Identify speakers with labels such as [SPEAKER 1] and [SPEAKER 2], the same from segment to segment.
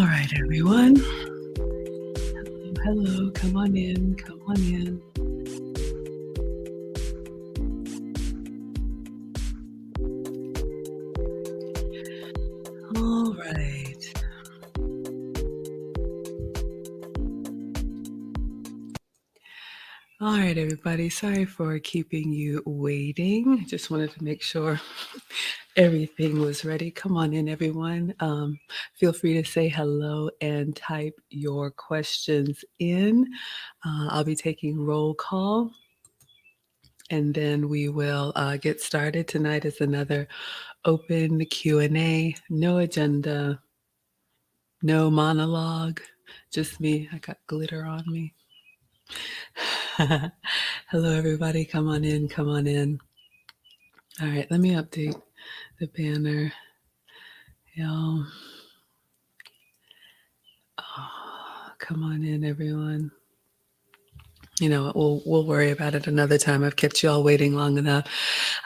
[SPEAKER 1] All right, everyone. Hello. Come on in. Come on in. All right. All right, everybody. Sorry for keeping you waiting. Just wanted to make sure everything was ready. Come on in, everyone. Feel free to say hello and type your questions in. I'll be taking roll call, and then we will get started. Tonight is another open Q&A, no agenda, no monologue, just me. I got glitter on me. Hello, everybody. Come on in. Come on in. All right, let me update the banner. Y'all. Oh, come on in, everyone. You know, we'll worry about it another time. I've kept you all waiting long enough.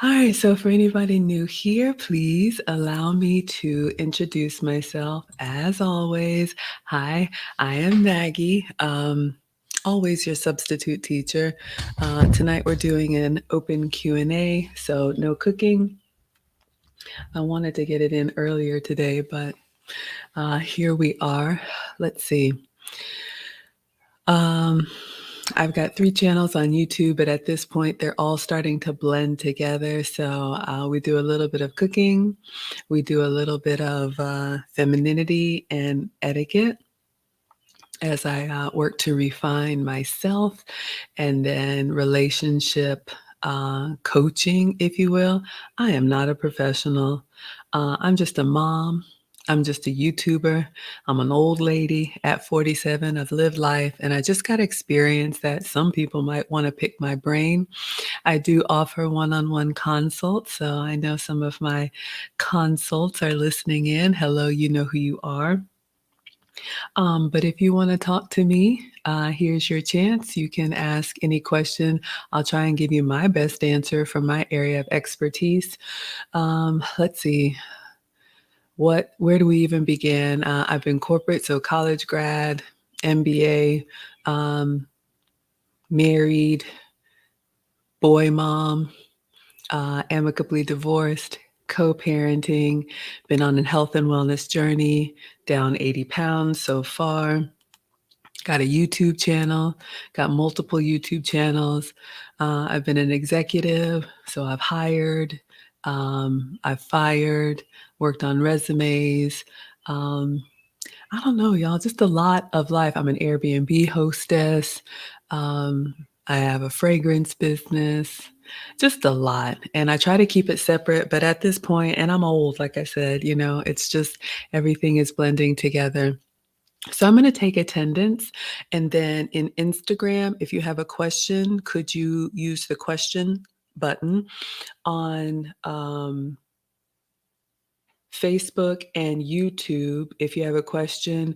[SPEAKER 1] All right, so for anybody new here, please allow me to introduce myself. As always, hi, I am Maggie. Always your substitute teacher. Tonight we're doing an open Q&A, so no cooking. I wanted to get it in earlier today, but here we are. Let's see. I've got 3 channels on YouTube, but at this point, they're all starting to blend together. So we do a little bit of cooking. We do a little bit of femininity and etiquette as I work to refine myself, and then relationship coaching, if you will. I am not a professional. I'm just a mom. I'm just a YouTuber. I'm an old lady at 47. I've lived life, and I just got experience that some people might want to pick my brain. I do offer one-on-one consults, so I know some of my consults are listening in. Hello, you know who you are. But if you want to talk to me, here's your chance. You can ask any question. I'll try and give you my best answer from my area of expertise. Let's see. Where do we even begin? I've been corporate, so college grad, MBA, married, boy mom, amicably divorced, co-parenting, been on a health and wellness journey, down 80 pounds so far. Got a YouTube channel, got multiple YouTube channels. I've been an executive, so I've hired, I've fired, worked on resumes. I don't know, y'all, just a lot of life. I'm an Airbnb hostess. I have a fragrance business, just a lot. And I try to keep it separate, but at this point, and I'm old, like I said, you know, it's just everything is blending together. So I'm going to take attendance, and then in Instagram, if you have a question, could you use the question button on Facebook and YouTube? If you have a question,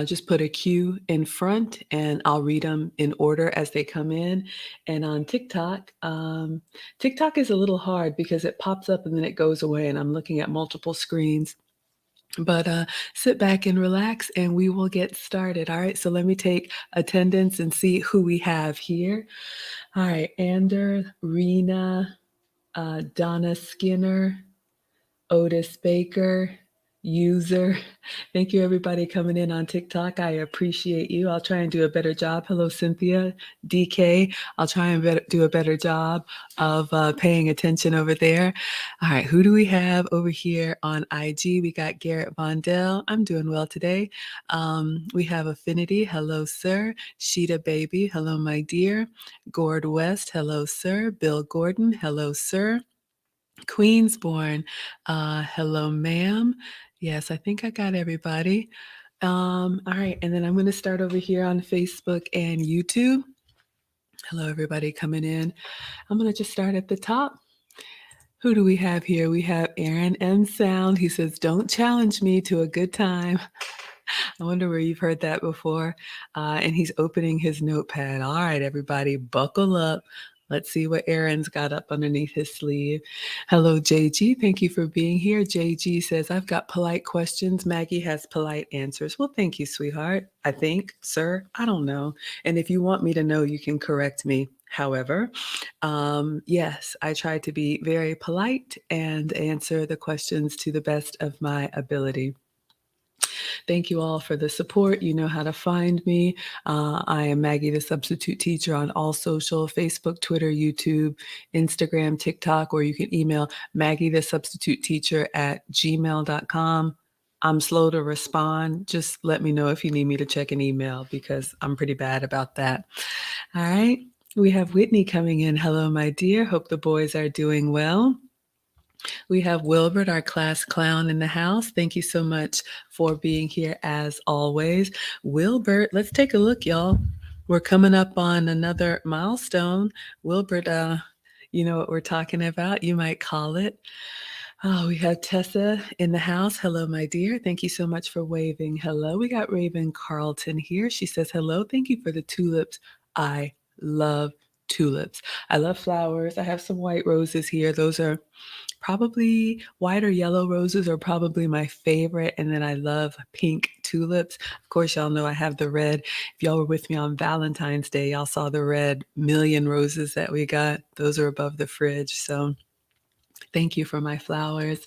[SPEAKER 1] just put a Q in front, and I'll read them in order as they come in. And on TikTok, TikTok is a little hard because it pops up and then it goes away, and I'm looking at multiple screens. But sit back and relax, and we will get started. All right, so let me take attendance and see who we have here. All right, Ander, Rena, Donna Skinner, Otis Baker, User. Thank you, everybody coming in on TikTok. I appreciate you. I'll try and do a better job. Hello, Cynthia, DK. I'll try and do a better job of paying attention over there. All right, who do we have over here on IG? We got Garrett Vondell. I'm doing well today. We have Affinity. Hello, sir. Sheeta Baby. Hello, my dear. Gord West. Hello, sir. Bill Gordon. Hello, sir. Queensborn. Hello, ma'am. Yes, I think I got everybody. All right, and then I'm going to start over here on Facebook and YouTube. Hello, everybody coming in. I'm going to just start at the top. Who do we have here? We have Aaron M. Sound. He says, "Don't challenge me to a good time." I wonder where you've heard that before. And he's opening his notepad. All right, everybody, buckle up. Let's see what Aaron's got up underneath his sleeve. Hello, JG. Thank you for being here. JG says, I've got polite questions. Maggie has polite answers. Well, thank you, sweetheart. I think, sir. I don't know. And if you want me to know, you can correct me. However, yes, I try to be very polite and answer the questions to the best of my ability. Thank you all for the support. You know how to find me. I am Maggie, the substitute teacher, on all social: Facebook, Twitter, YouTube, Instagram, TikTok, or you can email Maggie, the substitute teacher, at gmail.com. I'm slow to respond. Just let me know if you need me to check an email because I'm pretty bad about that. All right. We have Whitney coming in. Hello, my dear. Hope the boys are doing well. We have Wilbert, our class clown, in the house. Thank you so much for being here as always. Wilbert, let's take a look, y'all. We're coming up on another milestone. Wilbert, you know what we're talking about? You might call it. Oh, we have Tessa in the house. Hello, my dear. Thank you so much for waving. Hello. We got Raven Carlton here. She says, hello. Thank you for the tulips. I love tulips. I love flowers. I have some white roses here. Those are probably white or yellow roses are probably my favorite. And then I love pink tulips. Of course, y'all know I have the red. If y'all were with me on Valentine's Day, y'all saw the red million roses that we got. Those are above the fridge. So thank you for my flowers.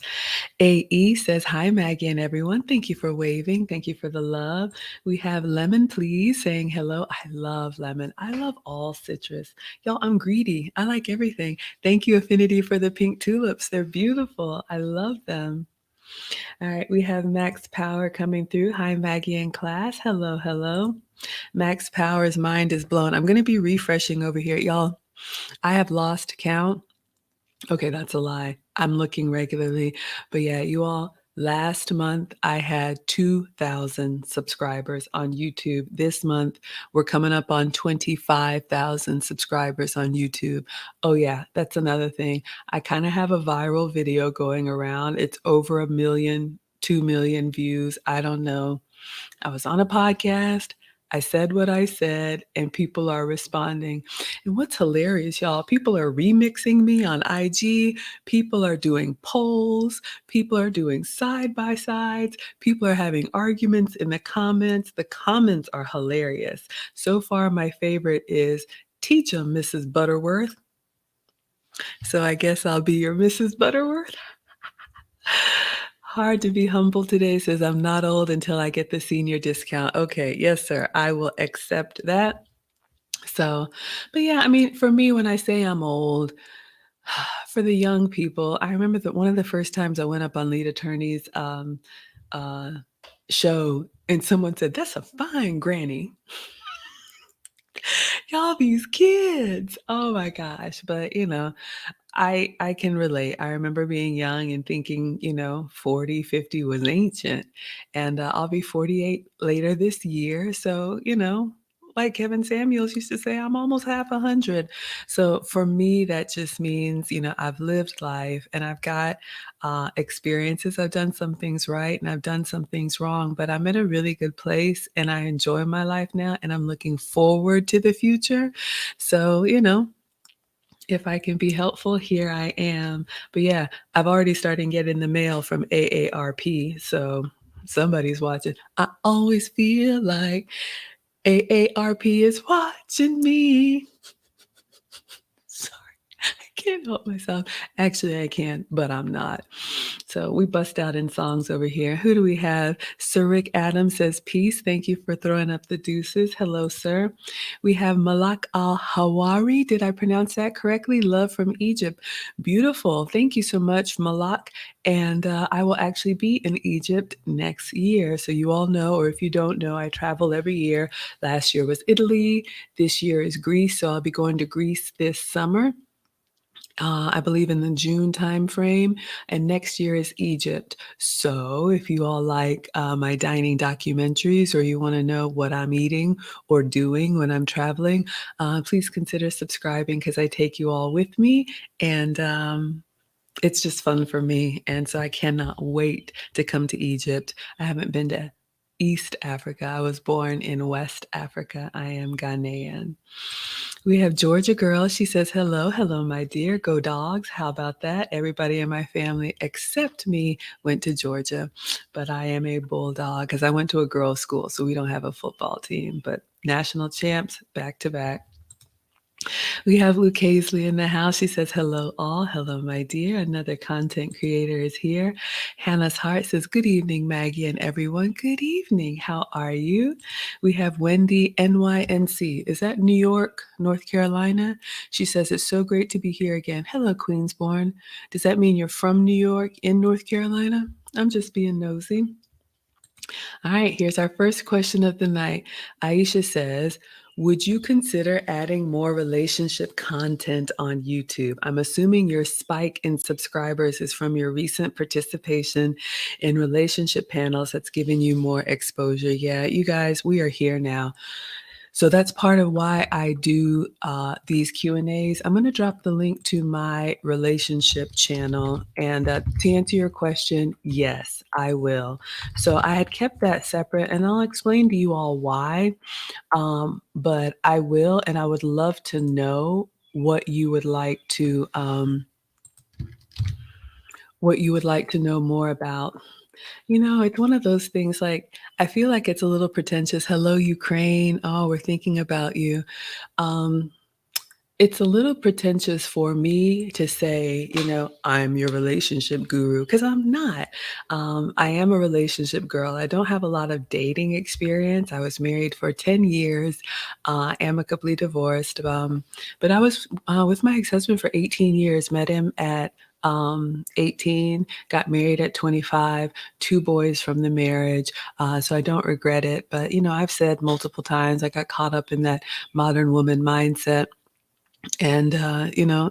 [SPEAKER 1] AE says, hi, Maggie and everyone. Thank you for waving. Thank you for the love. We have Lemon, please, saying hello. I love lemon. I love all citrus. Y'all, I'm greedy. I like everything. Thank you, Affinity, for the pink tulips. They're beautiful. I love them. All right, we have Max Power coming through. Hi, Maggie in class. Hello, hello. Max Power's mind is blown. I'm going to be refreshing over here. Y'all, I have lost count. Okay, that's a lie. I'm looking regularly. But yeah, you all, last month I had 2,000 subscribers on YouTube. This month we're coming up on 25,000 subscribers on YouTube. Oh yeah, that's another thing. I kind of have a viral video going around. It's over 1 million, 2 million views. I don't know. I was on a podcast. I said what I said, and people are responding. And what's hilarious, y'all, people are remixing me on IG. People are doing polls. People are doing side by sides. People are having arguments in the comments. The comments are hilarious. So far, my favorite is teach 'em, Mrs. Butterworth. So I guess I'll be your Mrs. Butterworth. Hard to be humble today says, I'm not old until I get the senior discount. Okay, yes, sir. I will accept that. So, but yeah, I mean, for me, when I say I'm old, for the young people, I remember that one of the first times I went up on Lead Attorney's uh, show, and someone said, that's a fine granny. Y'all, these kids. Oh my gosh. But you know, I can relate. I remember being young and thinking, 40, 50 was ancient. And I'll be 48 later this year. So, like Kevin Samuels used to say, I'm almost half 100. So for me, that just means, I've lived life and I've got experiences. I've done some things right and I've done some things wrong, but I'm in a really good place and I enjoy my life now and I'm looking forward to the future. So, if I can be helpful, here I am. But yeah, I've already started getting the mail from AARP, so somebody's watching. I always feel like AARP is watching me. Sorry, I can't help myself. Actually, I can, but I'm not. So we bust out in songs over here. Who do we have? Sir Rick Adams says, peace. Thank you for throwing up the deuces. Hello, sir. We have Malak Al-Hawari. Did I pronounce that correctly? Love from Egypt. Beautiful. Thank you so much, Malak. And I will actually be in Egypt next year. So you all know, or if you don't know, I travel every year. Last year was Italy. This year is Greece. So I'll be going to Greece this summer. I believe in the June timeframe, and next year is Egypt. So if you all like my dining documentaries or you want to know what I'm eating or doing when I'm traveling, please consider subscribing because I take you all with me, and it's just fun for me. And so I cannot wait to come to Egypt. I haven't been to East Africa. I was born in West Africa. I am Ghanaian. We have Georgia Girl. She says, hello, hello, my dear. Go Dogs. How about that? Everybody in my family except me went to Georgia, but I am a Bulldog because I went to a girls' school, so we don't have a football team, but national champs back to back. We have Luke Hazley in the house. She says, hello, all. Hello, my dear. Another content creator is here. Hannah's Heart says, good evening, Maggie and everyone. Good evening. How are you? We have Wendy NYNC. Is that New York, North Carolina? She says, it's so great to be here again. Hello, Queensborn. Does that mean you're from New York in North Carolina? I'm just being nosy. All right, here's our first question of the night. Aisha says, would you consider adding more relationship content on YouTube? I'm assuming your spike in subscribers is from your recent participation in relationship panels that's giving you more exposure. Yeah, you guys, we are here now. So that's part of why I do these Q&As. I'm going to drop the link to my relationship channel. And to answer your question, yes, I will. So I had kept that separate, and I'll explain to you all why. But I will, and I would love to know what you would like to know more about. You know, it's one of those things, like, I feel like it's a little pretentious. Hello, Ukraine. Oh, we're thinking about you. Um, it's a little pretentious for me to say, I'm your relationship guru, because I'm not. I am a relationship girl. I don't have a lot of dating experience. I was married for 10 years, amicably divorced. But I was with my ex-husband for 18 years, met him at 18, got married at 25, 2 boys from the marriage. So I don't regret it. But, I've said multiple times, I got caught up in that modern woman mindset. And,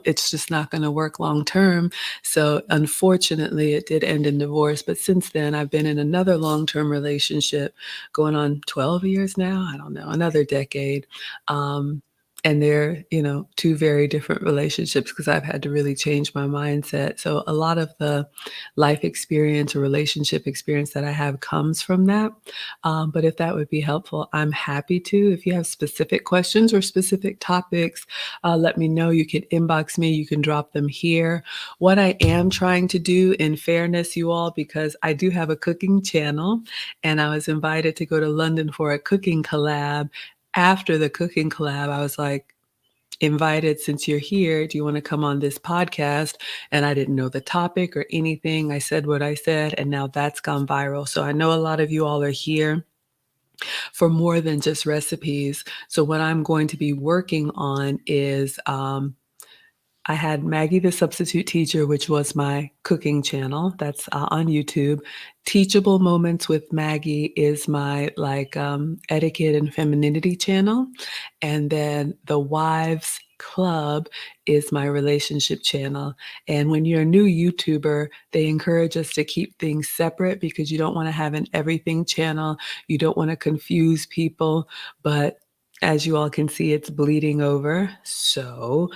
[SPEAKER 1] it's just not going to work long term. So unfortunately, it did end in divorce. But since then, I've been in another long-term relationship going on 12 years now. I don't know, another decade. And they're, 2 very different relationships because I've had to really change my mindset. So a lot of the life experience or relationship experience that I have comes from that. But if that would be helpful, I'm happy to. If you have specific questions or specific topics, let me know. You can inbox me. You can drop them here. What I am trying to do, in fairness, you all, because I do have a cooking channel, and I was invited to go to London for a cooking collab. After the cooking collab, I was like, invited, since you're here, do you want to come on this podcast? And I didn't know the topic or anything. I said what I said, and now that's gone viral. So I know a lot of you all are here for more than just recipes. So what I'm going to be working on is I had Maggie the Substitute Teacher, which was my cooking channel. That's on YouTube. Teachable Moments with Maggie is my etiquette and femininity channel. And then the Wives Club is my relationship channel. And when you're a new YouTuber, they encourage us to keep things separate because you don't want to have an everything channel. You don't want to confuse people. But as you all can see, it's bleeding over. So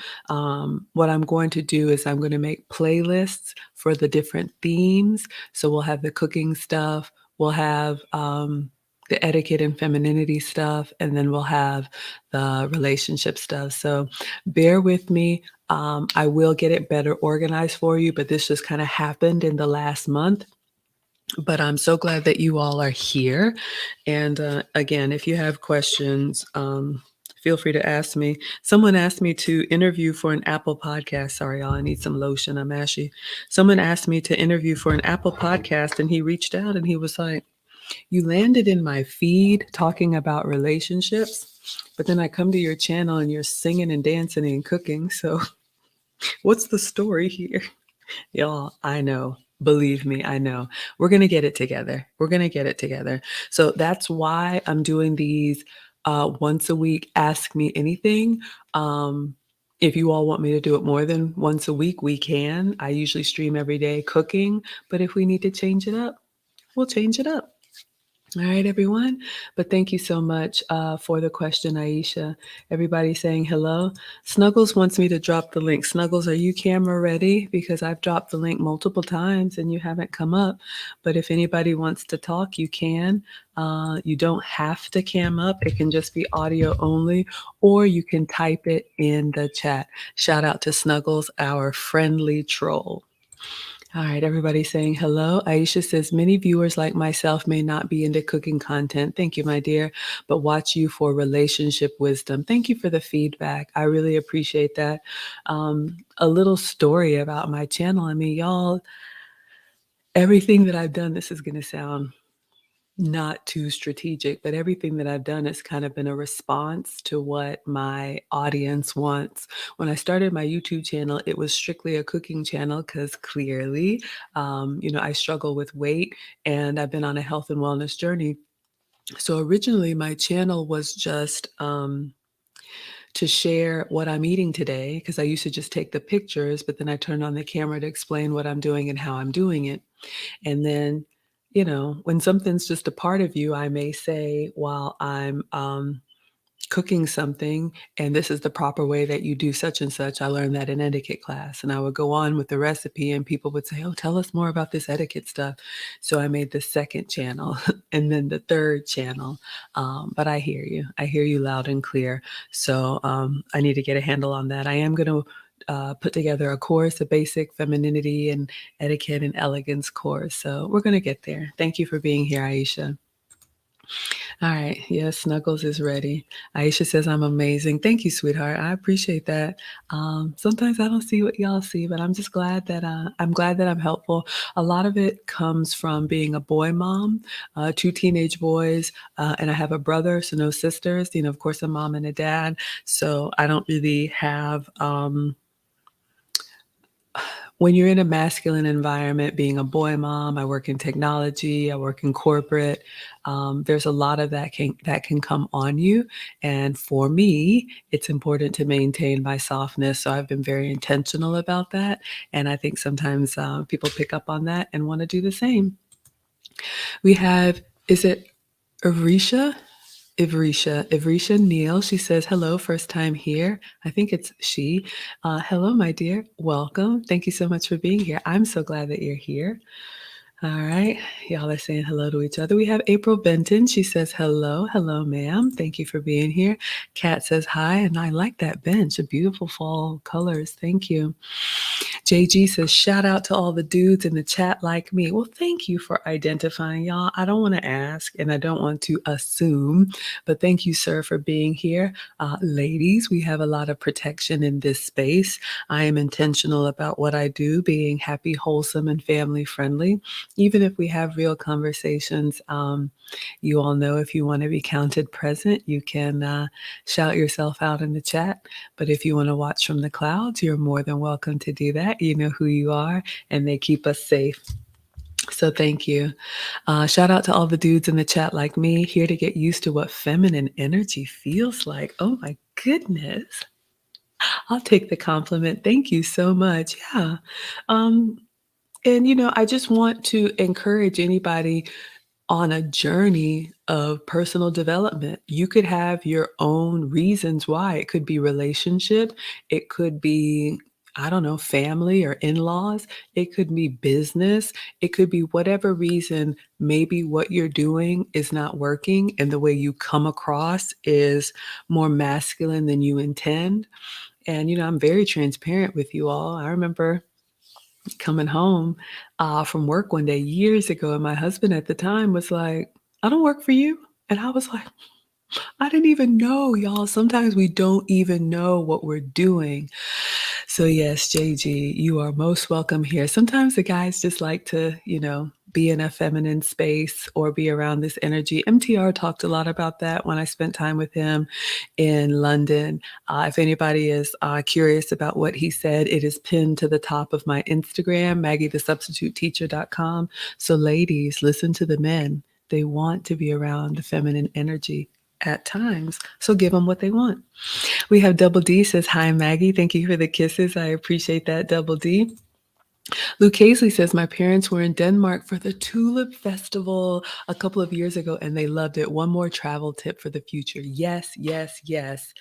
[SPEAKER 1] what I'm going to do is I'm going to make playlists for the different themes. So we'll have the cooking stuff, we'll have the etiquette and femininity stuff, and then we'll have the relationship stuff. So bear with me. I will get it better organized for you, but this just kind of happened in the last month. But I'm so glad that you all are here. And again, if you have questions, feel free to ask me. Someone asked me to interview for an Apple podcast. Sorry, y'all, I need some lotion. I'm ashy. Someone asked me to interview for an Apple podcast, and he reached out and he was like, you landed in my feed talking about relationships, but then I come to your channel and you're singing and dancing and cooking. So what's the story here? Y'all, I know. Believe me, I know. We're going to get it together. We're going to get it together. So that's why I'm doing these once a week, Ask Me Anything. If you all want me to do it more than once a week, we can. I usually stream every day cooking, but if we need to change it up, we'll change it up. All right, everyone. But thank you so much for the question, Aisha. Everybody saying hello. Snuggles wants me to drop the link. Snuggles, are you camera ready? Because I've dropped the link multiple times and you haven't come up. But if anybody wants to talk, you can. You don't have to cam up. It can just be audio only, or you can type it in the chat. Shout out to Snuggles, our friendly troll. All right, everybody saying hello. Aisha says, many viewers like myself may not be into cooking content. Thank you, my dear, but watch you for relationship wisdom. Thank you for the feedback. I really appreciate that. A little story about my channel. I mean, y'all, everything that I've done, this is going to sound not too strategic, but everything that I've done has kind of been a response to what my audience wants. When I started my YouTube channel, it was strictly a cooking channel because clearly, I struggle with weight and I've been on a health and wellness journey. So originally, my channel was just to share what I'm eating today because I used to just take the pictures, but then I turned on the camera to explain what I'm doing and how I'm doing it. And then, when something's just a part of you, I may say while I'm cooking something, and this is the proper way that you do such and such. I learned that in etiquette class, and I would go on with the recipe, and people would say, "Oh, tell us more about this etiquette stuff." So I made the second channel and then the third channel. But I hear you. I hear you loud and clear. So I need to get a handle on that. I am going to put together a course, a basic femininity and etiquette and elegance course. So we're going to get there. Thank you for being here, Aisha. All right. Yes, Snuggles is ready. Aisha says, I'm amazing. Thank you, sweetheart. I appreciate that. Sometimes I don't see what y'all see, but I'm just glad that I'm helpful. A lot of it comes from being a boy mom, two teenage boys, and I have a brother, so no sisters. Of course, a mom and a dad. So I don't really have when you're in a masculine environment, being a boy mom, I work in technology, I work in corporate. There's a lot of that can come on you, and for me, it's important to maintain my softness. So I've been very intentional about that, and I think sometimes people pick up on that and want to do the same. We have, is it Arisha? Ivrisha Neal, she says, hello, first time here. I think it's she. Hello, my dear. Welcome. Thank you so much for being here. I'm so glad that you're here. All right. Y'all are saying hello to each other. We have April Benton. She says, hello. Hello, ma'am. Thank you for being here. Kat says, hi. And I like that bench. Beautiful fall colors. Thank you. JG says, shout out to all the dudes in the chat like me. Well, thank you for identifying, y'all. I don't want to ask and I don't want to assume, but thank you, sir, for being here. Ladies, we have a lot of protection in this space. I am intentional about what I do, being happy, wholesome, and family friendly. Even if we have real conversations, you all know if you want to be counted present, you can shout yourself out in the chat. But if you want to watch from the clouds, you're more than welcome to do that. You know who you are, and they keep us safe. So thank you. Shout out to all the dudes in the chat like me, here to get used to what feminine energy feels like. Oh my goodness. I'll take the compliment. Thank you so much. Yeah. Um, and I just want to encourage anybody on a journey of personal development. You could have your own reasons why. It could be relationship, it could be, I don't know, family or in-laws, it could be business, it could be whatever reason. Maybe what you're doing is not working and the way you come across is more masculine than you intend. And I'm very transparent with you all. I remember coming home from work one day years ago, and my husband at the time was like, I don't work for you. And I was like, I didn't even know, y'all. Sometimes we don't even know what we're doing. So, yes, JG, you are most welcome here. Sometimes the guys just like to be in a feminine space or be around this energy. MTR talked a lot about that when I spent time with him in London. If anybody is curious about what he said, it is pinned to the top of my Instagram, MaggieTheSubstituteTeacher.com. So, ladies, listen to the men. They want to be around the feminine energy at times. So give them what they want. We have Double D says, hi, Maggie. Thank you for the kisses. I appreciate that, Double D. Luke Casey says, my parents were in Denmark for the Tulip Festival a couple of years ago and they loved it. One more travel tip for the future. Yes, yes, yes.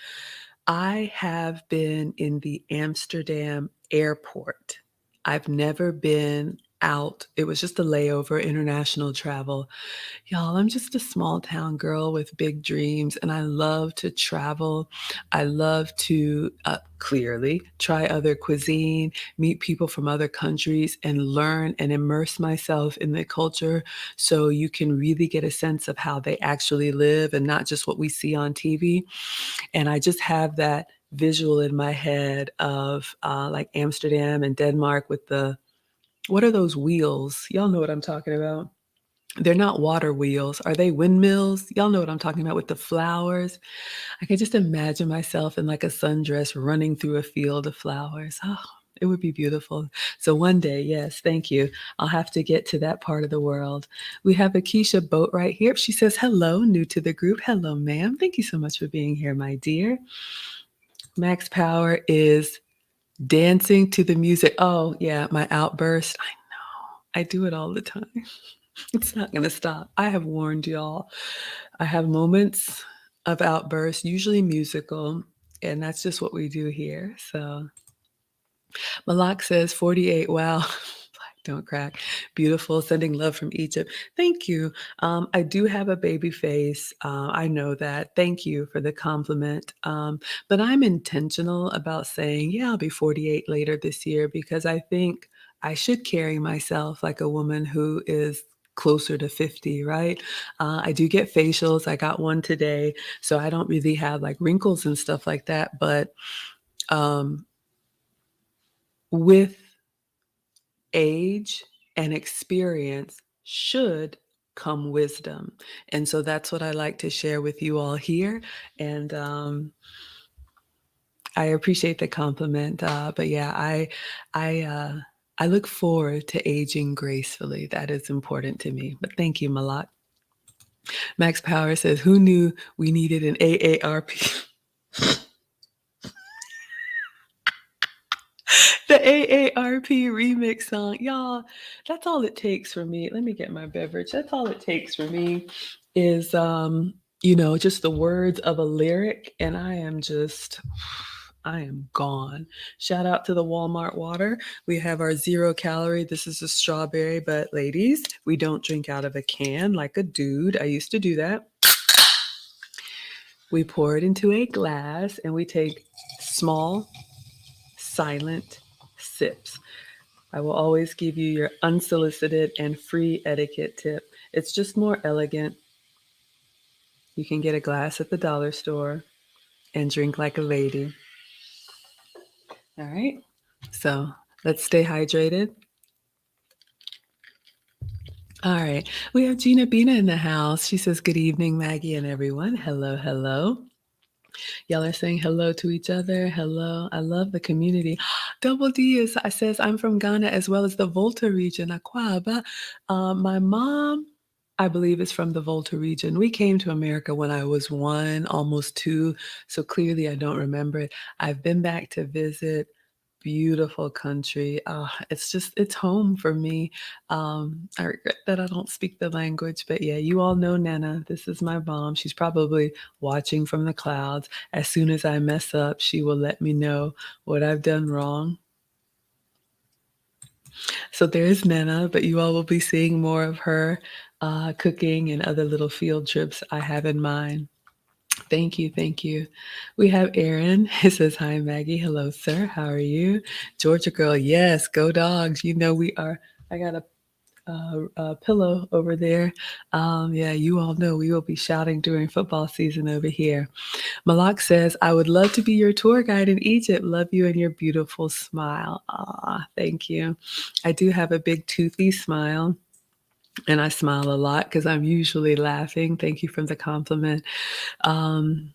[SPEAKER 1] I have been in the Amsterdam airport. I've never been out. It was just a layover, international travel. Y'all, I'm just a small town girl with big dreams, and I love to travel. I love to clearly try other cuisine, meet people from other countries, and learn and immerse myself in the culture so you can really get a sense of how they actually live and not just what we see on TV. And I just have that visual in my head of like Amsterdam and Denmark with the, what are those wheels? Y'all know what I'm talking about. They're not water wheels. Are they windmills? Y'all know what I'm talking about with the flowers. I can just imagine myself in like a sundress running through a field of flowers. Oh, it would be beautiful. So one day, yes, thank you. I'll have to get to that part of the world. We have Akeisha Boat right here. She says, hello, new to the group. Hello, ma'am. Thank you so much for being here, my dear. Max Power is dancing to the music. Oh, yeah, my outburst. I know. I do it all the time. It's not going to stop. I have warned y'all. I have moments of outbursts, usually musical, and that's just what we do here. So Malak says 48. Wow. Black don't crack. Beautiful. Sending love from Egypt. Thank you. I do have a baby face. I know that. Thank you for the compliment. But I'm intentional about saying, yeah, I'll be 48 later this year because I think I should carry myself like a woman who is closer to 50, right? I do get facials. I got one today. So I don't really have like wrinkles and stuff like that. But um, with age and experience should come wisdom. And so that's what I like to share with you all here. And I appreciate the compliment. But yeah, I look forward to aging gracefully. That is important to me. But thank you, Malak. Max Power says, who knew we needed an AARP? The AARP remix song. Y'all, that's all it takes for me. Let me get my beverage. That's all it takes for me is just the words of a lyric and I am gone. Shout out to the Walmart water. We have our 0 calorie. This is a strawberry, but ladies, we don't drink out of a can like a dude. I used to do that. We pour it into a glass and we take small, silent sips. I will always give you your unsolicited and free etiquette tip. It's just more elegant. You can get a glass at the dollar store and drink like a lady. All right. So let's stay hydrated. All right. We have Gina Bina in the house. She says, good evening, Maggie and everyone. Hello, hello. Y'all are saying hello to each other. Hello. I love the community. Double D says, I'm from Ghana as well as the Volta region, Akwaba. My mom, I believe, is from the Volta region. We came to America when I was 1, almost 2. So clearly I don't remember it. I've been back to visit. Beautiful country. It's home for me. I regret that I don't speak the language, but yeah, you all know Nana. This is my mom. She's probably watching from the clouds. As soon as I mess up, she will let me know what I've done wrong. So there's Nana, but you all will be seeing more of her cooking and other little field trips I have in mind. Thank you. Thank you. We have Aaron. He says, hi, Maggie. Hello, sir. How are you? Georgia girl. Yes, go dogs. You know, we are. I got a pillow over there. Yeah, you all know we will be shouting during football season over here. Malak says, I would love to be your tour guide in Egypt. Love you and your beautiful smile. Thank you. I do have a big toothy smile. And I smile a lot because I'm usually laughing. Thank you for the compliment. Um,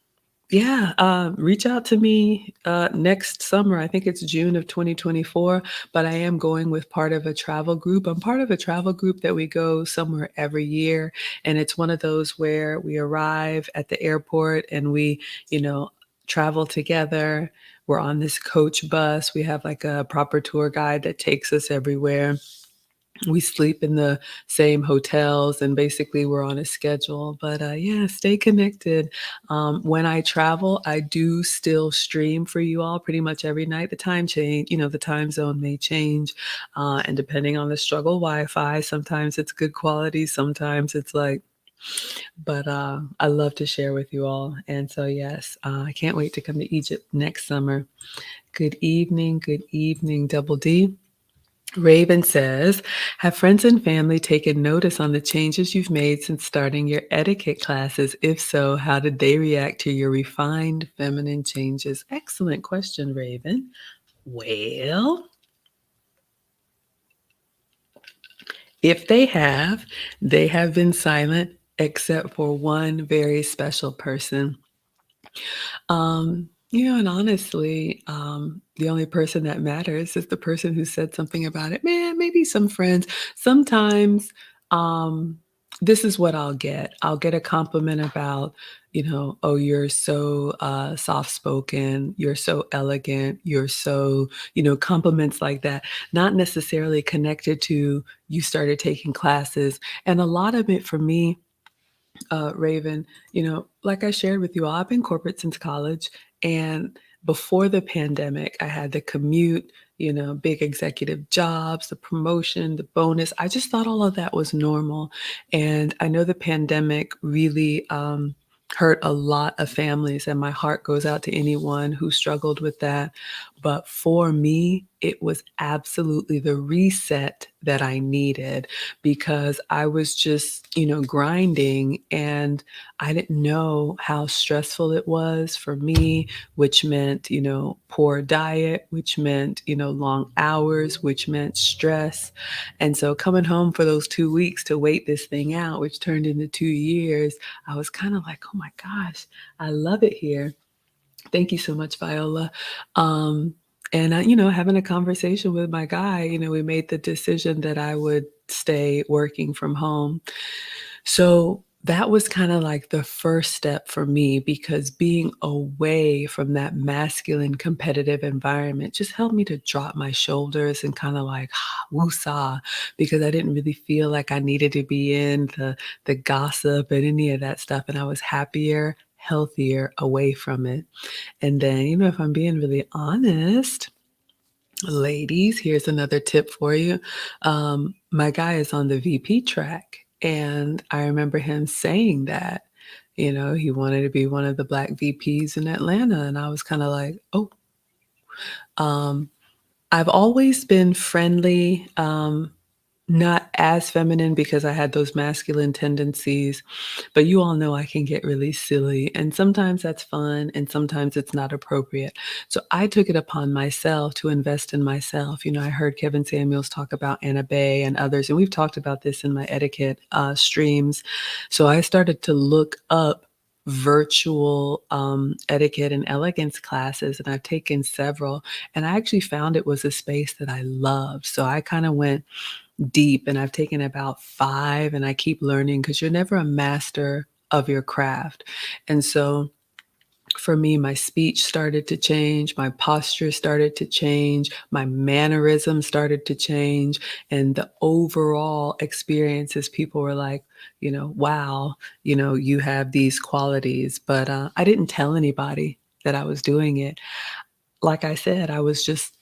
[SPEAKER 1] reach out to me next summer. I think it's June of 2024, but I am going with part of a travel group. I'm part of a travel group that we go somewhere every year. And it's one of those where we arrive at the airport and we, travel together. we're on this coach bus. We have like a proper tour guide that takes us everywhere. We sleep in the same hotels and basically we're on a schedule. But yeah, stay connected. When I travel, I do still stream for you all pretty much every night. The time change, the time zone may change. And depending on the struggle Wi-Fi, sometimes it's good quality, sometimes it's like, but I love to share with you all. And so, yes, I can't wait to come to Egypt next summer. Good evening, Double D. Raven says, have friends and family taken notice on the changes you've made since starting your etiquette classes? If so, how did they react to your refined feminine changes? Excellent question, Raven. Well, if they have been silent except for one very special person. And honestly, the only person that matters is the person who said something about it. Man, maybe some friends. Sometimes, um, this is what I'll get. I'll get a compliment about, oh, you're so soft spoken, you're so elegant, you're so, compliments like that, not necessarily connected to you started taking classes. And a lot of it for me, Raven, like I shared with you all, I've been corporate since college. And before the pandemic, I had the commute, big executive jobs, the promotion, the bonus. I just thought all of that was normal. And I know the pandemic really hurt a lot of families, and my heart goes out to anyone who struggled with that. But for me, it was absolutely the reset that I needed because I was just, grinding and I didn't know how stressful it was for me, which meant, poor diet, which meant, long hours, which meant stress. And so coming home for those 2 weeks to wait this thing out, which turned into 2 years, I was kind of like, oh my gosh, I love it here. Thank you so much, Viola. Um, and having a conversation with my guy, we made the decision that I would stay working from home. So that was kind of like the first step for me because being away from that masculine competitive environment just helped me to drop my shoulders and kind of like woosah because I didn't really feel like I needed to be in the gossip and any of that stuff. And I was happier, healthier away from it. And then, if I'm being really honest, ladies, here's another tip for you. My guy is on the VP track, and I remember him saying that, he wanted to be one of the Black VPs in Atlanta. And I was kind of like, oh, um, I've always been friendly. Not as feminine because I had those masculine tendencies, but you all know I can get really silly, and sometimes that's fun, and sometimes it's not appropriate. So I took it upon myself to invest in myself. I heard Kevin Samuels talk about Anna Bay and others, and we've talked about this in my etiquette streams. So I started to look up virtual etiquette and elegance classes, and I've taken several, and I actually found it was a space that I loved. So I kind of went deep and I've taken about 5 and I keep learning because you're never a master of your craft. And so for me, my speech started to change, my posture started to change, my mannerism started to change, and the overall experiences, people were like, wow, you have these qualities. But I didn't tell anybody that I was doing it. Like I said, I was just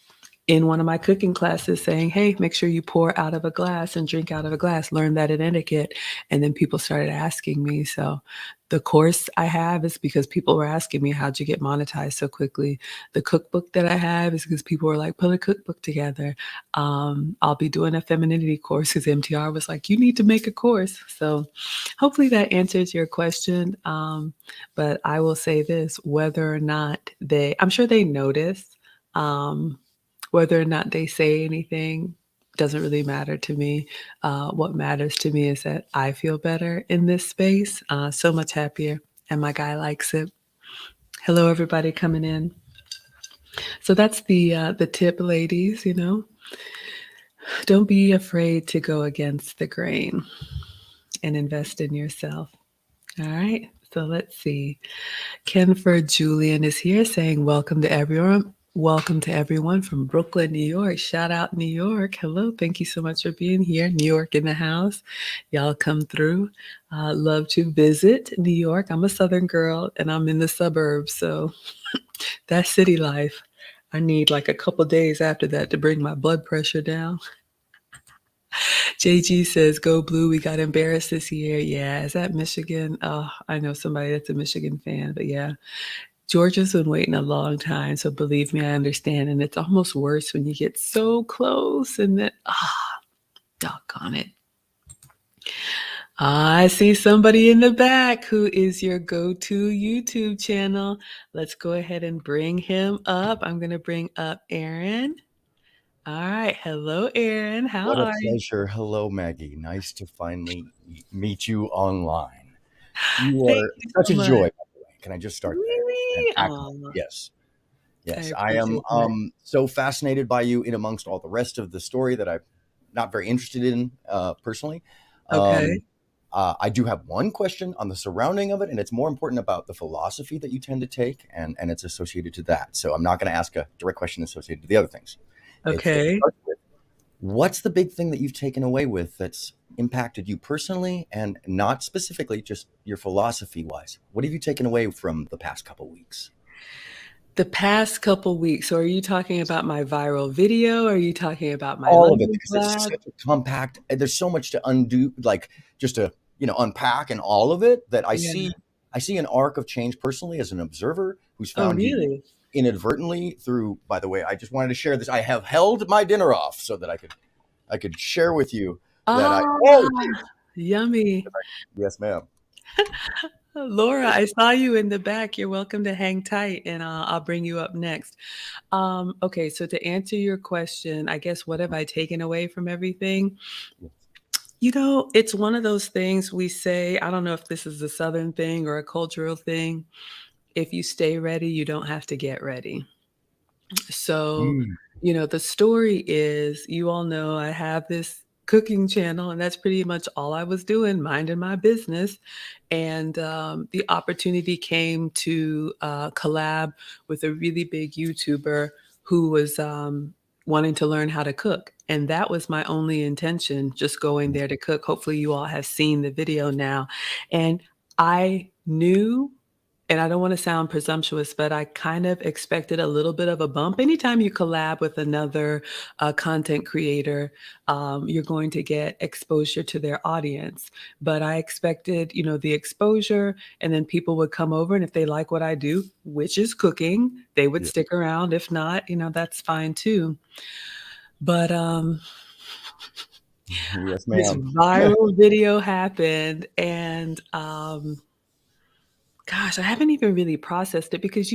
[SPEAKER 1] in one of my cooking classes saying, hey, make sure you pour out of a glass and drink out of a glass. Learn that in etiquette. And then people started asking me. So the course I have is because people were asking me, how'd you get monetized so quickly? The cookbook that I have is because people were like, put a cookbook together. I'll be doing a femininity course because MTR was like, you need to make a course. So hopefully that answers your question. But I will say this, whether or not I'm sure they notice, whether or not they say anything doesn't really matter to me. What matters to me is that I feel better in this space, so much happier, and my guy likes it. Hello, everybody coming in. So that's the tip, ladies. Don't be afraid to go against the grain and invest in yourself. All right. So let's see. Kenford Julian is here saying, welcome to everyone. Welcome to everyone from Brooklyn, New York. Shout out New York. Hello. Thank you so much for being here. New York in the house. Y'all come through. Love to visit New York. I'm a Southern girl and I'm in the suburbs. So that's city life. I need like a couple days after that to bring my blood pressure down. JG says, "Go Blue. We got embarrassed this year." Yeah. Is that Michigan? Oh, I know somebody that's a Michigan fan, but yeah. Georgia's been waiting a long time, so believe me, I understand, and it's almost worse when you get so close and then, doggone it. I see somebody in the back who is your go-to YouTube channel. Let's go ahead and bring him up. I'm going to bring up Aaron. All right. Hello, Aaron. How
[SPEAKER 2] What a
[SPEAKER 1] are you?
[SPEAKER 2] pleasure. Hello, Maggie. Nice to finally meet you online. You
[SPEAKER 1] Thank
[SPEAKER 2] are
[SPEAKER 1] you
[SPEAKER 2] such
[SPEAKER 1] so
[SPEAKER 2] a
[SPEAKER 1] much.
[SPEAKER 2] joy, by the way. Can I just start there? And
[SPEAKER 1] Really?
[SPEAKER 2] actually,
[SPEAKER 1] Oh,
[SPEAKER 2] yes,
[SPEAKER 1] I
[SPEAKER 2] yes. I am
[SPEAKER 1] appreciate that.
[SPEAKER 2] so fascinated by you in amongst all the rest of the story that I'm not very interested in personally.
[SPEAKER 1] Okay.
[SPEAKER 2] Um, I do have one question on the surrounding of it, and it's more important about the philosophy that you tend to take, and it's associated to that. So I'm not going to ask a direct question associated to the other things. It
[SPEAKER 1] Okay.
[SPEAKER 2] starts with, what's the big thing that you've taken away with that's impacted you personally and not specifically just your philosophy wise? What have you taken away from the past couple weeks?
[SPEAKER 1] The past couple weeks, so are you talking about my viral video? Are you talking about my
[SPEAKER 2] All of it,
[SPEAKER 1] London
[SPEAKER 2] because it's
[SPEAKER 1] collab?
[SPEAKER 2] such a compact, there's so much to undo, like just to, unpack and all of it that
[SPEAKER 1] Yeah.
[SPEAKER 2] I see an arc of change personally as an observer who's
[SPEAKER 1] Oh,
[SPEAKER 2] found you
[SPEAKER 1] really?
[SPEAKER 2] inadvertently through, by the way, I just wanted to share this. I have held my dinner off so that I could share with you that I, oh,
[SPEAKER 1] Ah, yummy.
[SPEAKER 2] yes, ma'am.
[SPEAKER 1] Laura, I saw you in the back. You're welcome to hang tight, and I'll bring you up next. Okay, so to answer your question, I guess what have I taken away from everything? It's one of those things we say, I don't know if this is a Southern thing or a cultural thing. If you stay ready, you don't have to get ready. So,
[SPEAKER 2] Mm.
[SPEAKER 1] the story is you all know I have this cooking channel, and that's pretty much all I was doing, minding my business. And the opportunity came to collab with a really big YouTuber who was wanting to learn how to cook. And that was my only intention, just going there to cook. Hopefully, you all have seen the video now. And I knew, and I don't want to sound presumptuous, but I kind of expected a little bit of a bump. Anytime you collab with another content creator, you're going to get exposure to their audience. But I expected, the exposure, and then people would come over, and if they like what I do, which is cooking, they would
[SPEAKER 2] Yeah.
[SPEAKER 1] stick around. If not, that's fine too. But
[SPEAKER 2] Yes,
[SPEAKER 1] this
[SPEAKER 2] ma'am.
[SPEAKER 1] viral video happened, and gosh, I haven't even really processed it because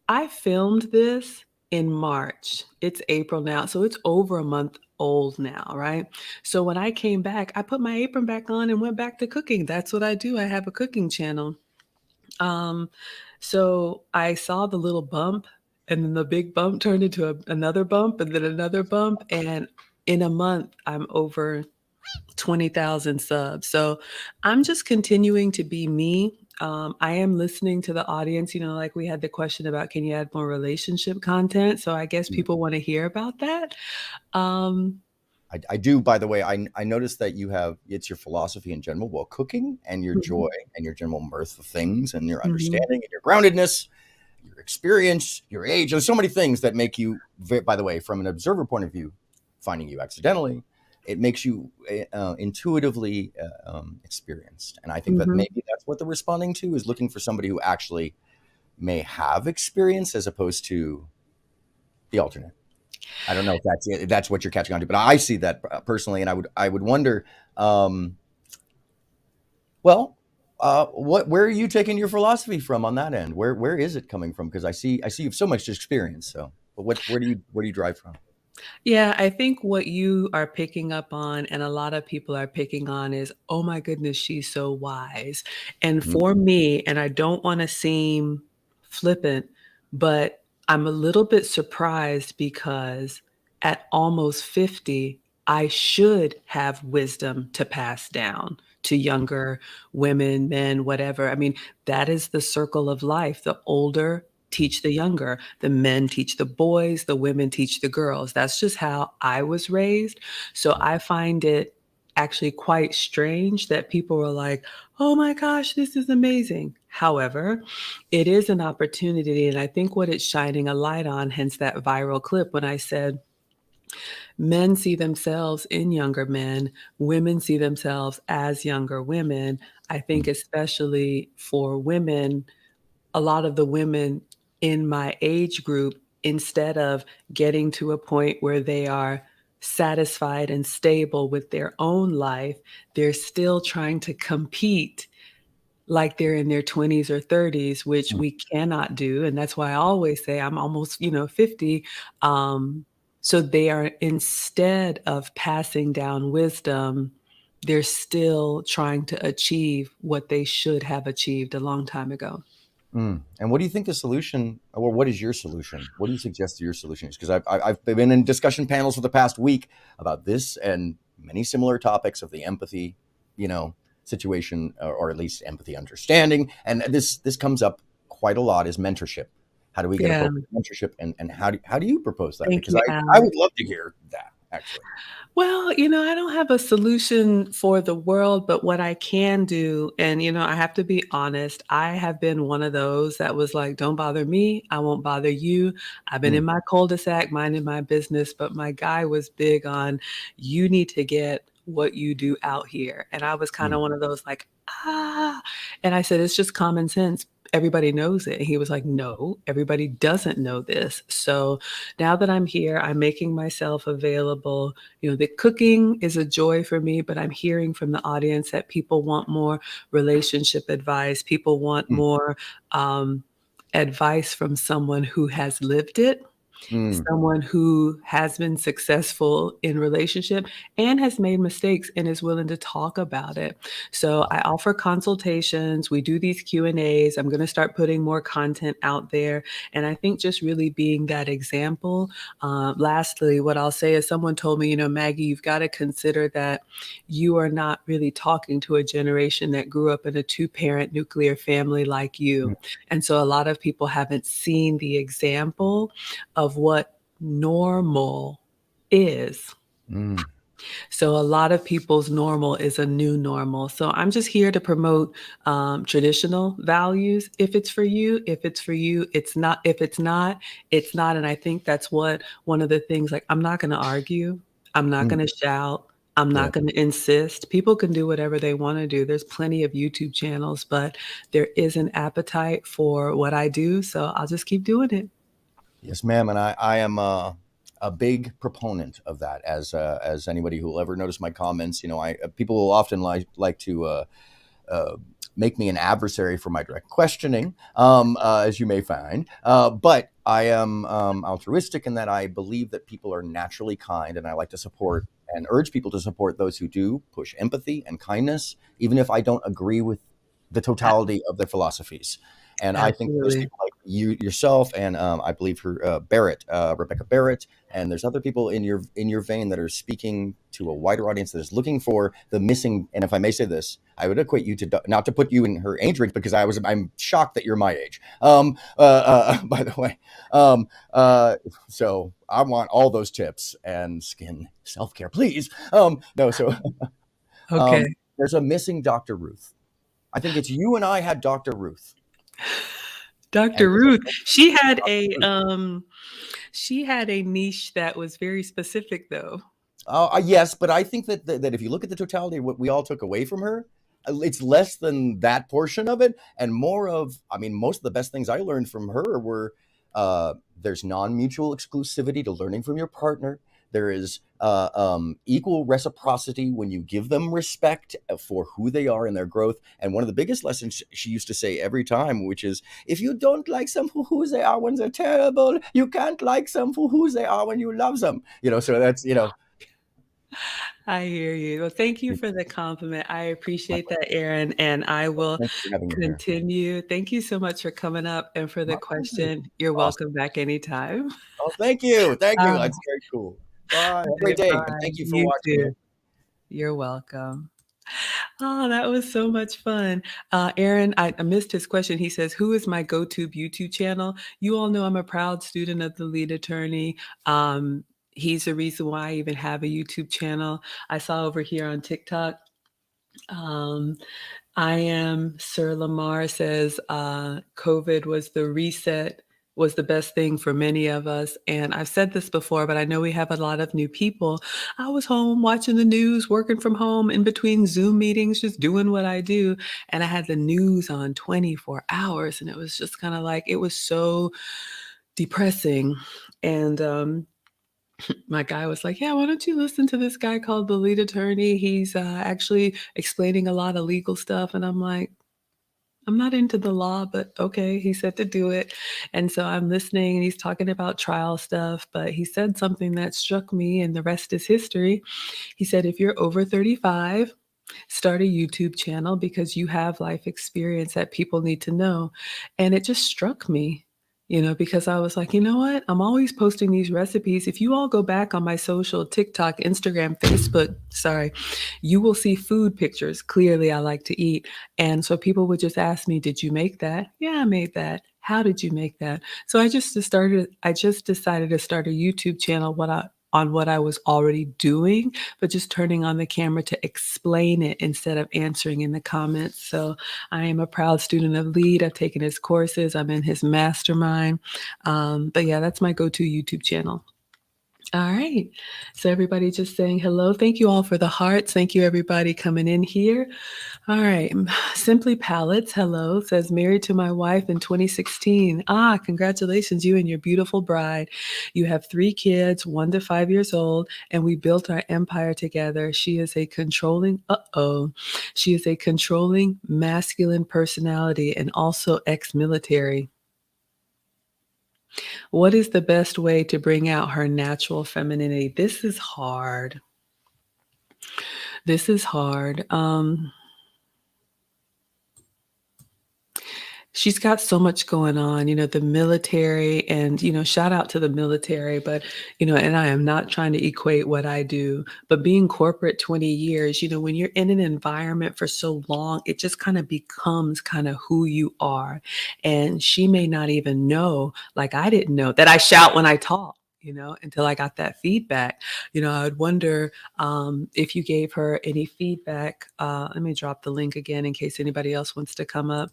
[SPEAKER 1] I filmed this in March. It's April now, so it's over a month old now, right? So when I came back, I put my apron back on and went back to cooking. That's what I do. I have a cooking channel. Um, so I saw the little bump, and then the big bump turned into another bump, and then another bump, and in a month, I'm over 20,000 subs. So I'm just continuing to be me. I am listening to the audience. Like we had the question about, can you add more relationship content? So I guess
[SPEAKER 2] Yeah.
[SPEAKER 1] people want to hear about that. Um,
[SPEAKER 2] I do, by the way, I noticed that you have, it's your philosophy in general, well, cooking and your joy
[SPEAKER 1] mhm,
[SPEAKER 2] and your general mirth of things and your
[SPEAKER 1] mhm,
[SPEAKER 2] understanding and your groundedness, your experience, your age. There's so many things that make you, by the way, from an observer point of view, finding you accidentally, it makes you intuitively experienced. And I think that
[SPEAKER 1] mhm.
[SPEAKER 2] maybe that's what they're responding to, is looking for somebody who actually may have experience as opposed to the alternate. I don't know if that's what you're catching on to, but I see that personally, and I would wonder, um, well, where are you taking your philosophy from on that end? Where is it coming from? Because I see you have so much experience. So, but where do you drive from?
[SPEAKER 1] Yeah, I think what you are picking up on, and a lot of people are picking on, is, oh my goodness, she's so wise. And
[SPEAKER 2] Mhm.
[SPEAKER 1] for me, and I don't want to seem flippant, but I'm a little bit surprised because at almost 50, I should have wisdom to pass down to younger women, men, whatever. I mean, that is the circle of life. The older teach the younger, the men teach the boys, the women teach the girls. That's just how I was raised. So I find it actually quite strange that people are like, oh my gosh, this is amazing. However, it is an opportunity. And I think what it's shining a light on, hence that viral clip when I said, men see themselves in younger men, women see themselves as younger women. I think, especially for women, a lot of the women in my age group, instead of getting to a point where they are satisfied and stable with their own life, they're still trying to compete like they're in their 20s or 30s, which we cannot do. And that's why I always say I'm almost, 50. So they are, instead of passing down wisdom, they're still trying to achieve what they should have achieved a long time ago.
[SPEAKER 2] And what do you think the solution, or what is your solution? What do you suggest your solution is? Because I've been in discussion panels for the past week about this and many similar topics of the empathy, situation, or at least empathy understanding. And this comes up quite a lot, is mentorship. How do we get
[SPEAKER 1] Yeah.
[SPEAKER 2] appropriate mentorship, and how do you propose that?
[SPEAKER 1] Thank
[SPEAKER 2] Because
[SPEAKER 1] you,
[SPEAKER 2] I
[SPEAKER 1] Alex.
[SPEAKER 2] would love to hear that, actually.
[SPEAKER 1] Well, I don't have a solution for the world, but what I can do, and I have to be honest, I have been one of those that was like, don't bother me, I won't bother you. I've been
[SPEAKER 2] Mm,
[SPEAKER 1] in my cul-de-sac, minding my business, but my guy was big on, you need to get what you do out here. And I was kind
[SPEAKER 2] mm,
[SPEAKER 1] of one of those like, ah. And I said, it's just common sense. Everybody knows it. And he was like, no, everybody doesn't know this. So now that I'm here, I'm making myself available. The cooking is a joy for me, but I'm hearing from the audience that people want more relationship advice. People want
[SPEAKER 2] mm,
[SPEAKER 1] more advice from someone who has lived it,
[SPEAKER 2] mm.
[SPEAKER 1] someone who has been successful in relationship and has made mistakes and is willing to talk about it. So I offer consultations. We do these Q&As. I'm going to start putting more content out there. And I think just really being that example. Lastly, what I'll say is, someone told me, Maggie, you've got to consider that you are not really talking to a generation that grew up in a two-parent nuclear family like
[SPEAKER 2] Mm,
[SPEAKER 1] you. And so a lot of people haven't seen the example of what normal is.
[SPEAKER 2] mm.
[SPEAKER 1] So a lot of people's normal is a new normal. So I'm just here to promote traditional values. If it's for you, if it's for you, it's not. If it's not, it's not. And I think that's what one of the things, like, I'm not going to argue. I'm not
[SPEAKER 2] Mm.
[SPEAKER 1] going to shout. I'm
[SPEAKER 2] Yeah.
[SPEAKER 1] not going to insist. People can do whatever they want to do. There's plenty of YouTube channels, but there is an appetite for what I do. So I'll just keep doing it.
[SPEAKER 2] Yes, ma'am, and I am a big proponent of that. As anybody who will ever notice my comments, I people will often like to uh, make me an adversary for my direct questioning, as you may find. But I am altruistic in that I believe that people are naturally kind, and I like to support and urge people to support those who do push empathy and kindness, even if I don't agree with the
[SPEAKER 1] A-
[SPEAKER 2] totality of their philosophies. And I think there's
[SPEAKER 1] Absolutely.
[SPEAKER 2] people like you yourself, and I believe her Barrett, Rebecca Barrett, and there's other people in your vein that are speaking to a wider audience that is looking for the missing. And if I may say this, I would equate you to, not to put you in her age range, because I'm shocked that you're my age. By the way, so I want all those tips and skin self care, please. No, so
[SPEAKER 1] Okay.
[SPEAKER 2] um, there's a missing Dr. Ruth. I think it's you and I had Dr. Ruth, and
[SPEAKER 1] Dr.
[SPEAKER 2] there's a
[SPEAKER 1] Ruth, she had
[SPEAKER 2] Dr.
[SPEAKER 1] a,
[SPEAKER 2] Ruth.
[SPEAKER 1] she had a niche that was very specific, though.
[SPEAKER 2] Yes, but I think that if you look at the totality of what we all took away from her, it's less than that portion of it, and more of, I mean, most of the best things I learned from her were, there's non-mutual exclusivity to learning from your partner. There is equal reciprocity when you give them respect for who they are and their growth. And one of the biggest lessons she used to say every time, which is, if you don't like some for who they are when they're terrible, you can't like some for who they are when you love them. So that's,
[SPEAKER 1] I hear you. Well, thank you for the compliment. I
[SPEAKER 2] my
[SPEAKER 1] appreciate
[SPEAKER 2] pleasure.
[SPEAKER 1] that, Aaron, and I will
[SPEAKER 2] Thank you for having me here.
[SPEAKER 1] continue. Thank you so much for coming up and for the
[SPEAKER 2] My pleasure.
[SPEAKER 1] question. You're
[SPEAKER 2] Awesome.
[SPEAKER 1] welcome back anytime.
[SPEAKER 2] Oh, thank you. Thank you.
[SPEAKER 1] Um,
[SPEAKER 2] That's very cool. Bye. Have a great
[SPEAKER 1] okay,
[SPEAKER 2] day. And
[SPEAKER 1] bye.
[SPEAKER 2] thank you for
[SPEAKER 1] You
[SPEAKER 2] watching.
[SPEAKER 1] too. You're welcome. Oh, that was so much fun. Aaron, I missed his question. He says, "Who is my go-to YouTube channel?" You all know I'm a proud student of the lead attorney. He's the reason why I even have a YouTube channel. I saw over here on TikTok. Um, I am Sir Lamar says, COVID was the reset, was the best thing for many of us. And I've said this before, but I know we have a lot of new people. I was home watching the news, working from home in between Zoom meetings, just doing what I do. And I had the news on 24 hours. And it was just kind of like, it was so depressing. And my guy was like, "Yeah, why don't you listen to this guy called the lead attorney? He's actually explaining a lot of legal stuff." And I'm like, I'm not into the law, but okay, he said to do it. And so I'm listening and he's talking about trial stuff, but he said something that struck me, and the rest is history. He said, if you're over 35, start a YouTube channel because you have life experience that people need to know. And it just struck me, because I was like, you know what? I'm always posting these recipes. If you all go back on my social, TikTok, Instagram, Facebook, sorry, you will see food pictures. Clearly, I like to eat. And so people would just ask me, did you make that? Yeah, I made that. How did you make that? So I just decided to start a YouTube channel on what I was already doing, but just turning on the camera to explain it instead of answering in the comments. So I am a proud student of LEAD. I've taken his courses. I'm in his mastermind. But yeah, that's my go-to YouTube channel. All right. So everybody just saying hello. Thank you all for the hearts. Thank you everybody coming in here. All right. Simply Palettes, hello, says married to my wife in 2016. Ah, congratulations, you and your beautiful bride. You have 3 kids, 1 to 5 years old, and we built our empire together. She is a controlling masculine personality and also ex-military. What is the best way to bring out her natural femininity? This is hard. This is hard. She's got so much going on, the military and, shout out to the military, but, and I am not trying to equate what I do, but being corporate 20 years, when you're in an environment for so long, it just kind of becomes kind of who you are. And she may not even know, like I didn't know that I shout when I talk. Until I got that feedback, I would wonder if you gave her any feedback. Let me drop the link again in case anybody else wants to come up.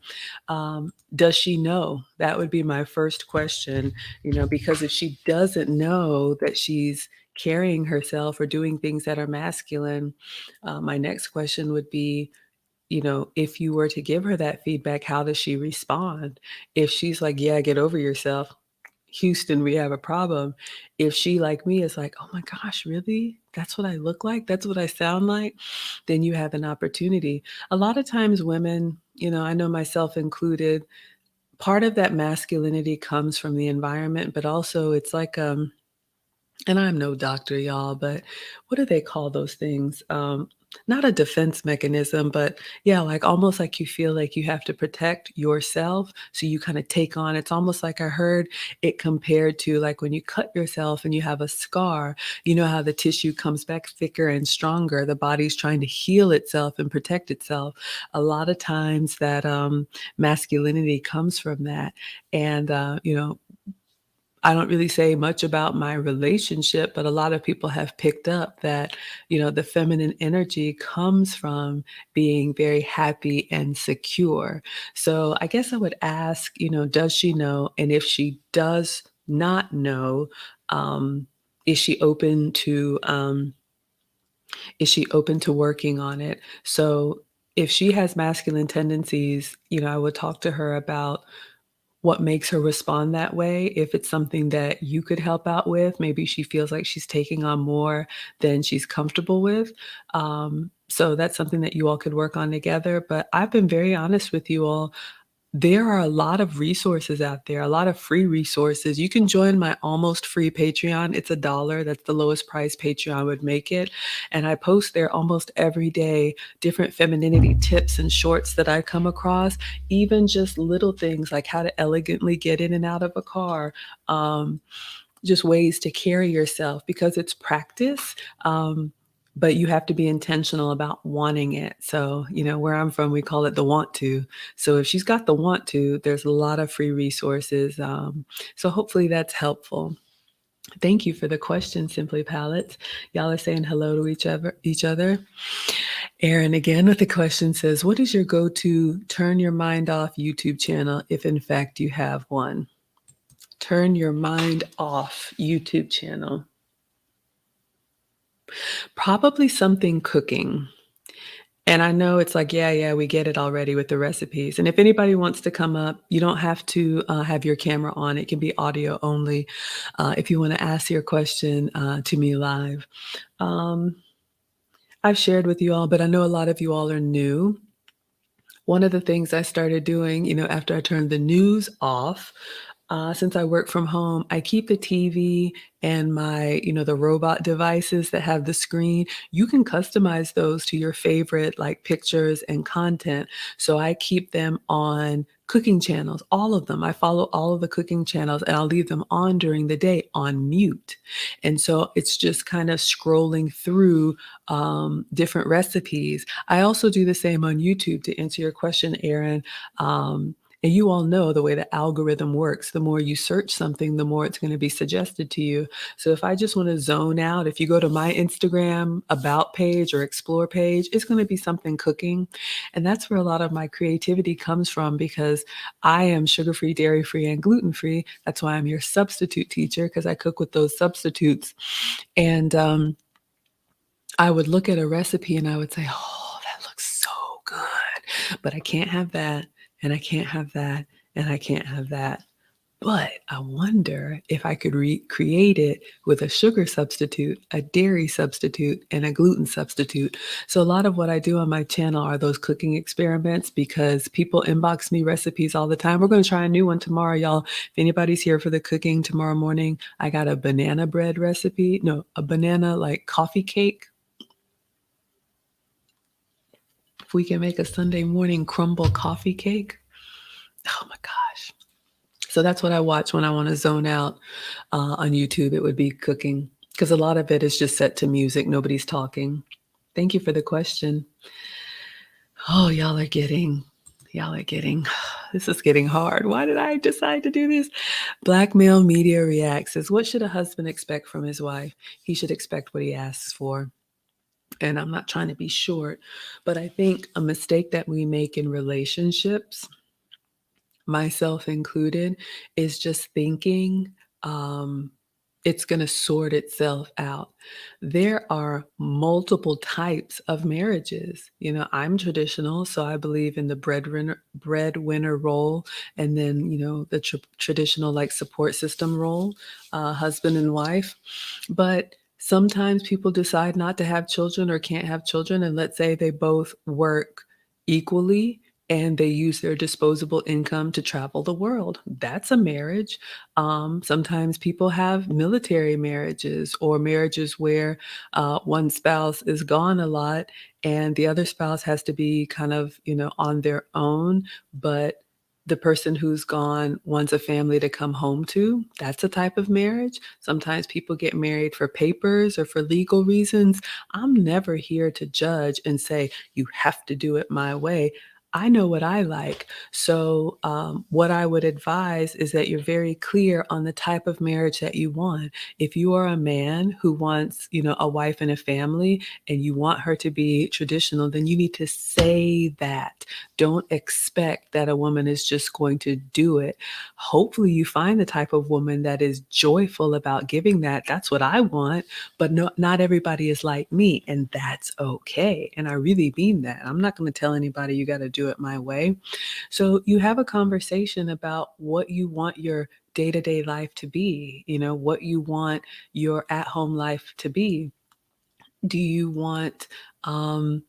[SPEAKER 1] Does she know? That would be my first question, because if she doesn't know that she's carrying herself or doing things that are masculine, my next question would be, if you were to give her that feedback, how does she respond? If she's like, yeah, get over yourself, Houston, we have a problem. If she, like me, is like, oh my gosh, really? That's what I look like? That's what I sound like? Then you have an opportunity. A lot of times, women, I know myself included, part of that masculinity comes from the environment, but also it's like, and I'm no doctor, y'all, but what do they call those things? Not a defense mechanism, but yeah, like almost like you feel like you have to protect yourself. So you kind of take on, it's almost like I heard it compared to like when you cut yourself and you have a scar, you know how the tissue comes back thicker and stronger. The body's trying to heal itself and protect itself. A lot of times that masculinity comes from that. And, I don't really say much about my relationship, but a lot of people have picked up that, the feminine energy comes from being very happy and secure. So I guess I would ask, does she know? And if she does not know, um, is she open to working on it? So if she has masculine tendencies, I would talk to her about what makes her respond that way. If it's something that you could help out with, maybe she feels like she's taking on more than she's comfortable with. So that's something that you all could work on together. But I've been very honest with you all. There are a lot of resources out there, a lot of free resources. You can join my almost free Patreon. It's $1. That's the lowest price Patreon would make it. And I post there almost every day different femininity tips and shorts that I come across, even just little things like how to elegantly get in and out of a car, just ways to carry yourself because it's practice. but you have to be intentional about wanting it. So, where I'm from, we call it the want to. So if she's got the want to, there's a lot of free resources. So hopefully that's helpful. Thank you for the question, Simply Palettes. Y'all are saying hello to each other. Aaron again with the question says, what is your go-to turn your mind off YouTube channel if in fact you have one? Turn your mind off YouTube channel. Probably something cooking. And I know it's like, yeah, we get it already with the recipes. And if anybody wants to come up, you don't have to have your camera on. It can be audio only if you want to ask your question to me live. I've shared with you all, but I know a lot of you all are new. One of the things I started doing, after I turned the news off, since I work from home, I keep the TV and the robot devices that have the screen. You can customize those to your favorite like pictures and content. So I keep them on cooking channels, all of them. I follow all of the cooking channels and I'll leave them on during the day on mute. And so it's just kind of scrolling through different recipes. I also do the same on YouTube to answer your question, Aaron. And you all know the way the algorithm works. The more you search something, the more it's going to be suggested to you. So if I just want to zone out, if you go to my Instagram about page or explore page, it's going to be something cooking. And that's where a lot of my creativity comes from because I am sugar-free, dairy-free, and gluten-free. That's why I'm your substitute teacher because I cook with those substitutes. And I would look at a recipe and I would say, oh, that looks so good, but I can't have that, and I can't have that, and I can't have that. But I wonder if I could recreate it with a sugar substitute, a dairy substitute, and a gluten substitute. So a lot of what I do on my channel are those cooking experiments because people inbox me recipes all the time. We're going to try a new one tomorrow, y'all. If anybody's here for the cooking tomorrow morning, I got a banana bread recipe. No, a banana like coffee cake. If we can make a Sunday morning crumble coffee cake. Oh my gosh. So that's what I watch when I want to zone out on YouTube. It would be cooking because a lot of it is just set to music. Nobody's talking. Thank you for the question. Oh, this is getting hard. Why did I decide to do this? Black Male Media Reacts says, what should a husband expect from his wife? He should expect what he asks for. And I'm not trying to be short, but I think a mistake that we make in relationships, myself included, is just thinking it's going to sort itself out. There are multiple types of marriages. I'm traditional, so I believe in the breadwinner role, and then the traditional like support system role, husband and wife. But sometimes people decide not to have children or can't have children, and let's say they both work equally and they use their disposable income to travel the world. That's a marriage. Sometimes people have military marriages or marriages where one spouse is gone a lot and the other spouse has to be kind of, on their own, but the person who's gone wants a family to come home to. That's a type of marriage. Sometimes people get married for papers or for legal reasons. I'm never here to judge and say, you have to do it my way. I know what I like. So what I would advise is that you're very clear on the type of marriage that you want. If you are a man who wants, a wife and a family and you want her to be traditional, then you need to say that. Don't expect that a woman is just going to do it. Hopefully you find the type of woman that is joyful about giving that. That's what I want, but not everybody is like me, and that's okay. And I really mean that. I'm not going to tell anybody you got to do it my way. So you have a conversation about what you want your day-to-day life to be, what you want your at-home life to be. Do you want a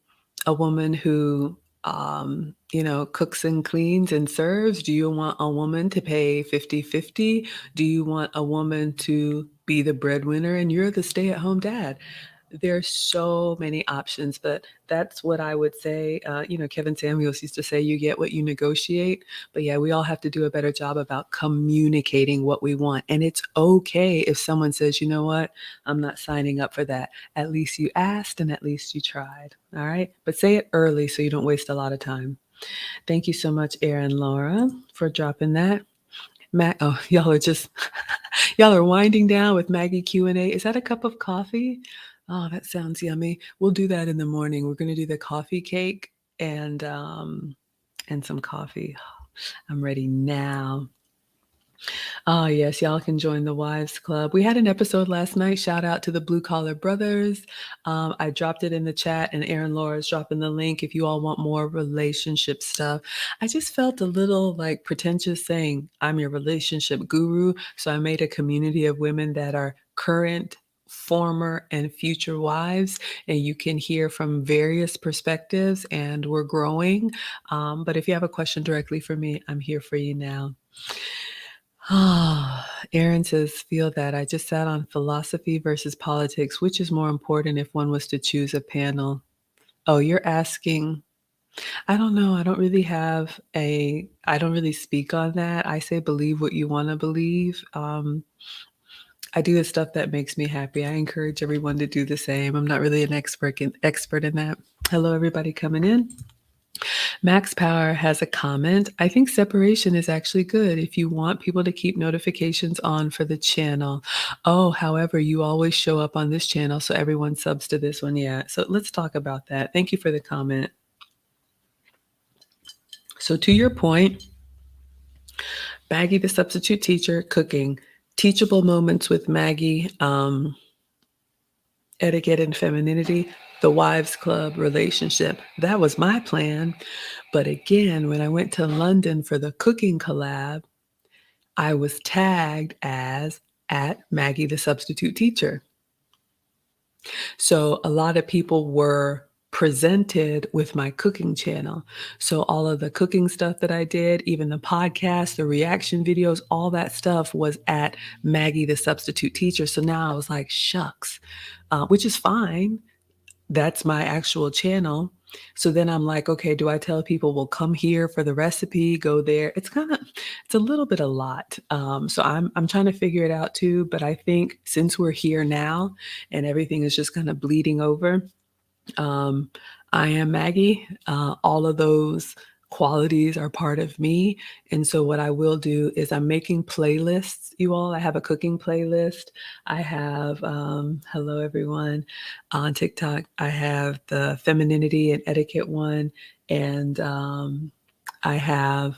[SPEAKER 1] woman who cooks and cleans and serves? Do you want a woman to pay 50-50? Do you want a woman to be the breadwinner and you're the stay-at-home dad? There's so many options, but that's what I would say. Kevin Samuels used to say, you get what you negotiate. But yeah, we all have to do a better job about communicating what we want. And it's okay if someone says, you know what, I'm not signing up for that. At least you asked and at least you tried. All right. But say it early so you don't waste a lot of time. Thank you so much, Erin Laura, for dropping that. Matt, oh, y'all are just y'all are winding down with Maggie Q&A. Is that a cup of coffee? Oh, that sounds yummy. We'll do that in the morning. We're going to do the coffee cake and some coffee. I'm ready now. Oh, yes, y'all can join the Wives Club. We had an episode last night. Shout out to the Blue Collar Brothers. I dropped it in the chat, and Erin Laura's dropping the link if you all want more relationship stuff. I just felt a little like pretentious saying I'm your relationship guru. So I made a community of women that are current, former, and future wives, and you can hear from various perspectives, and we're growing. But if you have a question directly for me, I'm here for you now. Aaron says, feel that I just sat on philosophy versus politics. Which is more important if one was to choose a panel? Oh, you're asking. I don't know. I don't really speak on that. I say believe what you want to believe. I do the stuff that makes me happy. I encourage everyone to do the same. I'm not really an expert in that. Hello, everybody coming in. Max Power has a comment. I think separation is actually good if you want people to keep notifications on for the channel. Oh, however, you always show up on this channel, so everyone subs to this one. Yeah. So let's talk about that. Thank you for the comment. So to your point, Maggie, the substitute teacher, cooking, teachable moments with Maggie, etiquette and femininity, the wives club relationship. That was my plan. But again, when I went to London for the cooking collab, I was tagged as at Maggie the substitute teacher. So a lot of people were presented with my cooking channel. So all of the cooking stuff that I did, even the podcast, the reaction videos, all that stuff was at Maggie the substitute teacher. So now I was like, shucks, which is fine. That's my actual channel. So then I'm like, okay, do I tell people, well, come here for the recipe, go there? It's a little bit a lot. So I'm trying to figure it out too. But I think since we're here now and everything is just kind of bleeding over, um, I am Maggie. All of those qualities are part of me. And so what I will do is I'm making playlists, you all. I have a cooking playlist. I have, hello everyone, on TikTok. I have the femininity and etiquette one. And I have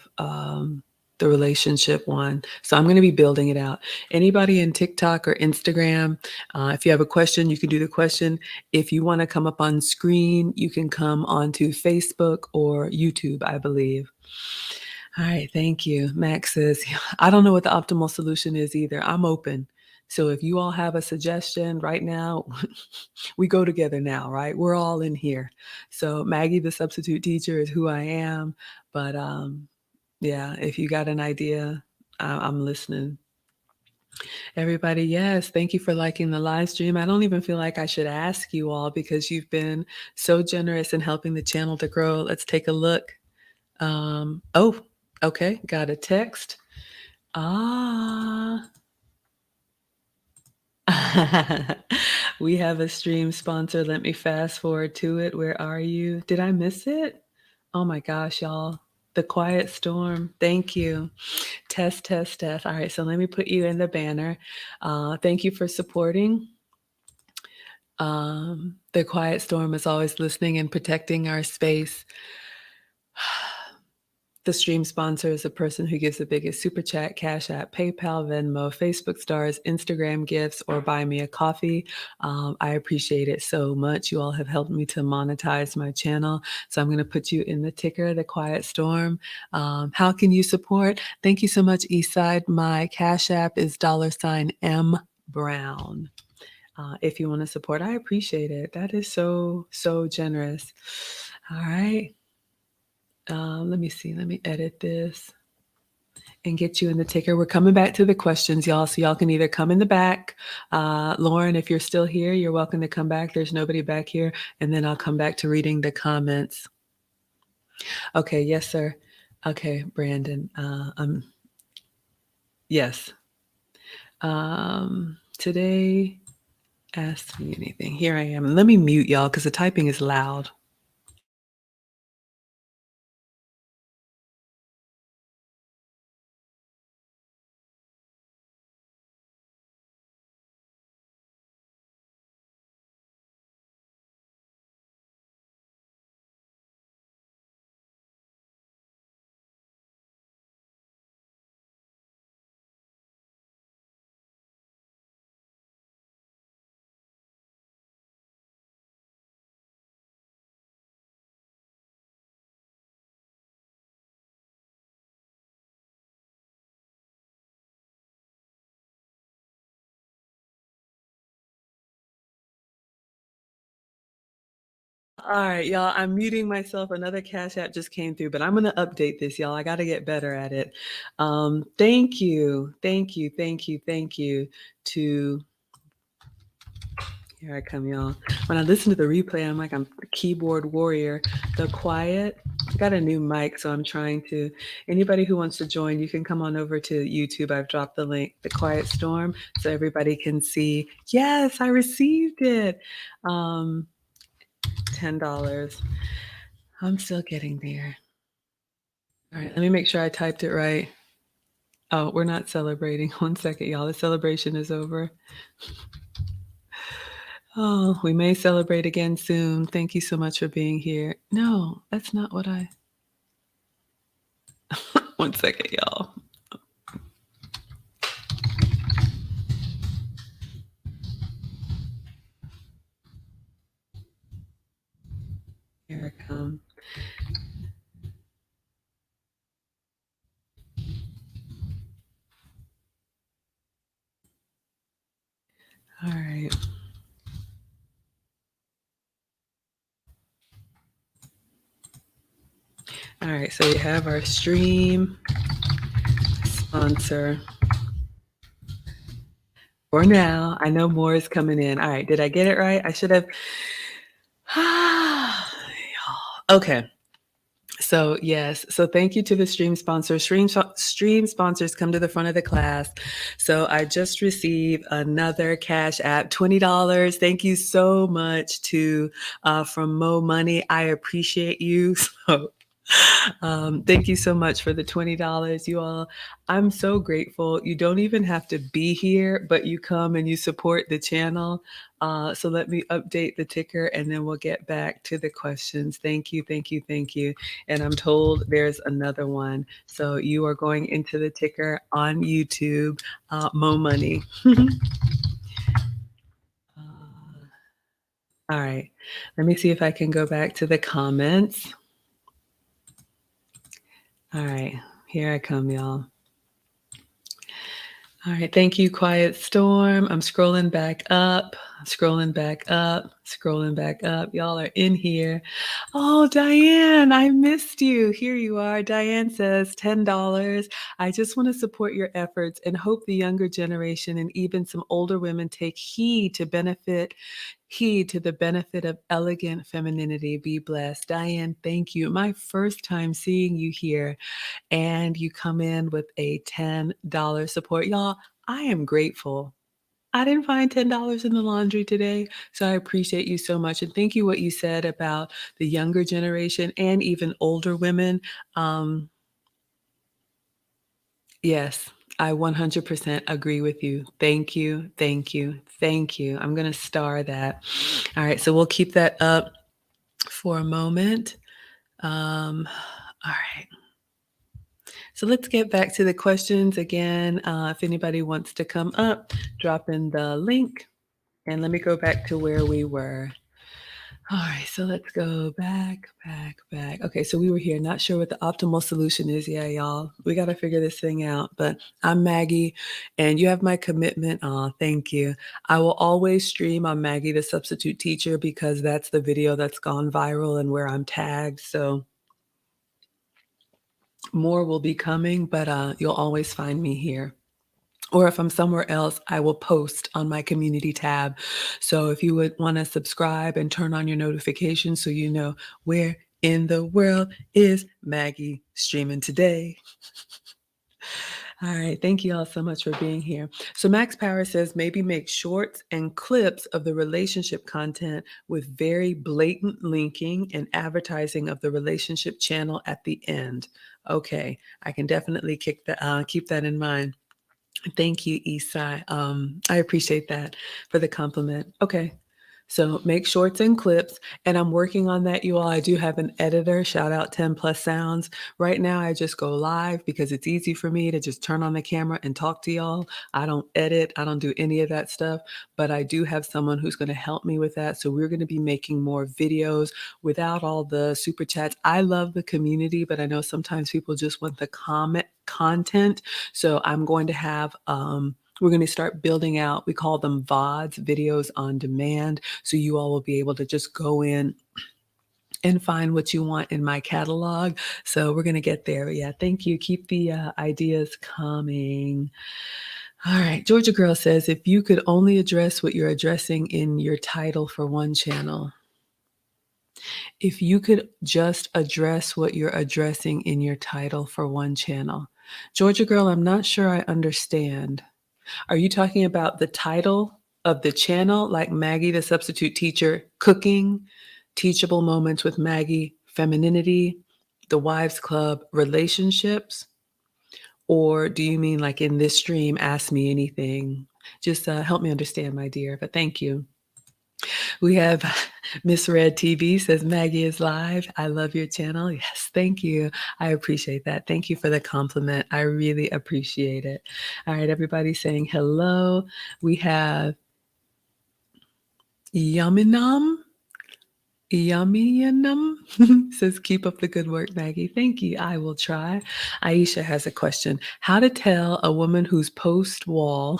[SPEAKER 1] the relationship one. So I'm going to be building it out. Anybody in TikTok or Instagram, if you have a question, you can do the question. If you want to come up on screen, you can come onto Facebook or YouTube, I believe. All right, thank you. Max says, I don't know what the optimal solution is either. I'm open. So if you all have a suggestion right now, we go together now, right? We're all in here. So Maggie, the substitute teacher, is who I am. But yeah, if you got an idea, I'm listening. Everybody, yes, thank you for liking the live stream. I don't even feel like I should ask you all because you've been so generous in helping the channel to grow. Let's take a look. Oh, okay, got a text. Ah. We have a stream sponsor. Let me fast forward to it. Where are you? Did I miss it? Oh my gosh, y'all. The Quiet Storm. Thank you. Test, test, test. All right, so let me put you in the banner. Thank you for supporting. The Quiet Storm is always listening and protecting our space. The stream sponsor is a person who gives the biggest super chat, Cash App, PayPal, Venmo, Facebook stars, Instagram gifts, or buy me a coffee. I appreciate it so much. You all have helped me to monetize my channel. So I'm going to put you in the ticker, The Quiet Storm. How can you support? Thank you so much, Eastside. My Cash App is $M Brown. If you want to support, I appreciate it. That is so, so generous. All right. Let me see. Let me edit this. and get you in the ticker. We're coming back to the questions, y'all. So y'all can either come in the back. Lauren, if you're still here, you're welcome to come back. There's nobody back here. And then I'll come back to reading the comments. Okay, yes, sir. Okay, Brandon. Yes. Today, ask me anything. Here I am. Let me mute y'all because the typing is loud. All right, y'all, I'm muting myself. Another Cash App just came through, but I'm going to update this, y'all. I got to get better at it. Thank you to, here I come, y'all. When I listen to the replay, I'm like, I'm a keyboard warrior. The Quiet, I got a new mic, so I'm trying to, anybody who wants to join, you can come on over to YouTube. I've dropped the link, The Quiet Storm, so everybody can see. Yes, I received it. $10. I'm still getting there. All right, let me make sure I typed it right. Oh, we're not celebrating. 1 second, y'all. The celebration is over. Oh, we may celebrate again soon. Thank you so much for being here. No, that's not what I... 1 second, y'all. Here I come. All right. All right, so we have our stream sponsor. For now, I know more is coming in. All right, did I get it right? I should have... Okay. So yes, so thank you to the stream sponsors. Stream sponsors come to the front of the class. So I just received another Cash App, $20. Thank you so much to from Mo Money. I appreciate you. So thank you so much for the $20, you all. I'm so grateful. You don't even have to be here, but you come and you support the channel. So let me update the ticker and then we'll get back to the questions. Thank you, thank you, thank you. And I'm told there's another one. So you are going into the ticker on YouTube, Mo Money. All right, let me see if I can go back to the comments. All right, here I come, y'all. All right, thank you, Quiet Storm. I'm scrolling back up, scrolling back up, scrolling back up. Y'all are in here. Oh, Diane, I missed you. Here you are. Diane says $10. I just want to support your efforts and hope the younger generation and even some older women take heed to the benefit of elegant femininity. Be blessed. Diane, thank you. My first time seeing you here. And you come in with a $10 support. Y'all, I am grateful. I didn't find $10 in the laundry today, so I appreciate you so much. And thank you what you said about the younger generation and even older women. Yes, I 100% agree with you. Thank you, thank you, thank you. I'm going to star that. All right, so we'll keep that up for a moment. All right. So let's get back to the questions again. If anybody wants to come up, drop in the link. And let me go back to where we were. All right, so let's go back. Okay, so we were here. Not sure what the optimal solution is. Yeah, y'all. We got to figure this thing out. But I'm Maggie, and you have my commitment. Oh, thank you. I will always stream on Maggie, the substitute teacher, because that's the video that's gone viral and where I'm tagged. So More will be coming, but you'll always find me here. Or if I'm somewhere else, I will post on my community tab. So if you would want to subscribe and turn on your notifications so you know where in the world is Maggie streaming today. All right. Thank you all so much for being here. So Max Power says maybe make shorts and clips of the relationship content with very blatant linking and advertising of the relationship channel at the end. Okay. I can definitely keep that in mind. Thank you, Isai. I appreciate that for the compliment. Okay. So make shorts and clips, and I'm working on that, you all. I do have an editor, shout out 10 Plus Sounds. Right now, I just go live because it's easy for me to just turn on the camera and talk to y'all. I don't edit, I don't do any of that stuff, but I do have someone who's going to help me with that. So we're going to be making more videos without all the super chats. I love the community, but I know sometimes people just want the comment content. So I'm going to have we're going to start building out, we call them VODs, videos on demand. So you all will be able to just go in and find what you want in my catalog. So we're going to get there. But yeah, thank you. Keep the ideas coming. All right. Georgia Girl says, if you could only address what you're addressing in your title for one channel, if you could just address what you're addressing in your title for one channel. Georgia Girl, I'm not sure I understand. Are you talking about the title of the channel, like Maggie, the substitute teacher, cooking, teachable moments with Maggie, femininity, the wives club, relationships? Or do you mean like in this stream, ask me anything? Just help me understand, my dear, but thank you. We have Miss Red TV says, Maggie is live. I love your channel. Yes, thank you. I appreciate that. Thank you for the compliment. I really appreciate it. All right, everybody saying hello. We have Yaminam. Yummy says, keep up the good work, Maggie. Thank you. I will try. Aisha has a question. How to tell a woman who's post-wall,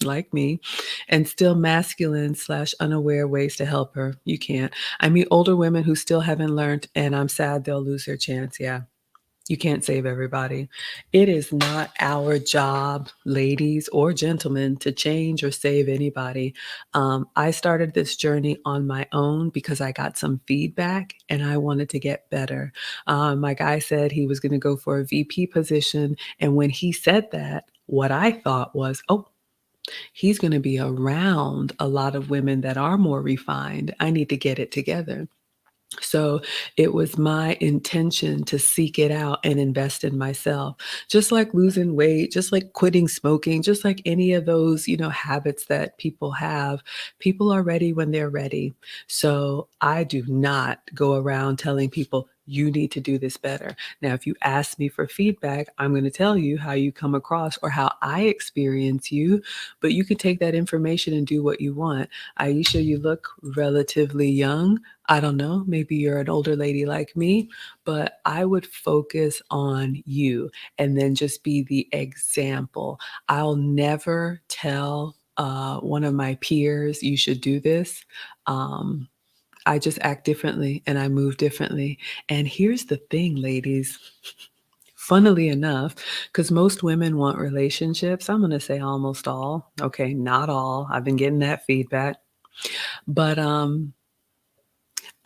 [SPEAKER 1] like me, and still masculine / unaware ways to help her? You can't. I meet older women who still haven't learned, and I'm sad they'll lose their chance. Yeah. You can't save everybody. It is not our job, ladies or gentlemen, to change or save anybody. I started this journey on my own because I got some feedback and I wanted to get better. My guy said he was going to go for a VP position. And when he said that, what I thought was, oh, he's going to be around a lot of women that are more refined. I need to get it together. So it was my intention to seek it out and invest in myself, just like losing weight, just like quitting smoking, just like any of those, habits that people have. People are ready when they're ready. So I do not go around telling people, you need to do this better. Now, if you ask me for feedback, I'm going to tell you how you come across or how I experience you, but you can take that information and do what you want. Aisha, you look relatively young. I don't know, maybe you're an older lady like me, but I would focus on you and then just be the example. I'll never tell one of my peers, you should do this. I just act differently and I move differently. And here's the thing, ladies. Funnily enough, because most women want relationships, I'm going to say almost all. Okay, not all. I've been getting that feedback. But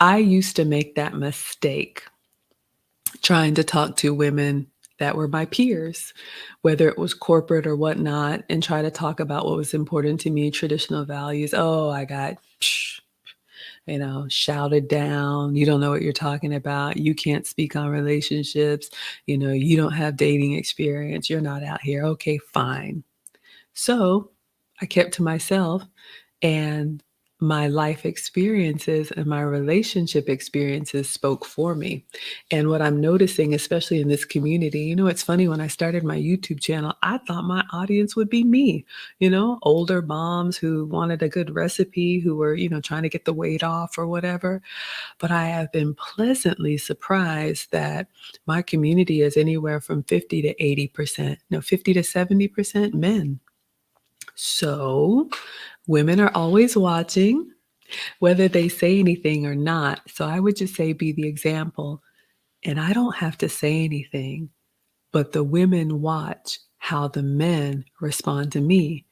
[SPEAKER 1] I used to make that mistake trying to talk to women that were my peers, whether it was corporate or whatnot, and try to talk about what was important to me, traditional values. Oh, I got, shouted down. You don't know what you're talking about. You can't speak on relationships. You don't have dating experience. You're not out here. Okay, fine. So I kept to myself, and my life experiences and my relationship experiences spoke for me. And what I'm noticing, especially in this community, it's funny, when I started my YouTube channel, I thought my audience would be me, older moms who wanted a good recipe, who were, trying to get the weight off or whatever. But I have been pleasantly surprised that my community is anywhere from 50 to 80%, 50 to 70% men. So women are always watching, whether they say anything or not. So I would just say be the example. And I don't have to say anything. but the women watch how the men respond to me.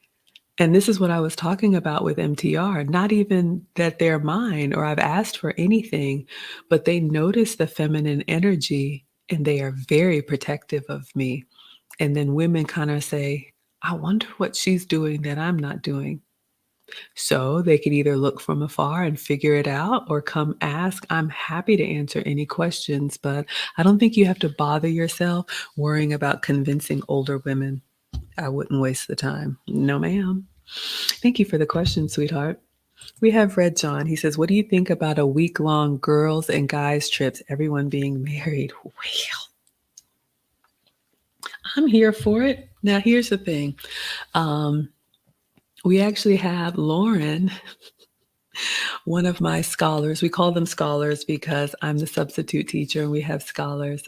[SPEAKER 1] And this is what I was talking about with MTR, not even that they're mine or I've asked for anything, but they notice the feminine energy and they are very protective of me. And then women kind of say, I wonder what she's doing that I'm not doing. So they could either look from afar and figure it out or come ask. I'm happy to answer any questions, but I don't think you have to bother yourself worrying about convincing older women. I wouldn't waste the time. No, ma'am. Thank you for the question, sweetheart. We have Red John. He says, what do you think about a week-long girls and guys trips, everyone being married? Well, I'm here for it. Now, here's the thing. We actually have Lauren, one of my scholars. We call them scholars because I'm the substitute teacher and we have scholars.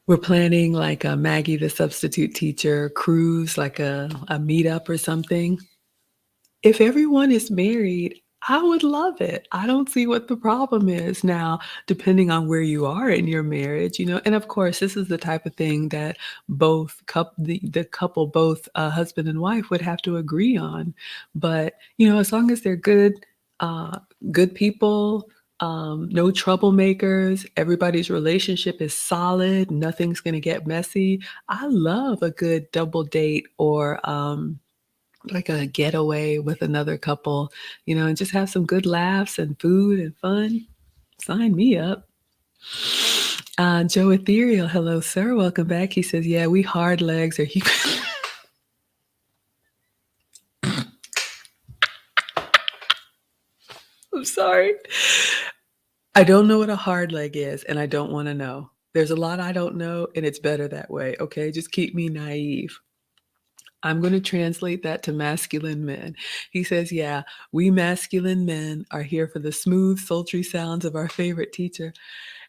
[SPEAKER 1] We're planning like a Maggie, the substitute teacher cruise, like a meetup or something. If everyone is married, I would love it. I don't see what the problem is. Now, depending on where you are in your marriage, and of course, this is the type of thing that the couple, both husband and wife, would have to agree on. But as long as they're uh, good people, no troublemakers, everybody's relationship is solid, nothing's going to get messy. I love a good double date or like a getaway with another couple, and just have some good laughs and food and fun. Sign me up. Joe Ethereal, hello, sir. Welcome back. He says, yeah, we hard legs are you. I'm sorry. I don't know what a hard leg is, and I don't want to know. There's a lot I don't know, and it's better that way. Okay. Just keep me naive. I'm going to translate that to masculine men. He says, yeah, we masculine men are here for the smooth, sultry sounds of our favorite teacher.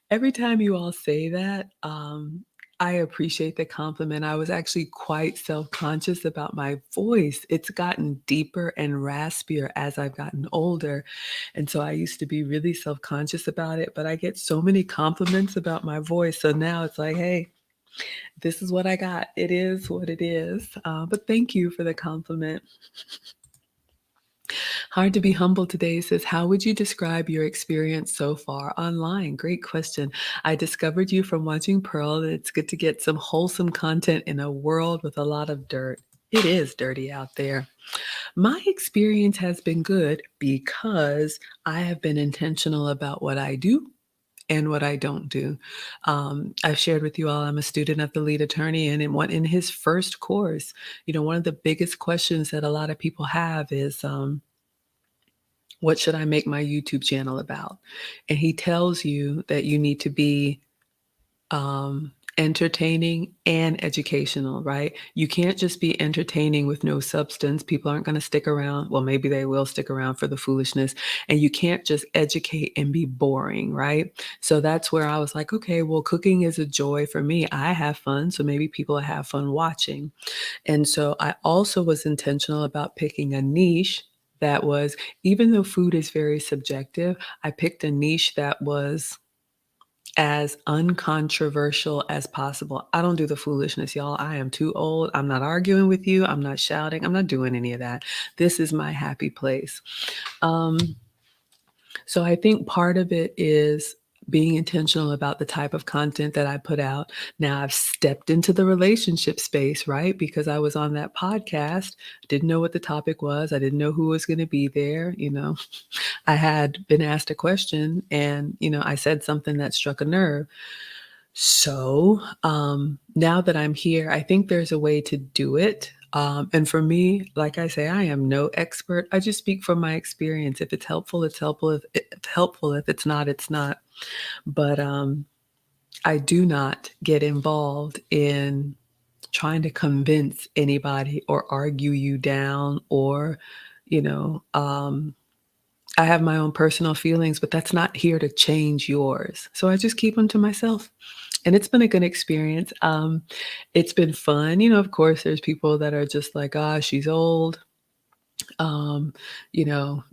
[SPEAKER 1] Every time you all say that, I appreciate the compliment. I was actually quite self-conscious about my voice. It's gotten deeper and raspier as I've gotten older. And so I used to be really self-conscious about it, but I get so many compliments about my voice. So now it's like, hey, this is what I got. It is what it is. But thank you for the compliment. Hard to be humble today says, how would you describe your experience so far online? Great question. I discovered you from watching Pearl, and it's good to get some wholesome content in a world with a lot of dirt. It is dirty out there. My experience has been good because I have been intentional about what I do and what I don't do. I've shared with you all, I'm a student of the lead attorney, and in his first course, one of the biggest questions that a lot of people have is, what should I make my YouTube channel about? And he tells you that you need to be entertaining and educational, right? You can't just be entertaining with no substance. People aren't going to stick around. Well, maybe they will stick around for the foolishness. And you can't just educate and be boring, right? So that's where I was like, okay, well, cooking is a joy for me. I have fun. So maybe people have fun watching. And so I also was intentional about picking a niche that was, even though food is very subjective, I picked a niche that was as uncontroversial as possible. I don't do the foolishness, y'all. I am too old. I'm not arguing with you. I'm not shouting. I'm not doing any of that. This is my happy place. Um, so I think part of it is being intentional about the type of content that I put out. Now I've stepped into the relationship space, right? Because I was on that podcast, didn't know what the topic was. I didn't know who was going to be there. I had been asked a question and, I said something that struck a nerve. So now that I'm here, I think there's a way to do it. And for me, like I say, I am no expert. I just speak from my experience. If it's helpful, it's helpful. If it's helpful, if it's not, it's not. But I do not get involved in trying to convince anybody or argue you down or, you know, um, I have my own personal feelings, but that's not here to change yours. So I just keep them to myself. And it's been a good experience. It's been fun. Of course, there's people that are just like, ah, she's old. Um, you know,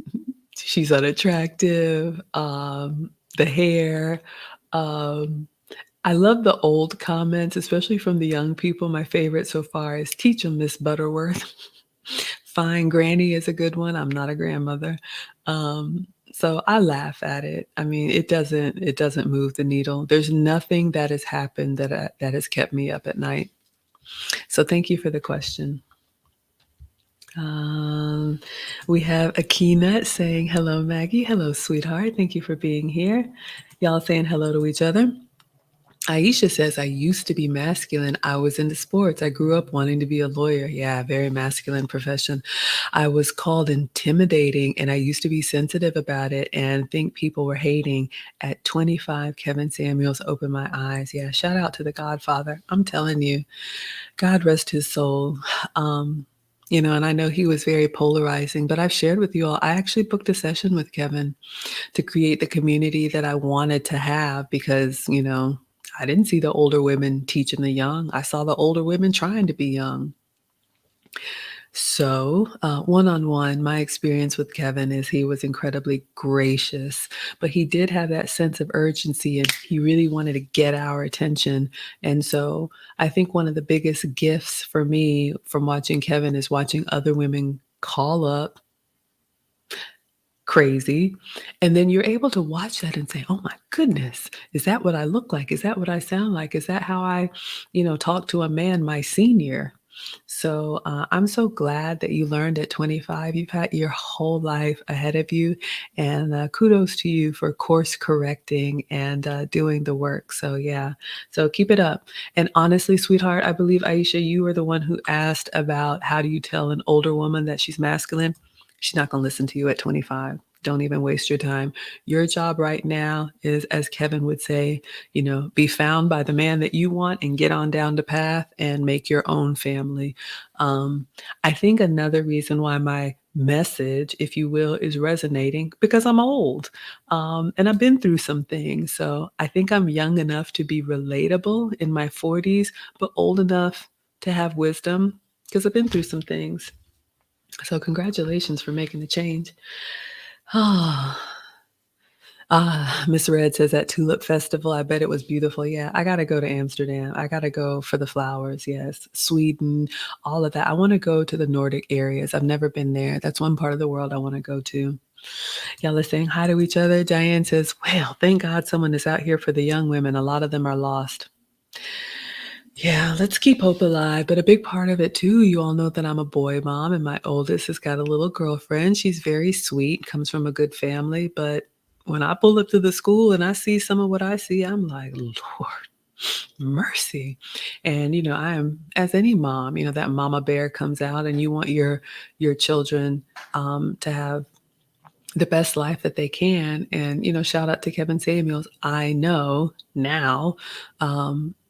[SPEAKER 1] she's unattractive. The hair. Um, I love the old comments, especially from the young people. My favorite so far is "Teach 'em, Miss Butterworth." "Fine granny" is a good one. I'm not a grandmother. So I laugh at it. I mean, it doesn't move the needle. There's nothing that has happened that has kept me up at night. So thank you for the question. Um, we have Akina saying, "Hello, Maggie. Hello, sweetheart. Thank you for being here." Y'all saying hello to each other. Aisha says, "I used to be masculine. I was into sports. I grew up wanting to be a lawyer." Yeah, very masculine profession. "I was called intimidating, and I used to be sensitive about it and think people were hating. At 25, Kevin Samuels opened my eyes." Yeah, shout out to the Godfather. I'm telling you, God rest his soul. And I know he was very polarizing, but I've shared with you all, I actually booked a session with Kevin to create the community that I wanted to have because, I didn't see the older women teaching the young. I saw the older women trying to be young. So, one-on-one, my experience with Kevin is he was incredibly gracious, but he did have that sense of urgency and he really wanted to get our attention. And so I think one of the biggest gifts for me from watching Kevin is watching other women call up crazy. And then you're able to watch that and say, "Oh my goodness, is that what I look like? Is that what I sound like? Is that how I, talk to a man, my senior?" So I'm so glad that you learned at 25. You've had your whole life ahead of you. And kudos to you for course correcting and doing the work. So, yeah, so keep it up. And honestly, sweetheart, I believe, Aisha, you were the one who asked about how do you tell an older woman that she's masculine? She's not going to listen to you at 25. Don't even waste your time. Your job right now is, as Kevin would say, be found by the man that you want and get on down the path and make your own family. Um, I think another reason why my message, if you will, is resonating because I'm old and I've been through some things. So I think I'm young enough to be relatable in my 40s, but old enough to have wisdom because I've been through some things. So congratulations for making the change. Miss Red says that tulip festival, I bet it was beautiful. Yeah, I gotta go to Amsterdam. I gotta go for the flowers, yes. Sweden, all of that. I wanna go to the Nordic areas. I've never been there. That's one part of the world I wanna go to. Y'all are saying hi to each other. Diane says, "Well, thank God someone is out here for the young women. A lot of them are lost." Yeah, let's keep hope alive. But a big part of it too, you all know that I'm a boy mom and my oldest has got a little girlfriend. She's very sweet, comes from a good family. But when I pull up to the school and I see some of what I see, I'm like, Lord, mercy. And I am, as any mom, that mama bear comes out and you want your children to have the best life that they can. And, shout out to Kevin Samuels. I know now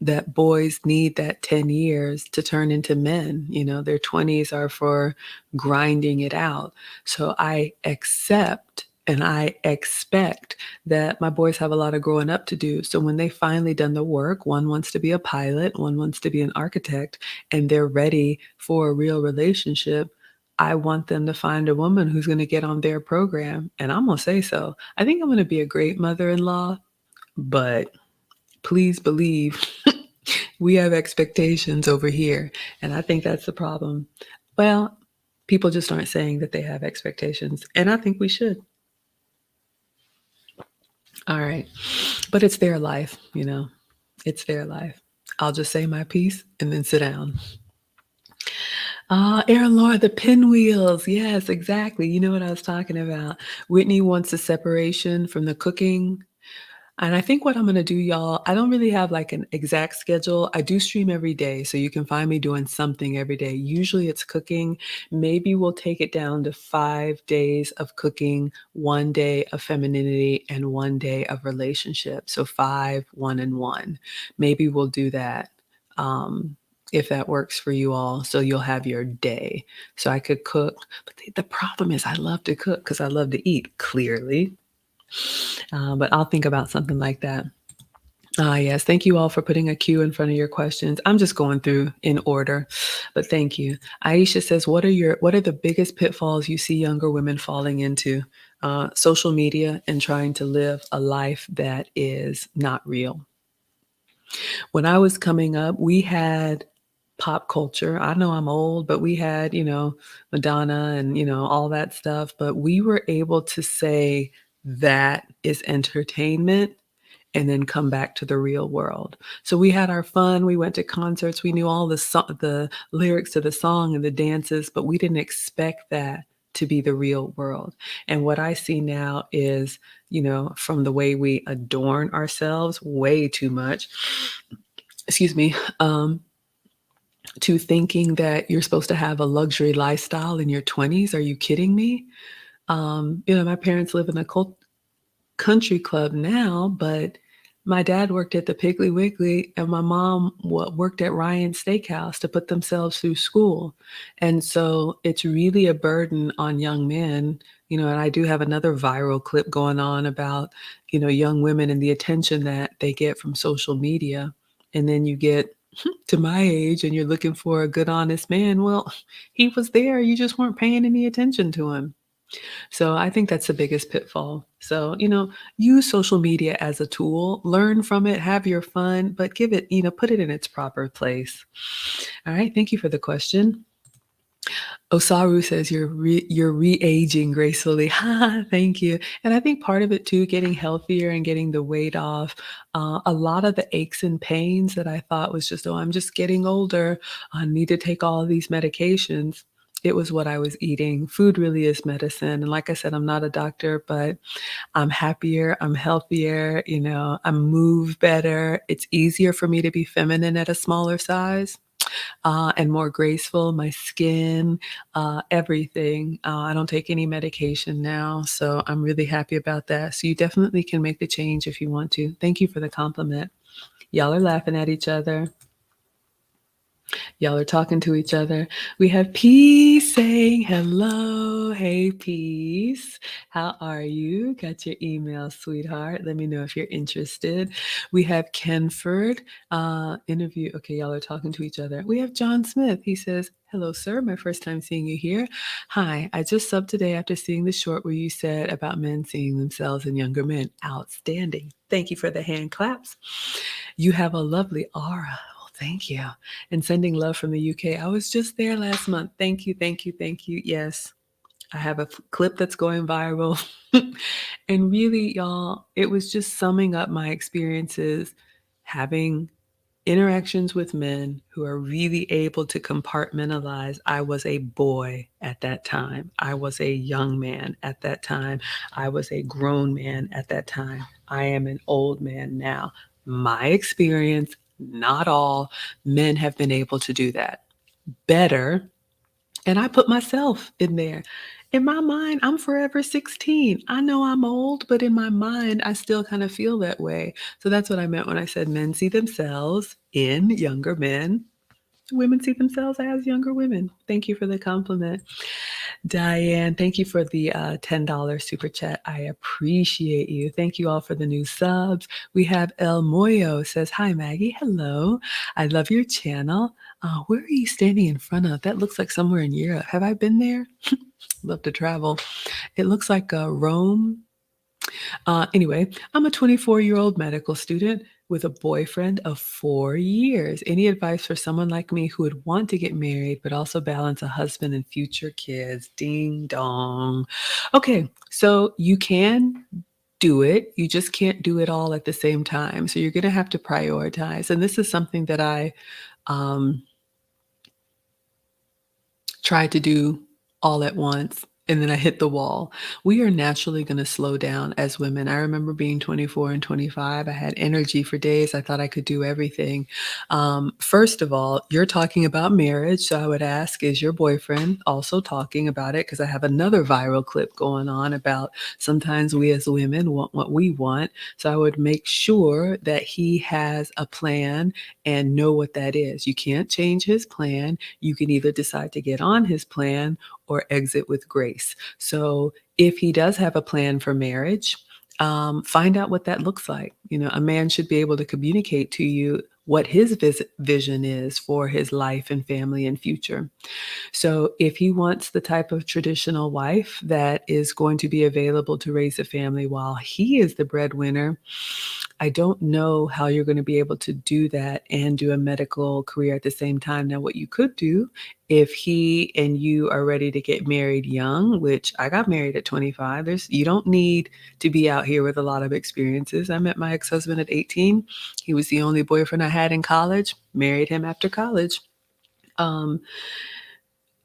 [SPEAKER 1] that boys need that 10 years to turn into men. Their 20s are for grinding it out. So I accept and I expect that my boys have a lot of growing up to do. So when they finally done the work, one wants to be a pilot, one wants to be an architect, and they're ready for a real relationship. I want them to find a woman who's going to get on their program. And I'm going to say so. I think I'm going to be a great mother in law, but please believe we have expectations over here. And I think that's the problem. Well, people just aren't saying that they have expectations. And I think we should. All right. But it's their life. It's their life. I'll just say my piece and then sit down. Aaron Laura, the pinwheels. Yes, exactly. You know what I was talking about. Whitney wants a separation from the cooking. And I think what I'm gonna do, y'all, I don't really have like an exact schedule. I do stream every day, so you can find me doing something every day. Usually it's cooking. Maybe we'll take it down to 5 days of cooking, 1 day of femininity, and 1 day of relationship. So 5, 1, and 1. Maybe we'll do that. If that works for you all, so you'll have your day. So I could cook, but the problem is I love to cook because I love to eat, clearly. But I'll think about something like that. Yes, thank you all for putting a Q in front of your questions. I'm just going through in order, but thank you. Aisha says, what are the biggest pitfalls you see younger women falling into? Social media and trying to live a life that is not real. When I was coming up, we had pop culture. I know I'm old, but we had, Madonna and, all that stuff, but we were able to say that is entertainment and then come back to the real world. So we had our fun, we went to concerts, we knew all the lyrics to the song and the dances, but we didn't expect that to be the real world. And what I see now is, from the way we adorn ourselves way too much, excuse me, to thinking that you're supposed to have a luxury lifestyle in your 20s. Are you kidding me? My parents live in a country club now, but my dad worked at the Piggly Wiggly and my mom worked at Ryan's Steakhouse to put themselves through school. And so it's really a burden on young men, and I do have another viral clip going on about, young women and the attention that they get from social media. And then you get to my age and you're looking for a good, honest man. Well, he was there. You just weren't paying any attention to him. So I think that's the biggest pitfall. So, use social media as a tool, learn from it, have your fun, but give it, put it in its proper place. All right. Thank you for the question. Osaru says you're re-aging gracefully. Thank you. And I think part of it too, getting healthier and getting the weight off. A lot of the aches and pains that I thought was just, oh, I'm just getting older. I need to take all of these medications. It was what I was eating. Food really is medicine. And like I said, I'm not a doctor, but I'm happier, I'm healthier, I move better. It's easier for me to be feminine at a smaller size. And more graceful, my skin, everything. I don't take any medication now, so I'm really happy about that. So you definitely can make the change if you want to. Thank you for the compliment. Y'all are laughing at each other. Y'all are talking to each other. We have Peace saying hello. Hey, Peace. How are you? Got your email, sweetheart. Let me know if you're interested. We have Kenford interview. Okay, y'all are talking to each other. We have John Smith. He says, hello, sir. My first time seeing you here. Hi, I just subbed today after seeing the short where you said about men seeing themselves in younger men. Outstanding. Thank you for the hand claps. You have a lovely aura. Well, thank you. And sending love from the UK. I was just there last month. Thank you, thank you, thank you. Yes, I have a clip that's going viral. And really, y'all, it was just summing up my experiences having interactions with men who are really able to compartmentalize. I was a boy at that time. I was a young man at that time. I was a grown man at that time. I am an old man now. My experience, not all men have been able to do that better. And I put myself in there. In my mind, I'm forever 16. I know I'm old, but in my mind, I still kind of feel that way. So that's what I meant when I said men see themselves in younger men. Women see themselves as younger women. Thank you for the compliment. Diane, thank you for the $10 super chat. I appreciate you. Thank you all for the new subs. We have El Moyo says, hi, Maggie. Hello. I love your channel. Where are you standing in front of? That looks like somewhere in Europe. Have I been there? Love to travel. It looks like Rome. Anyway, I'm a 24-year-old medical student with a boyfriend of 4 years. Any advice for someone like me who would want to get married, but also balance a husband and future kids? Ding dong. Okay, so you can do it. You just can't do it all at the same time. So you're going to have to prioritize. And this is something that I tried to do all at once. And then I hit the wall. We are naturally going to slow down as women. I remember being 24 and 25. I had energy for days. I thought I could do everything. First of all, you're talking about marriage. So I would ask, is your boyfriend also talking about it? Because I have another viral clip going on about sometimes we as women want what we want. So I would make sure that he has a plan and know what that is. You can't change his plan. You can either decide to get on his plan or exit with grace. So if he does have a plan for marriage, find out what that looks like. A man should be able to communicate to you what his vision is for his life and family and future. So if he wants the type of traditional wife that is going to be available to raise a family while he is the breadwinner, I don't know how you're going to be able to do that and do a medical career at the same time. Now, what you could do if he and you are ready to get married young, which I got married at 25, you don't need to be out here with a lot of experiences. I met my ex-husband at 18. He was the only boyfriend I had in college, married him after college. Um,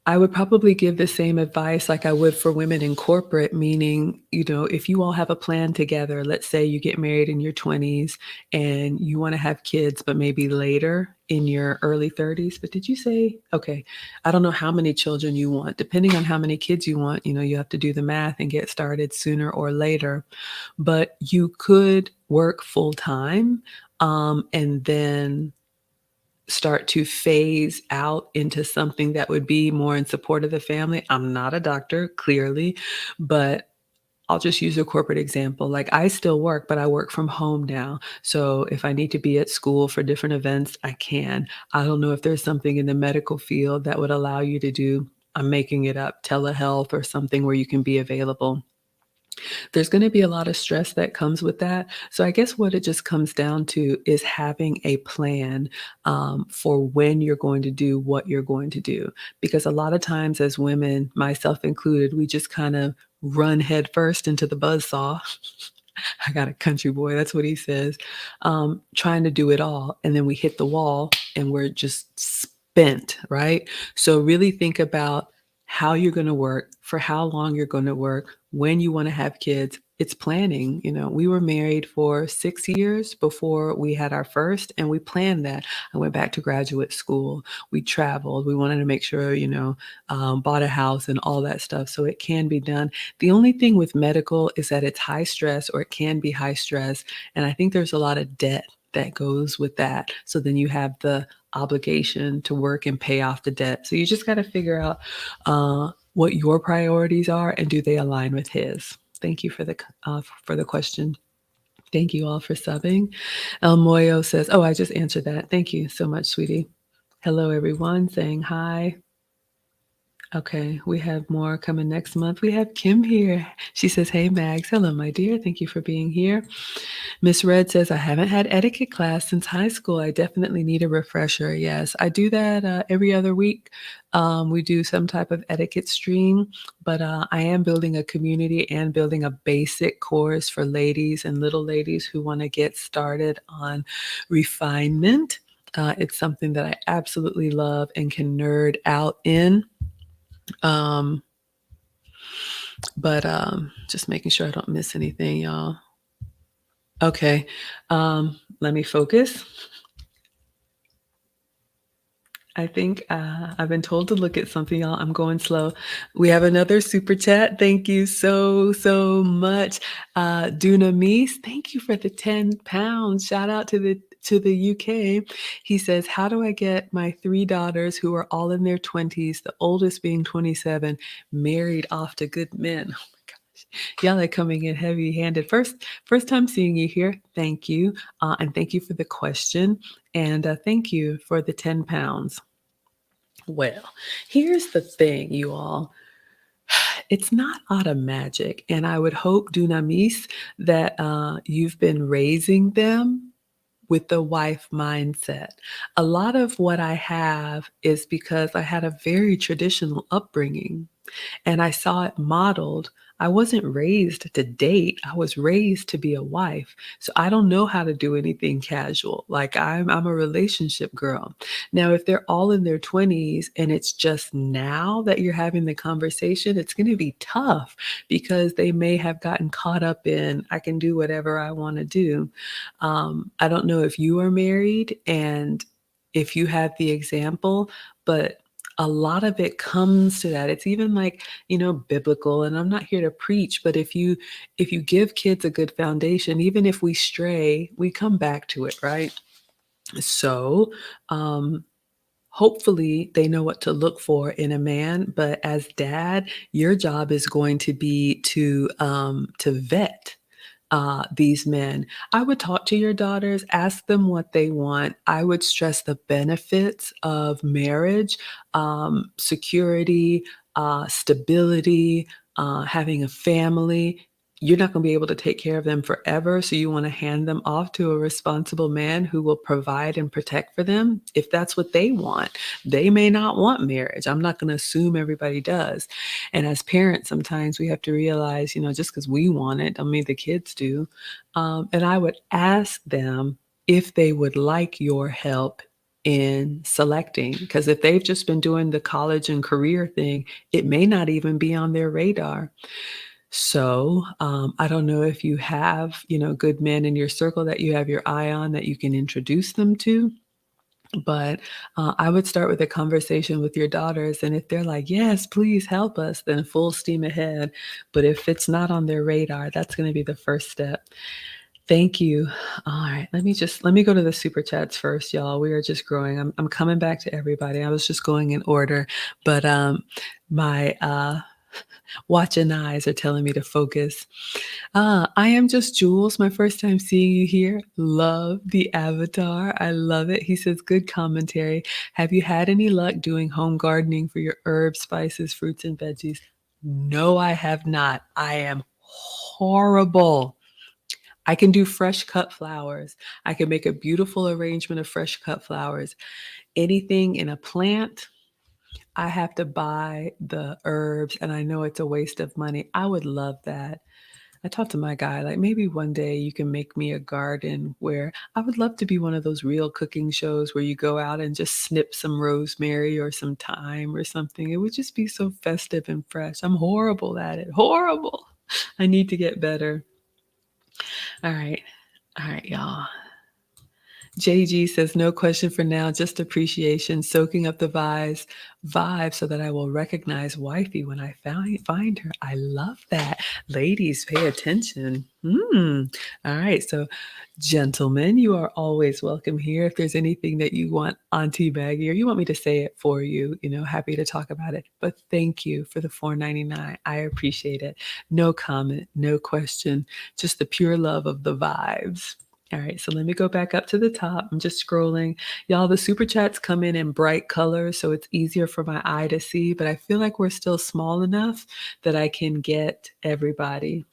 [SPEAKER 1] I would probably give the same advice like I would for women in corporate, meaning, if you all have a plan together, let's say you get married in your 20s and you want to have kids, but maybe later in your early 30s. But did you say, okay, I don't know how many children you want. Depending on how many kids you want, you have to do the math and get started sooner or later. But you could work full time and then start to phase out into something that would be more in support of the family. I'm not a doctor, clearly, but I'll just use a corporate example. Like I still work, but I work from home now. So if I need to be at school for different events, I can. I don't know if there's something in the medical field that would allow you to do, I'm making it up, telehealth or something where you can be available. There's going to be a lot of stress that comes with that. So I guess what it just comes down to is having a plan for when you're going to do what you're going to do. Because a lot of times as women, myself included, we just kind of run headfirst into the buzzsaw. I got a country boy, that's what he says, trying to do it all. And then we hit the wall and we're just spent, right? So really think about how you're going to work, for how long you're going to work, when you want to have kids. It's planning. We were married for 6 years before we had our first, and we planned that. I went back to graduate school. We traveled. We wanted to make sure, bought a house and all that stuff. So it can be done. The only thing with medical is that it's high stress, or it can be high stress. And I think there's a lot of debt that goes with that. So then you have the obligation to work and pay off the debt. So you just got to figure out what your priorities are and do they align with his. Thank you for the question. Thank you all for subbing. El Moyo says, "Oh, I just answered that. Thank you so much, sweetie." Hello, everyone, saying hi. Okay, we have more coming next month. We have Kim here. She says, "Hey, Mags." Hello, my dear. Thank you for being here. Miss Red says, "I haven't had etiquette class since high school. I definitely need a refresher." Yes, I do that every other week. We do some type of etiquette stream, but I am building a community and building a basic course for ladies and little ladies who want to get started on refinement. It's something that I absolutely love and can nerd out in. Um, but just making sure I don't miss anything, y'all. Okay, let me focus. I think I've been told to look at something, y'all. I'm going slow. We have another super chat. Thank you so much, Dunamis. Thank you for the 10 pounds. Shout out to the UK. He says, "How do I get my 3 daughters who are all in their 20s, the oldest being 27, married off to good men?" Oh my gosh, y'all are coming in heavy-handed. First time seeing you here. Thank you, and thank you for the question, and thank you for the 10 pounds. Well, here's the thing, you all. It's not automagic, and I would hope, Dunamis, that you've been raising them with the wife mindset. A lot of what I have is because I had a very traditional upbringing and I saw it modeled. I wasn't raised to date. I was raised to be a wife. So I don't know how to do anything casual. Like I'm a relationship girl. Now, if they're all in their 20s and it's just now that you're having the conversation, it's going to be tough because they may have gotten caught up in I can do whatever I want to do. I don't know if you are married and if you have the example, but a lot of it comes to that. It's even like, biblical, and I'm not here to preach, but if you give kids a good foundation, even if we stray, we come back to it, right? So, hopefully they know what to look for in a man, but as dad, your job is going to be to vet these men. I would talk to your daughters, ask them what they want. I would stress the benefits of marriage, security, stability, having a family. you're not going to be able to take care of them forever. So you want to hand them off to a responsible man who will provide and protect for them if that's what they want. They may not want marriage. I'm not going to assume everybody does. And as parents, sometimes we have to realize, just because we want it, I mean, the kids do. And I would ask them if they would like your help in selecting, because if they've just been doing the college and career thing, it may not even be on their radar. So, I don't know if you have, good men in your circle that you have your eye on that you can introduce them to, but I would start with a conversation with your daughters. And if they're like, yes, please help us, then full steam ahead. But if it's not on their radar, that's going to be the first step. Thank you. All right, let me go to the super chats first, y'all. We are just growing. I'm coming back to everybody. I was just going in order, but my watching eyes are telling me to focus. I am just Jules. My first time seeing you here. Love the avatar. I love it. He says, good commentary. Have you had any luck doing home gardening for your herbs, spices, fruits, and veggies? No, I have not. I am horrible. I can do fresh cut flowers. I can make a beautiful arrangement of fresh cut flowers. Anything in a plant, I have to buy the herbs, and I know it's a waste of money. I would love that. I talked to my guy, like, maybe one day you can make me a garden where I would love to be one of those real cooking shows where you go out and just snip some rosemary or some thyme or something. It would just be so festive and fresh. I'm horrible at it. Horrible. I need to get better. All right. All right, y'all. JG says, no question for now, just appreciation, soaking up the vibe so that I will recognize wifey when I find her. I love that. Ladies, pay attention. All right. So, gentlemen, you are always welcome here. If there's anything that you want Auntie Maggie or you want me to say it for you, happy to talk about it. But thank you for the $4.99. I appreciate it. No comment, no question, just the pure love of the vibes. All right, so let me go back up to the top. I'm just scrolling. Y'all, the super chats come in bright colors, so it's easier for my eye to see, but I feel like we're still small enough that I can get everybody.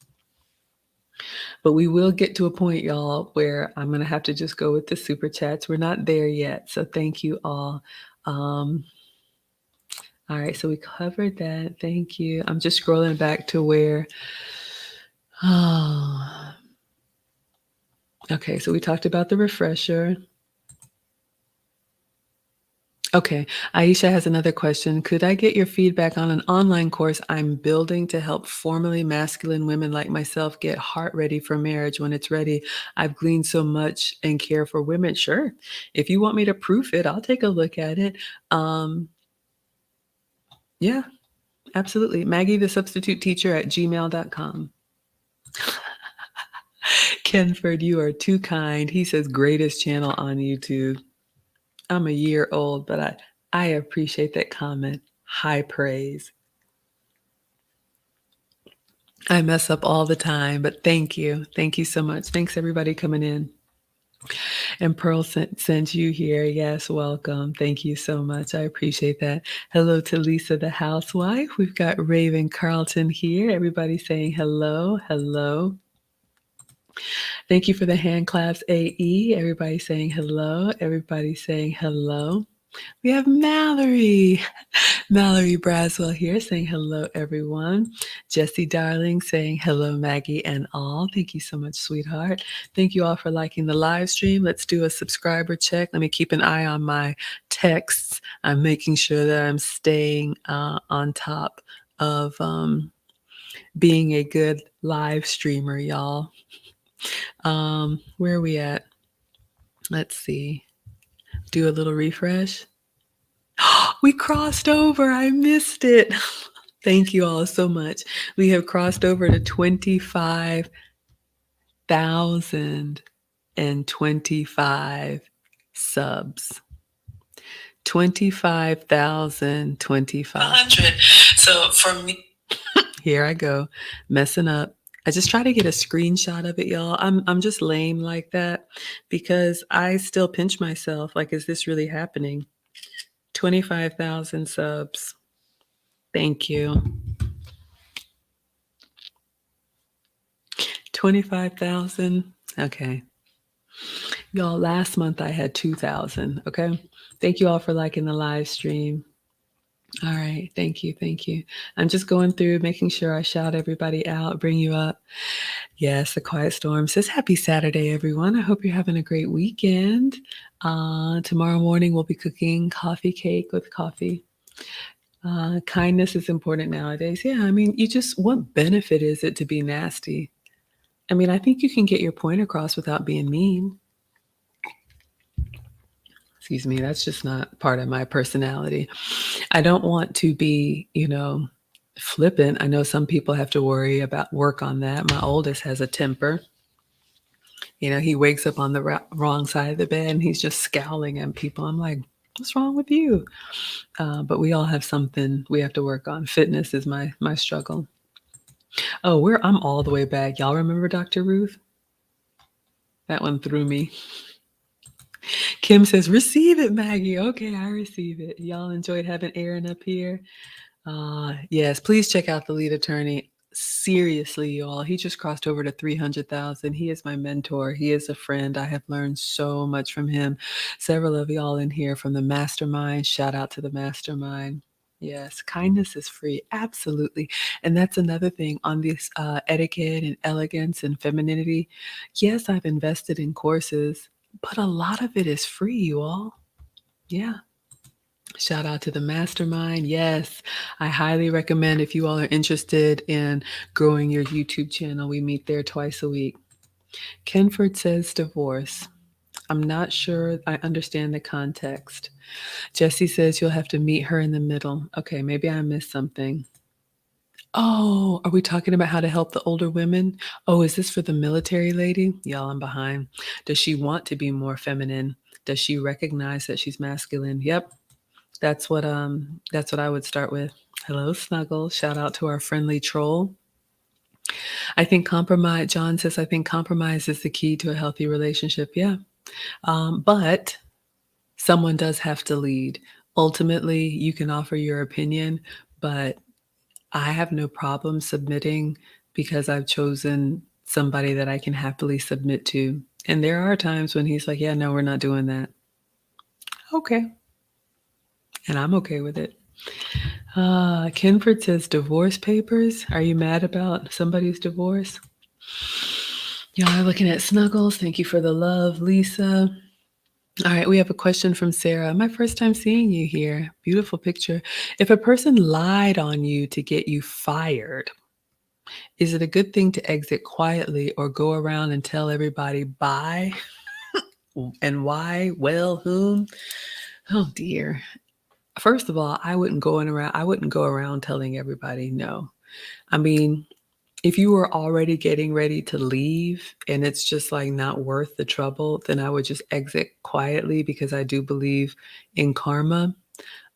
[SPEAKER 1] But we will get to a point, y'all, where I'm going to have to just go with the super chats. We're not there yet, so thank you all. All right, so we covered that. Thank you. I'm just scrolling back to where... Okay, so we talked about the refresher. Okay, Aisha has another question. Could I get your feedback on an online course I'm building to help formerly masculine women like myself get heart ready for marriage when it's ready? I've gleaned so much and care for women. Sure. If you want me to proof it, I'll take a look at it. Yeah, absolutely. Maggie, the substitute teacher at gmail.com. Kenford, you are too kind. He says greatest channel on YouTube. I'm a year old, but I appreciate that comment. High praise. I mess up all the time, but thank you. Thank you so much. Thanks, everybody coming in. And Pearl sent you here. Yes, welcome. Thank you so much. I appreciate that. Hello to Lisa, the housewife. We've got Raven Carlton here. Everybody saying hello. Hello. Thank you for the hand claps, AE. Everybody saying hello. Everybody saying hello. We have Mallory. Mallory Braswell here saying hello, everyone. Jessie Darling saying hello, Maggie and all. Thank you so much, sweetheart. Thank you all for liking the live stream. Let's do a subscriber check. Let me keep an eye on my texts. I'm making sure that I'm staying on top of being a good live streamer, y'all. Where are we at? Let's see. Do a little refresh. We crossed over. I missed it. Thank you all so much. We have crossed over to 25,025 subs. 25,025. 100. So for me, here I go, messing up. I just try to get a screenshot of it, y'all. I'm just lame like that because I still pinch myself. Like, is this really happening? 25,000 subs. Thank you. 25,000. Okay. Y'all, last month I had 2,000. Okay. Thank you all for liking the live stream. All right. Thank you. Thank you. I'm just going through, making sure I shout everybody out, bring you up. Yes, the Quiet Storm says, Happy Saturday, everyone. I hope you're having a great weekend. Tomorrow morning, we'll be cooking coffee cake with coffee. Kindness is important nowadays. Yeah, I mean, what benefit is it to be nasty? I mean, I think you can get your point across without being mean. Excuse me, that's just not part of my personality. I don't want to be, flippant. I know some people have to work on that. My oldest has a temper. He wakes up on the wrong side of the bed and he's just scowling at people. I'm like, what's wrong with you? But we all have something we have to work on. Fitness is my struggle. Oh, I'm all the way back. Y'all remember Dr. Ruth? That one threw me. Kim says, receive it, Maggie. Okay, I receive it. Y'all enjoyed having Aaron up here. Yes, please check out the lead attorney. Seriously, y'all, he just crossed over to 300,000. He is my mentor. He is a friend. I have learned so much from him. Several of y'all in here from the mastermind. Shout out to the mastermind. Yes, kindness is free. Absolutely. And that's another thing on this etiquette and elegance and femininity. Yes, I've invested in courses, but a lot of it is free, you all. Yeah. Shout out to the mastermind. Yes, I highly recommend if you all are interested in growing your YouTube channel. We meet there twice a week. Kenford says divorce. I'm not sure I understand the context. Jesse says you'll have to meet her in the middle. Okay, maybe I missed something. Oh, are we talking about how to help the older women? Oh, is this for the military lady? Y'all, I'm behind. Does she want to be more feminine? Does she recognize that she's masculine? Yep. That's what I would start with. Hello, Snuggle. Shout out to our friendly troll. John says, I think compromise is the key to a healthy relationship. Yeah. But someone does have to lead. Ultimately, you can offer your opinion, but I have no problem submitting because I've chosen somebody that I can happily submit to. And there are times when he's like, yeah, no, we're not doing that. Okay. And I'm okay with it. Kenford says divorce papers. Are you mad about somebody's divorce? Y'all are looking at Snuggles. Thank you for the love, Lisa. All right, we have a question from Sarah. My first time seeing you here. Beautiful picture. If a person lied on you to get you fired, is it a good thing to exit quietly or go around and tell everybody bye? And why? Well, whom? Oh dear. First of all, I wouldn't go around telling everybody no. I mean, if you were already getting ready to leave and it's just like not worth the trouble, then I would just exit quietly because I do believe in karma.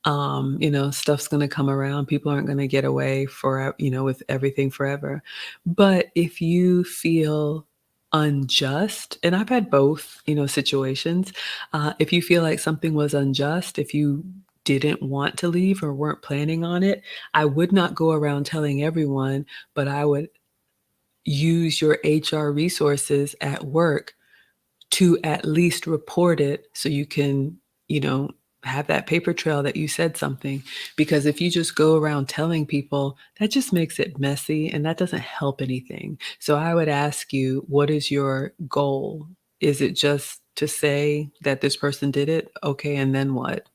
[SPEAKER 1] Stuff's going to come around. People aren't going to get away with everything forever. But if you feel unjust, and I've had both, situations, if you feel like something was unjust, if you didn't want to leave or weren't planning on it, I would not go around telling everyone, but I would use your HR resources at work to at least report it so you can, have that paper trail that you said something. Because if you just go around telling people, that just makes it messy and that doesn't help anything. So I would ask you, what is your goal? Is it just to say that this person did it? Okay, and then what?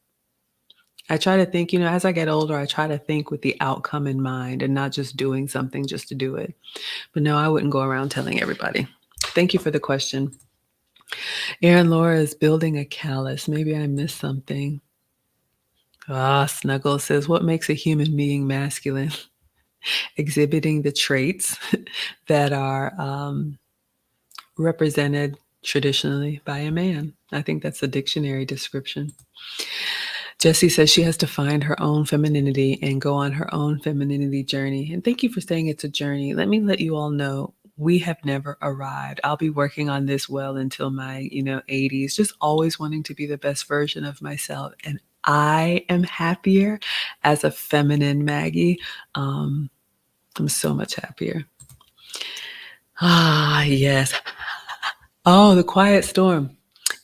[SPEAKER 1] I try to think, as I get older, I try to think with the outcome in mind and not just doing something just to do it. But no, I wouldn't go around telling everybody. Thank you for the question. Aaron Laura is building a callus. Maybe I missed something. Snuggle says, what makes a human being masculine? Exhibiting the traits that are represented traditionally by a man. I think that's the dictionary description. Jessie says she has to find her own femininity and go on her own femininity journey. And thank you for saying it's a journey. Let me let you all know we have never arrived. I'll be working on this well until my, 80s, just always wanting to be the best version of myself. And I am happier as a feminine Maggie. I'm so much happier. Ah, yes. Oh, the quiet storm.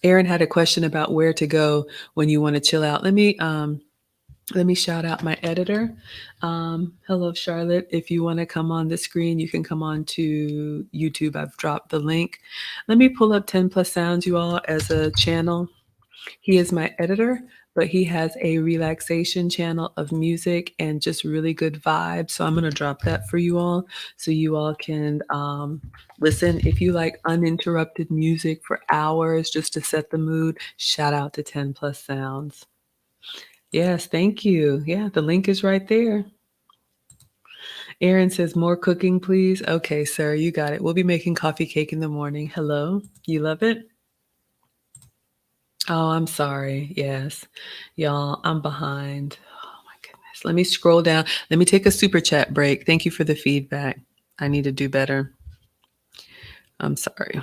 [SPEAKER 1] Aaron had a question about where to go when you want to chill out. Let me shout out my editor. Hello, Charlotte. If you want to come on the screen, you can come on to YouTube. I've dropped the link. Let me pull up 10 Plus Sounds, you all, as a channel. He is my editor, but he has a relaxation channel of music and just really good vibes. So I'm going to drop that for you all so you all can listen. If you like uninterrupted music for hours just to set the mood, shout out to 10 Plus Sounds. Yes, thank you. Yeah, the link is right there. Aaron says, more cooking, please. Okay, sir, you got it. We'll be making coffee cake in the morning. Hello, you love it? Oh, I'm sorry. Yes. Y'all, I'm behind. Oh my goodness. Let me scroll down. Let me take a super chat break. Thank you for the feedback. I need to do better. I'm sorry.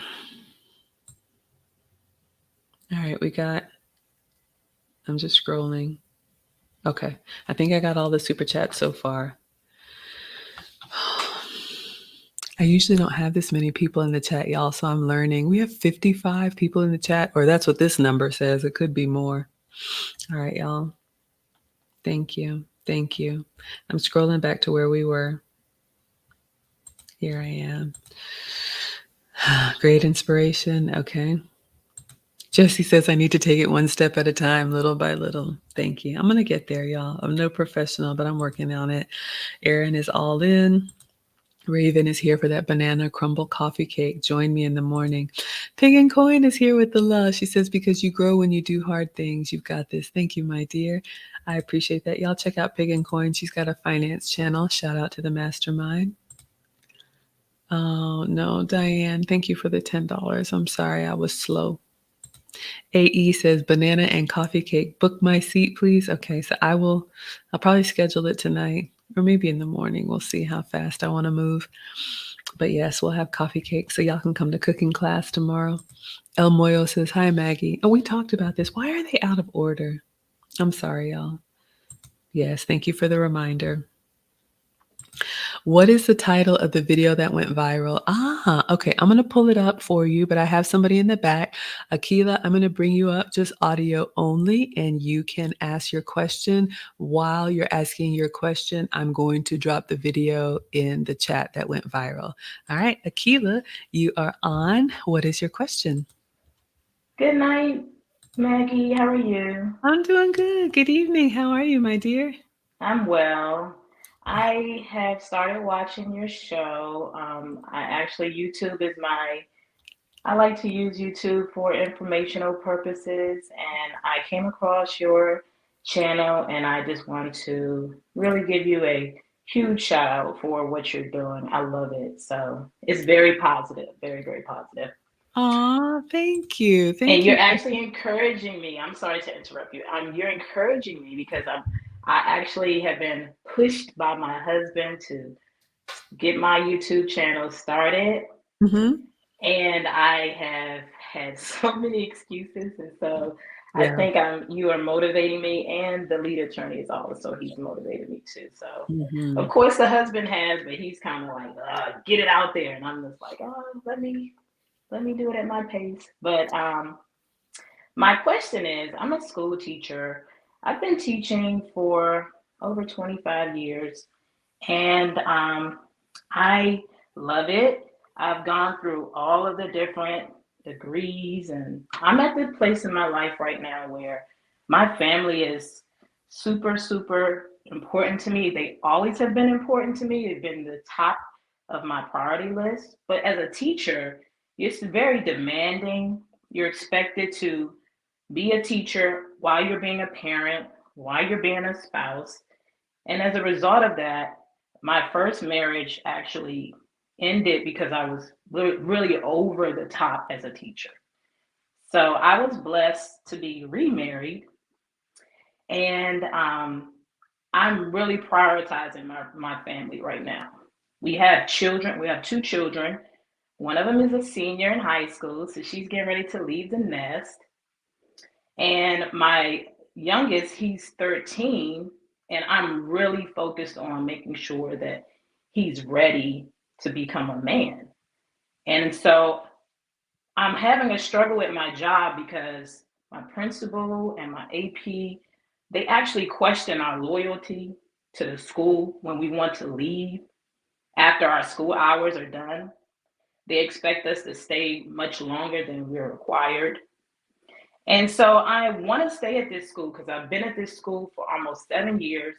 [SPEAKER 1] All right, I'm just scrolling. Okay. I think I got all the super chats so far. I usually don't have this many people in the chat, y'all, so I'm learning. We have 55 people in the chat, or that's what this number says. It could be more. All right, y'all. Thank you. Thank you. I'm scrolling back to where we were. Here I am. Great inspiration. Okay. Jesse says I need to take it one step at a time, little by little. Thank you. I'm going to get there, y'all. I'm no professional, but I'm working on it. Aaron is all in. Raven is here for that banana crumble coffee cake. Join me in the morning. Pig and Coin is here with the love. She says, because you grow when you do hard things. You've got this. Thank you, my dear. I appreciate that. Y'all check out Pig and Coin. She's got a finance channel. Shout out to the mastermind. Oh, no, Diane, thank you for the $10. I'm sorry, I was slow. AE says banana and coffee cake. Book my seat, please. Okay, so I'll probably schedule it tonight or maybe in the morning. We'll see how fast I want to move. But yes, we'll have coffee cake so y'all can come to cooking class tomorrow. El Moyo says, hi, Maggie. Oh, we talked about this. Why are they out of order? I'm sorry, y'all. Yes, thank you for the reminder. What is the title of the video that went viral? Okay. I'm going to pull it up for you, but I have somebody in the back. Akila, I'm going to bring you up just audio only, and you can ask your question. While you're asking your question, I'm going to drop the video in the chat that went viral. All right, Akila, you are on. What is your question?
[SPEAKER 3] Good night, Maggie. How are you?
[SPEAKER 1] I'm doing good. Good evening. How are you, my dear?
[SPEAKER 3] I'm well. I have started watching your show. YouTube is I like to use YouTube for informational purposes, and I came across your channel, and I just want to really give you a huge shout out for what you're doing. I love it. So it's very positive, very, very positive.
[SPEAKER 1] Aw, thank you.
[SPEAKER 3] And
[SPEAKER 1] Thank
[SPEAKER 3] you're
[SPEAKER 1] you.
[SPEAKER 3] actually encouraging me. I'm sorry to interrupt you. You're encouraging me because I actually have been pushed by my husband to get my YouTube channel started,
[SPEAKER 1] Mm-hmm.
[SPEAKER 3] and I have had so many excuses, and so I
[SPEAKER 1] Yeah.
[SPEAKER 3] think you are motivating me, and the lead attorney is also he's motivated me too. So
[SPEAKER 1] Mm-hmm.
[SPEAKER 3] of course the husband has, but he's kind of like, get it out there, and I'm just like, oh, let me do it at my pace. But my question is, I'm a school teacher. I've been teaching for over 25 years, and I love it. I've gone through all of the different degrees, and I'm at the place in my life right now where my family is super, super important to me. They always have been important to me. They've been the top of my priority list. But as a teacher, it's very demanding. You're expected to be a teacher while you're being a parent, while you're being a spouse. And as a result of that, my first marriage actually ended because I was really over the top as a teacher. So I was blessed to be remarried, and I'm really prioritizing my family right now. We have children, we have two children. One of them is a senior in high school, so she's getting ready to leave the nest. And my youngest, he's 13, and I'm really focused on making sure that he's ready to become a man. And so I'm having a struggle with my job because my principal and my AP, they actually question our loyalty to the school when we want to leave after our school hours are done. They expect us to stay much longer than we're required. And so I want to stay at this school because I've been at this school for almost 7 years.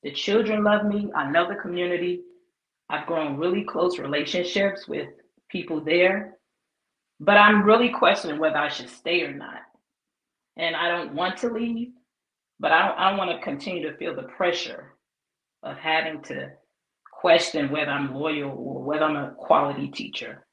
[SPEAKER 3] The children love me. I know the community. I've grown really close relationships with people there. But I'm really questioning whether I should stay or not. And I don't want to leave, but I don't want to continue to feel the pressure of having to question whether I'm loyal or whether I'm a quality teacher.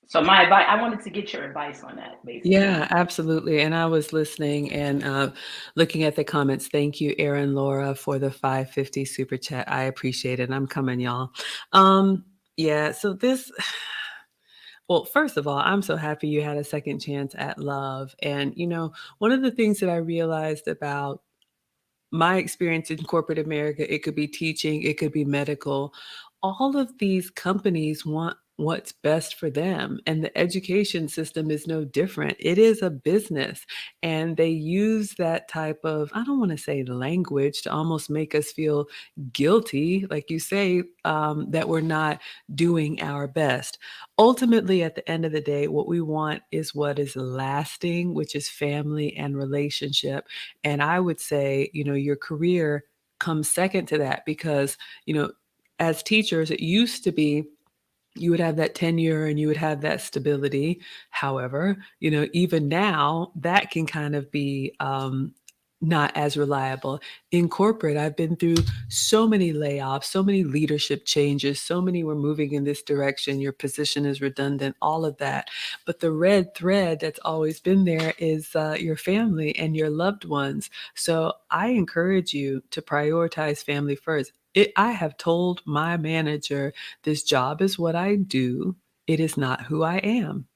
[SPEAKER 3] So my advice, I wanted to get your advice on that, basically.
[SPEAKER 1] Yeah, absolutely. And I was listening and looking at the comments. Thank you, Erin Laura, for the 550 super chat. I appreciate it. I'm coming, y'all. Yeah, so this, well, first of all, I'm so happy you had a second chance at love. And, one of the things that I realized about my experience in corporate America, it could be teaching, it could be medical. All of these companies want what's best for them. And the education system is no different. It is a business. And they use that type of, I don't want to say language, to almost make us feel guilty, like you say, that we're not doing our best. Ultimately, at the end of the day, what we want is what is lasting, which is family and relationship. And I would say, your career comes second to that because, as teachers, it used to be you would have that tenure and you would have that stability. However, even now that can kind of be not as reliable. In corporate, I've been through so many layoffs, so many leadership changes, so many were moving in this direction. Your position is redundant, all of that. But the red thread that's always been there is your family and your loved ones. So I encourage you to prioritize family first. I have told my manager, this job is what I do. It is not who I am.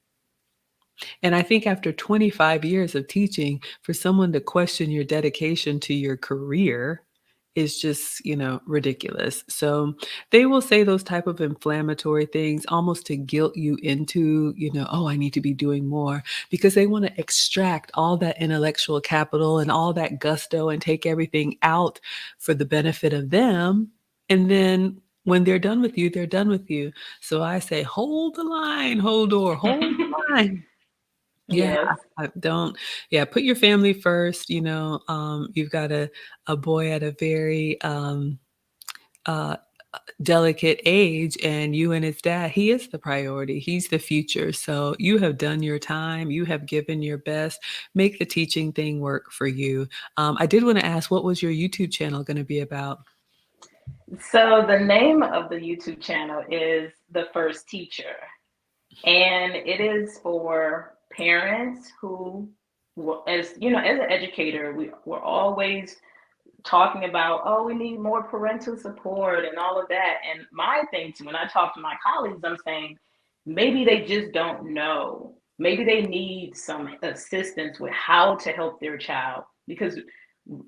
[SPEAKER 1] And I think after 25 years of teaching, for someone to question your dedication to your career is just, ridiculous. So they will say those type of inflammatory things almost to guilt you into, oh, I need to be doing more because they want to extract all that intellectual capital and all that gusto and take everything out for the benefit of them. And then when they're done with you, they're done with you. So I say, hold the line, hold the line. Yeah,
[SPEAKER 3] Yes.
[SPEAKER 1] I don't put your family first, you've got a boy at a very, uh, delicate age, and you and his dad, he is the priority, he's the future, so you have done your time, you have given your best, make the teaching thing work for you. I did wanna ask, what was your YouTube channel gonna be about?
[SPEAKER 3] So the name of the YouTube channel is The First Teacher. And it is for parents who, as you know, as an educator, we're always talking about, oh, we need more parental support and all of that. And my thing too, when I talk to my colleagues, I'm saying maybe they just don't know. Maybe they need some assistance with how to help their child because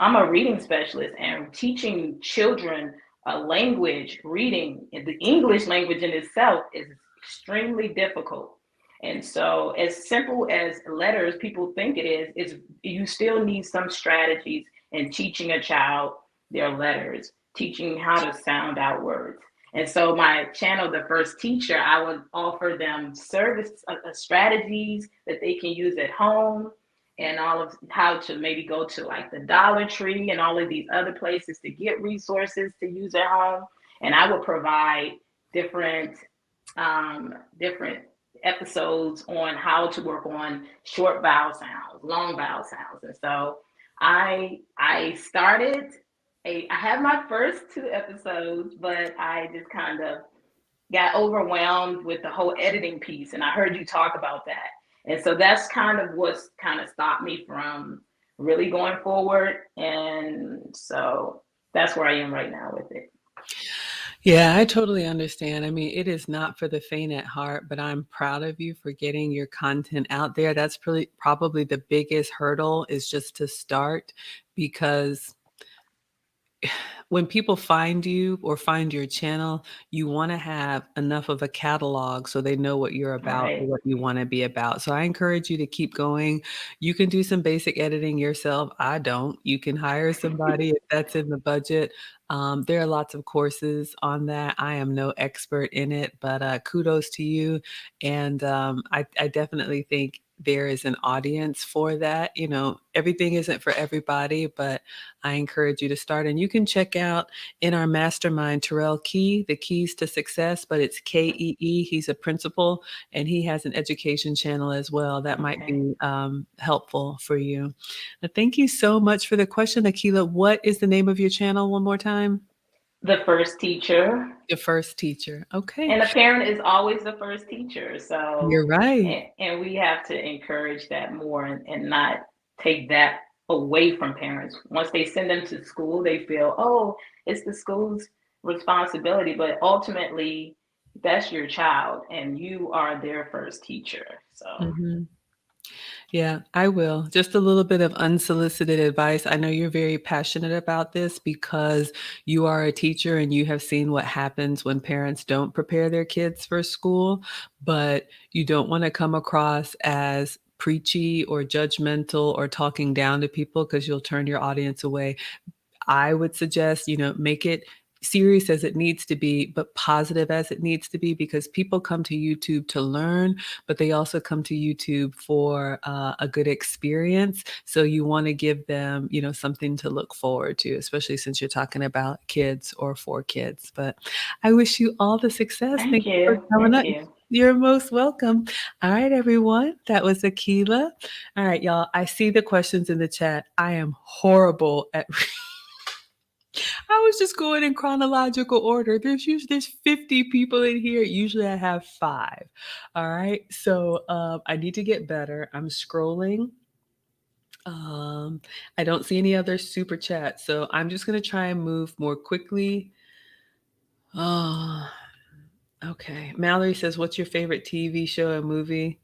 [SPEAKER 3] I'm a reading specialist and teaching children a language, reading, the English language in itself is extremely difficult. And so, as simple as letters people think it is you still need some strategies in teaching a child their letters, teaching how to sound out words. And so, my channel, The First Teacher, I would offer them service strategies that they can use at home and all of how to maybe go to like the Dollar Tree and all of these other places to get resources to use at home. And I would provide different different episodes on how to work on short vowel sounds, long vowel sounds. And so I started I have my first 2 episodes, but I just kind of got overwhelmed with the whole editing piece. And I heard you talk about that. And so that's kind of what's kind of stopped me from really going forward. And so that's where I am right now with it.
[SPEAKER 1] Yeah, I totally understand. I mean, it is not for the faint at heart, but I'm proud of you for getting your content out there. That's probably the biggest hurdle is just to start because when people find you or find your channel, you want to have enough of a catalog so they know what you're about or
[SPEAKER 3] Right.
[SPEAKER 1] what you want to be about. So I encourage you to keep going. You can do some basic editing yourself. I don't. You can hire somebody if that's in the budget. There are lots of courses on that. I am no expert in it, but kudos to you. And I definitely think there is an audience for that. You know, everything isn't for everybody, but I encourage you to start. And you can check out in our mastermind, Terrell Key, The Keys to Success, but it's KEE. He's a principal and he has an education channel as well. That might
[SPEAKER 3] Okay.
[SPEAKER 1] be helpful for you. Thank you so much for the question, Akila. What is the name of your channel one more time?
[SPEAKER 3] The first teacher.
[SPEAKER 1] The First Teacher. Okay.
[SPEAKER 3] And a parent is always the first teacher. So,
[SPEAKER 1] You're right.
[SPEAKER 3] and we have to encourage that more and not take that away from parents. Once they send them to school, they feel, oh, it's the school's responsibility. But ultimately, that's your child and you are their first teacher. So,
[SPEAKER 1] Mhm. Yeah, I will. Just a little bit of unsolicited advice. I know you're very passionate about this because you are a teacher and you have seen what happens when parents don't prepare their kids for school, but you don't want to come across as preachy or judgmental or talking down to people because you'll turn your audience away. I would suggest, make it serious as it needs to be, but positive as it needs to be, because people come to YouTube to learn, but they also come to YouTube for a good experience. So you want to give them, something to look forward to, especially since you're talking about kids or for kids. But I wish you all the success.
[SPEAKER 3] thank
[SPEAKER 1] Thank you for
[SPEAKER 3] you.
[SPEAKER 1] coming
[SPEAKER 3] Thank
[SPEAKER 1] up.
[SPEAKER 3] you.
[SPEAKER 1] You're most welcome. All right, everyone. That was Akila. All right, y'all. I see the questions in the chat. I am horrible at I was just going in chronological order. There's 50 people in here. Usually I have 5. All right. So I need to get better. I'm scrolling. I don't see any other super chats. So I'm just gonna try and move more quickly. Oh, okay. Mallory says, what's your favorite TV show and movie?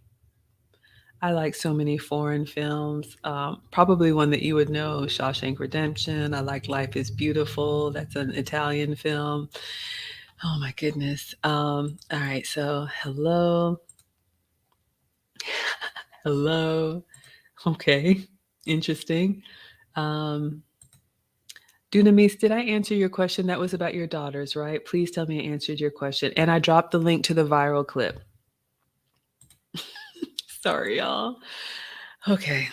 [SPEAKER 1] I like so many foreign films. Probably one that you would know, Shawshank Redemption. I like Life is Beautiful. That's an Italian film. Oh my goodness. All right. So hello. Hello. Okay. Interesting. Um, Dunamis, did I answer your question? That was about your daughters, right? Please tell me I answered your question. And I dropped the link to the viral clip. Sorry, y'all. Okay.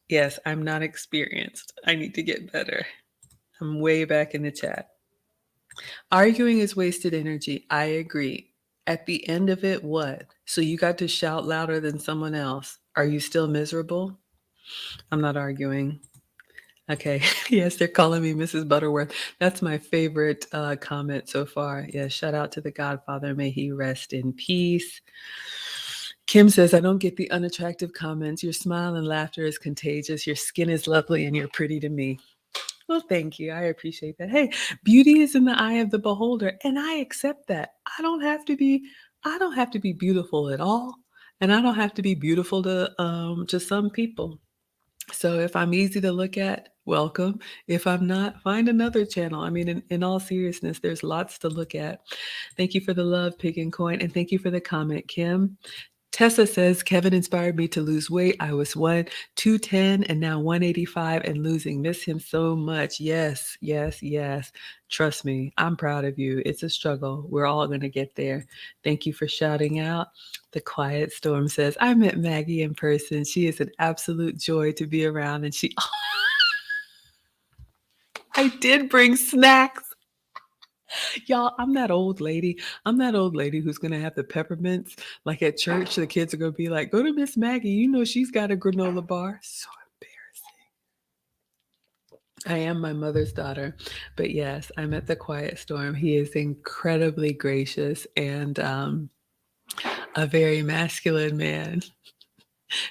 [SPEAKER 1] Yes, I'm not experienced. I need to get better. I'm way back in the chat. Arguing is wasted energy. I agree. At the end of it, what? So you got to shout louder than someone else. Are you still miserable? I'm not arguing. Okay. Yes, they're calling me Mrs. Butterworth. That's my favorite comment so far. Yeah, shout out to the Godfather. May he rest in peace. Kim says, I don't get the unattractive comments. Your smile and laughter is contagious. Your skin is lovely and you're pretty to me. Well, thank you. I appreciate that. Hey, beauty is in the eye of the beholder, and I accept that. I don't have to be beautiful at all, and I don't have to be beautiful to some people. So if I'm easy to look at, welcome. If I'm not, find another channel. I mean, in all seriousness, there's lots to look at. Thank you for the love, Pig and Coin, and thank you for the comment, Kim. Tessa says, Kevin inspired me to lose weight. I was 210 and now 185 and losing. Miss him so much. Yes, yes, yes. Trust me, I'm proud of you. It's a struggle. We're all going to get there. Thank you for shouting out. The Quiet Storm says, I met Maggie in person. She is an absolute joy to be around. And I did bring snacks. Y'all, I'm that old lady. I'm that old lady who's going to have the peppermints. Like at church, the kids are going to be like, go to Miss Maggie. You know, she's got a granola bar. So embarrassing. I am my mother's daughter. But yes, I'm at the Quiet Storm. He is incredibly gracious and a very masculine man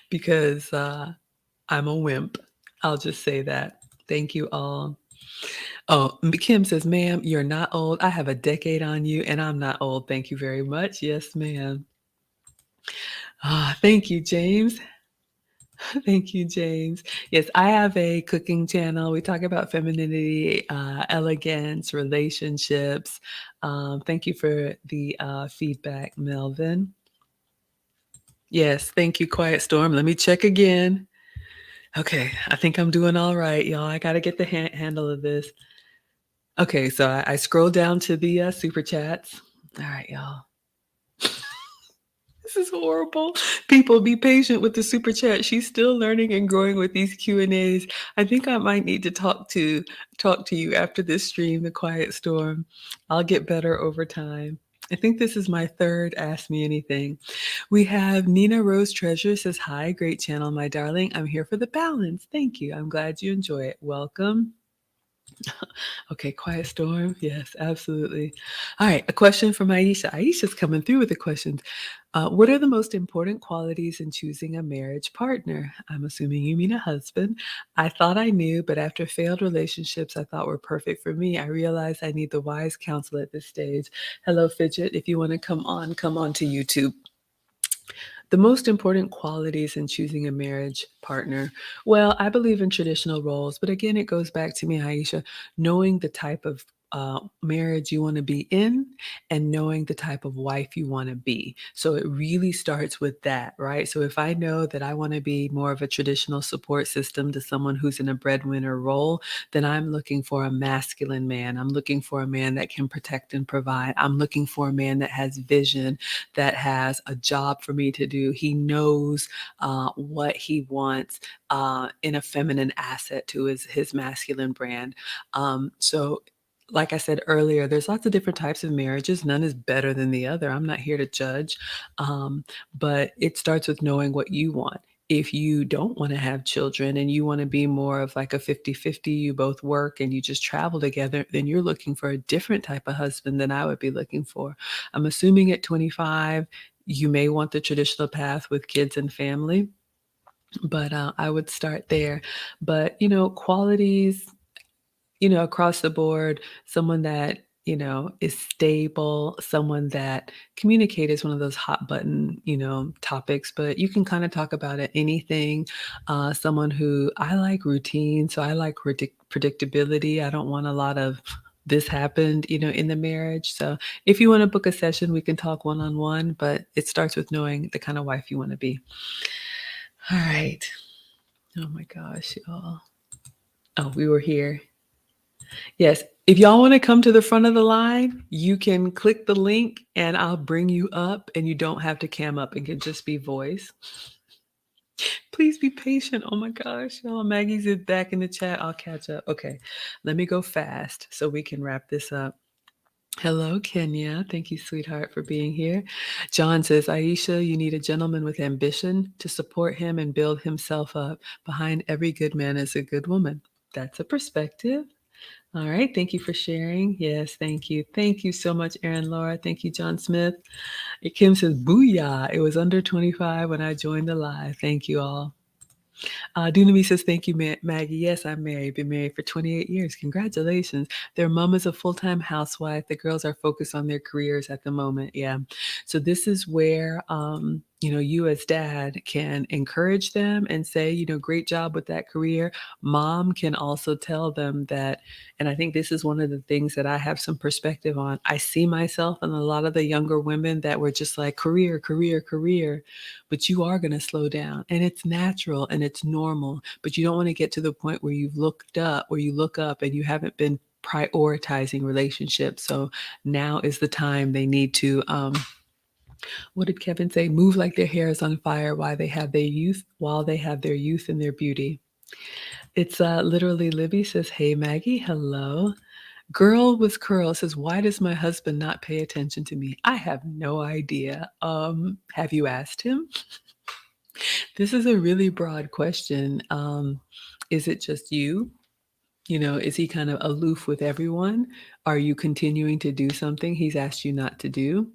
[SPEAKER 1] because I'm a wimp. I'll just say that. Thank you all. Oh, Kim says, ma'am, you're not old. I have a decade on you and I'm not old. Thank you very much. Yes, ma'am. Ah, thank you, James. Thank you, James. Yes, I have a cooking channel. We talk about femininity, elegance, relationships. Thank you for the feedback, Melvin. Yes, thank you, Quiet Storm. Let me check again. Okay, I think I'm doing all right, y'all. I got to get the handle of this. Okay, so I scrolled down to the super chats. All right, y'all. This is horrible. People, be patient with the super chat. She's still learning and growing with these Q&As. I think I might need to talk to you after this stream, The Quiet Storm. I'll get better over time. I think this is my third Ask Me Anything. We have Nina Rose Treasure says, hi, great channel, my darling. I'm here for the balance. Thank you. I'm glad you enjoy it. Welcome. Okay, Quiet Storm. Yes, absolutely. All right, a question from Aisha. Aisha's coming through with the questions. What are the most important qualities in choosing a marriage partner? I'm assuming you mean a husband. I thought I knew, but after failed relationships I thought were perfect for me, I realized I need the wise counsel at this stage. Hello, Fidget. If you want to come on to YouTube. The most important qualities in choosing a marriage partner. Well, I believe in traditional roles, but again, it goes back to me, Aisha, knowing the type of marriage you want to be in and knowing the type of wife you want to be. So it really starts with that, right? So if I know that I want to be more of a traditional support system to someone who's in a breadwinner role, then I'm looking for a masculine man. I'm looking for a man that can protect and provide. I'm looking for a man that has vision, that has a job for me to do. He knows what he wants in a feminine asset to his masculine brand. So like I said earlier, there's lots of different types of marriages. None is better than the other. I'm not here to judge, but it starts with knowing what you want. If you don't want to have children and you want to be more of like a 50-50, you both work and you just travel together, then you're looking for a different type of husband than I would be looking for. I'm assuming at 25, you may want the traditional path with kids and family, but I would start there. But, qualities, across the board, someone that, is stable, someone that communicate is one of those hot button, topics, but you can kind of talk about it, anything. Someone who I like routine, so I like predictability. I don't want a lot of this happened, in the marriage. So if you want to book a session, we can talk one-on-one, but it starts with knowing the kind of wife you want to be. All right. Oh my gosh, y'all. Oh, we were here. Yes. If y'all want to come to the front of the line, you can click the link and I'll bring you up and you don't have to cam up. It can just be voice. Please be patient. Oh my gosh, y'all. Maggie's is back in the chat. I'll catch up. Okay. Let me go fast so we can wrap this up. Hello, Kenya. Thank you, sweetheart, for being here. John says, Aisha, you need a gentleman with ambition to support him and build himself up. Behind every good man is a good woman. That's a perspective. All right. Thank you for sharing. Yes, thank you. Thank you so much, Erin Laura. Thank you, John Smith. Kim says, booyah. It was under 25 when I joined the live. Thank you all. Dunami says, thank you, Maggie. Yes, I'm married. Been married for 28 years. Congratulations. Their mom is a full-time housewife. The girls are focused on their careers at the moment. Yeah. So this is where, you as dad can encourage them and say, great job with that career. Mom can also tell them that, and I think this is one of the things that I have some perspective on. I see myself and a lot of the younger women that were just like career, career, career, but you are going to slow down and it's natural and it's normal, but you don't want to get to the point where you look up and you haven't been prioritizing relationships. So now is the time they need to, what did Kevin say? Move like their hair is on fire while they have their youth and their beauty. It's literally Libby says, hey, Maggie, hello. Girl with curl says, why does my husband not pay attention to me? I have no idea. Have you asked him? This is a really broad question. Is it just you? Is he kind of aloof with everyone? Are you continuing to do something he's asked you not to do?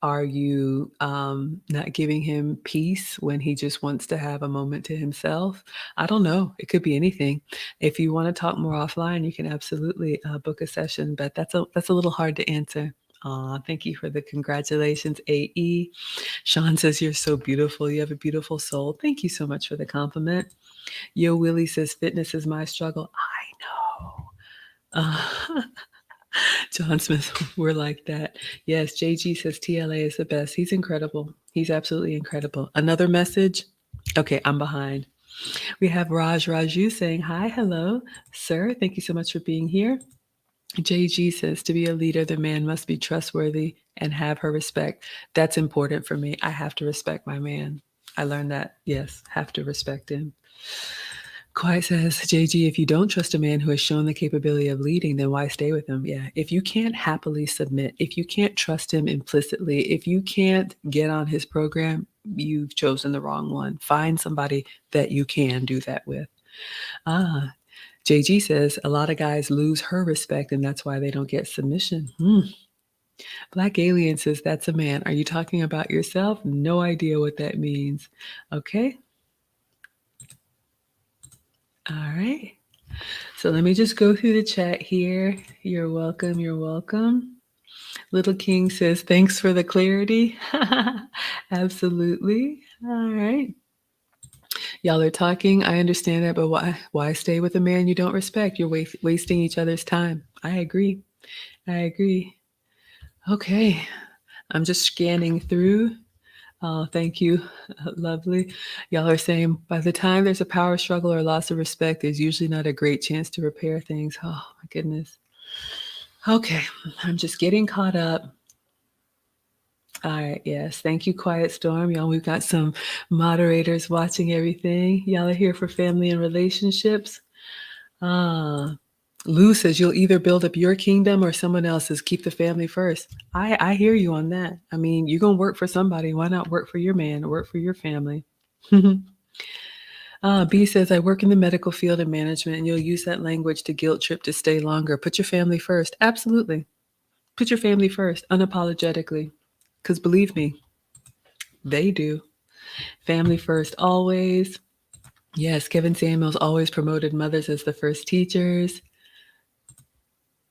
[SPEAKER 1] Are you not giving him peace when he just wants to have a moment to himself? I don't know. It could be anything. If you want to talk more offline, you can absolutely book a session, but that's a little hard to answer. Thank you for the congratulations, AE. Sean says, you're so beautiful. You have a beautiful soul. Thank you so much for the compliment. Yo Willie says, fitness is my struggle. I know. John Smith, we're like that. Yes, JG says TLA is the best. He's incredible. He's absolutely incredible. Another message. Okay, I'm behind. We have Raju saying, hi, hello, sir. Thank you so much for being here. JG says, to be a leader, the man must be trustworthy and have her respect. That's important for me. I have to respect my man. I learned that. Yes, have to respect him. Quiet says, JG, if you don't trust a man who has shown the capability of leading, then why stay with him? Yeah. If you can't happily submit, if you can't trust him implicitly, if you can't get on his program, you've chosen the wrong one. Find somebody that you can do that with. JG says, a lot of guys lose her respect, and that's why they don't get submission. Black Alien says, that's a man. Are you talking about yourself? No idea what that means. Okay. All right. So let me just go through the chat here. You're welcome. You're welcome. Little King says, thanks for the clarity. Absolutely. All right. Y'all are talking. I understand that, but why stay with a man you don't respect? You're wasting each other's time. I agree. Okay. I'm just scanning through. Oh, thank you. Lovely. Y'all are saying by the time there's a power struggle or loss of respect, there's usually not a great chance to repair things. Oh, my goodness. Okay. I'm just getting caught up. All right. Yes. Thank you, Quiet Storm. Y'all, we've got some moderators watching everything. Y'all are here for family and relationships. Lou says you'll either build up your kingdom or someone else's. Keep the family first. I hear you on that. I mean, you're going to work for somebody. Why not work for your man or work for your family? B says, I work in the medical field and management, and you'll use that language to guilt trip to stay longer. Put your family first. Absolutely. Put your family first, unapologetically. Because believe me, they do. Family first always. Yes, Kevin Samuels always promoted mothers as the first teachers.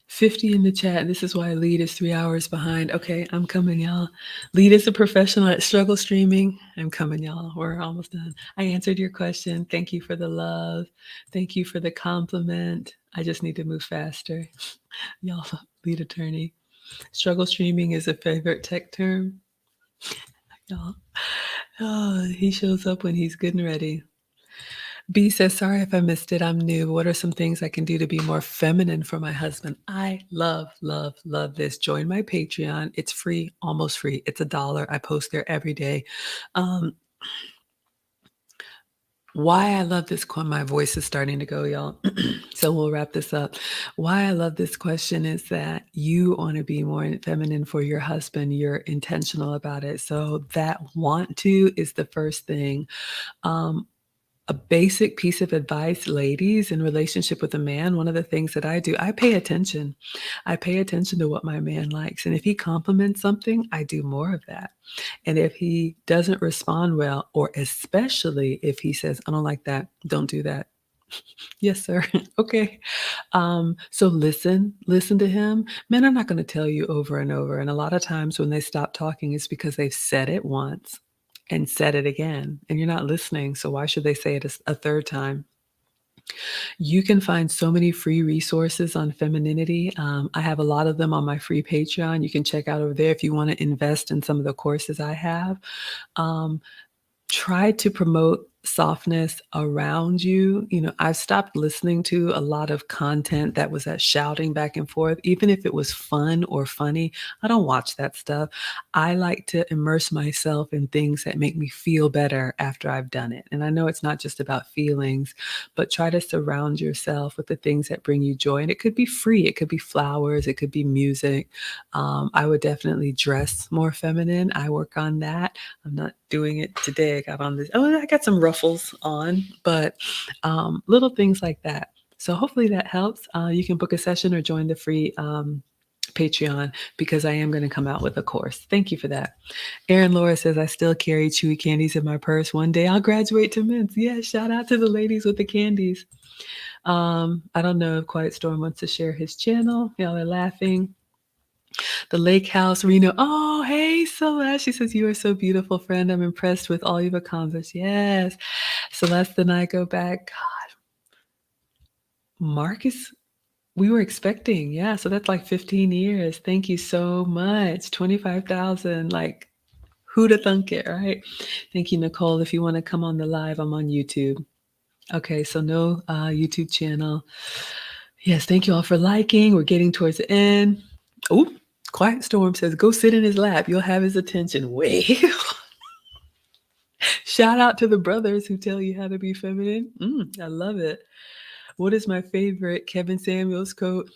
[SPEAKER 1] 50 in the chat. This is why Lead is 3 hours behind. Okay, I'm coming, y'all. Lead is a professional at struggle streaming. I'm coming, y'all. We're almost done. I answered your question. Thank you for the love. Thank you for the compliment. I just need to move faster. Y'all, Lead attorney. Struggle streaming is a favorite tech term. Y'all. Oh, he shows up when he's good and ready. B says, sorry if I missed it. I'm new. What are some things I can do to be more feminine for my husband? I love this. Join my Patreon. It's free, almost free. It's $1. I post there every day. Why I love this question, my voice is starting to go, y'all. So we'll wrap this up. Why I love this question is that you want to be more feminine for your husband. You're intentional about it. So that want to is the first thing. A basic piece of advice, ladies, in relationship with a man, one of the things that I do, I pay attention. I pay attention to what my man likes. And if he compliments something, I do more of that. And if he doesn't respond well, or especially if he says, I don't like that, don't do that. Yes, sir. Okay. So listen to him. Men are not going to tell you over and over. And a lot of times when they stop talking, it's because they've said it once and said it again, and you're not listening. So why should they say it a third time? You can find so many free resources on femininity. I have a lot of them on my free Patreon. You can check out over there if you want to invest in some of the courses I have. Try to promote softness around you. I've stopped listening to a lot of content that was that shouting back and forth, even if it was fun or funny. I don't watch that stuff. I like to immerse myself in things that make me feel better after I've done it. And I know it's not just about feelings, but try to surround yourself with the things that bring you joy. And it could be free. It could be flowers. It could be music. I would definitely dress more feminine. I work on that. I'm not doing it today. I got on this. Oh, I got some ruffles on, but little things like that. So hopefully that helps. You can book a session or join the free Patreon because I am going to come out with a course. Thank you for that. Erin Laura says, I still carry chewy candies in my purse. One day I'll graduate to mints. Yeah, shout out to the ladies with the candies. I don't know if Quiet Storm wants to share his channel. Y'all are laughing. The Lake House, Reno. Oh, hey, Celeste. She says, you are so beautiful, friend. I'm impressed with all you've accomplished. Yes. Celeste and I go back. God, Marcus, we were expecting. Yeah. So that's like 15 years. Thank you so much. 25,000. Like, who'da thunk it, right? Thank you, Nicole. If you want to come on the live, I'm on YouTube. Okay. So no YouTube channel. Yes. Thank you all for liking. We're getting towards the end. Oh, Quiet Storm says, go sit in his lap. You'll have his attention. Wait. Shout out to the brothers who tell you how to be feminine. I love it. What is my favorite Kevin Samuels quote?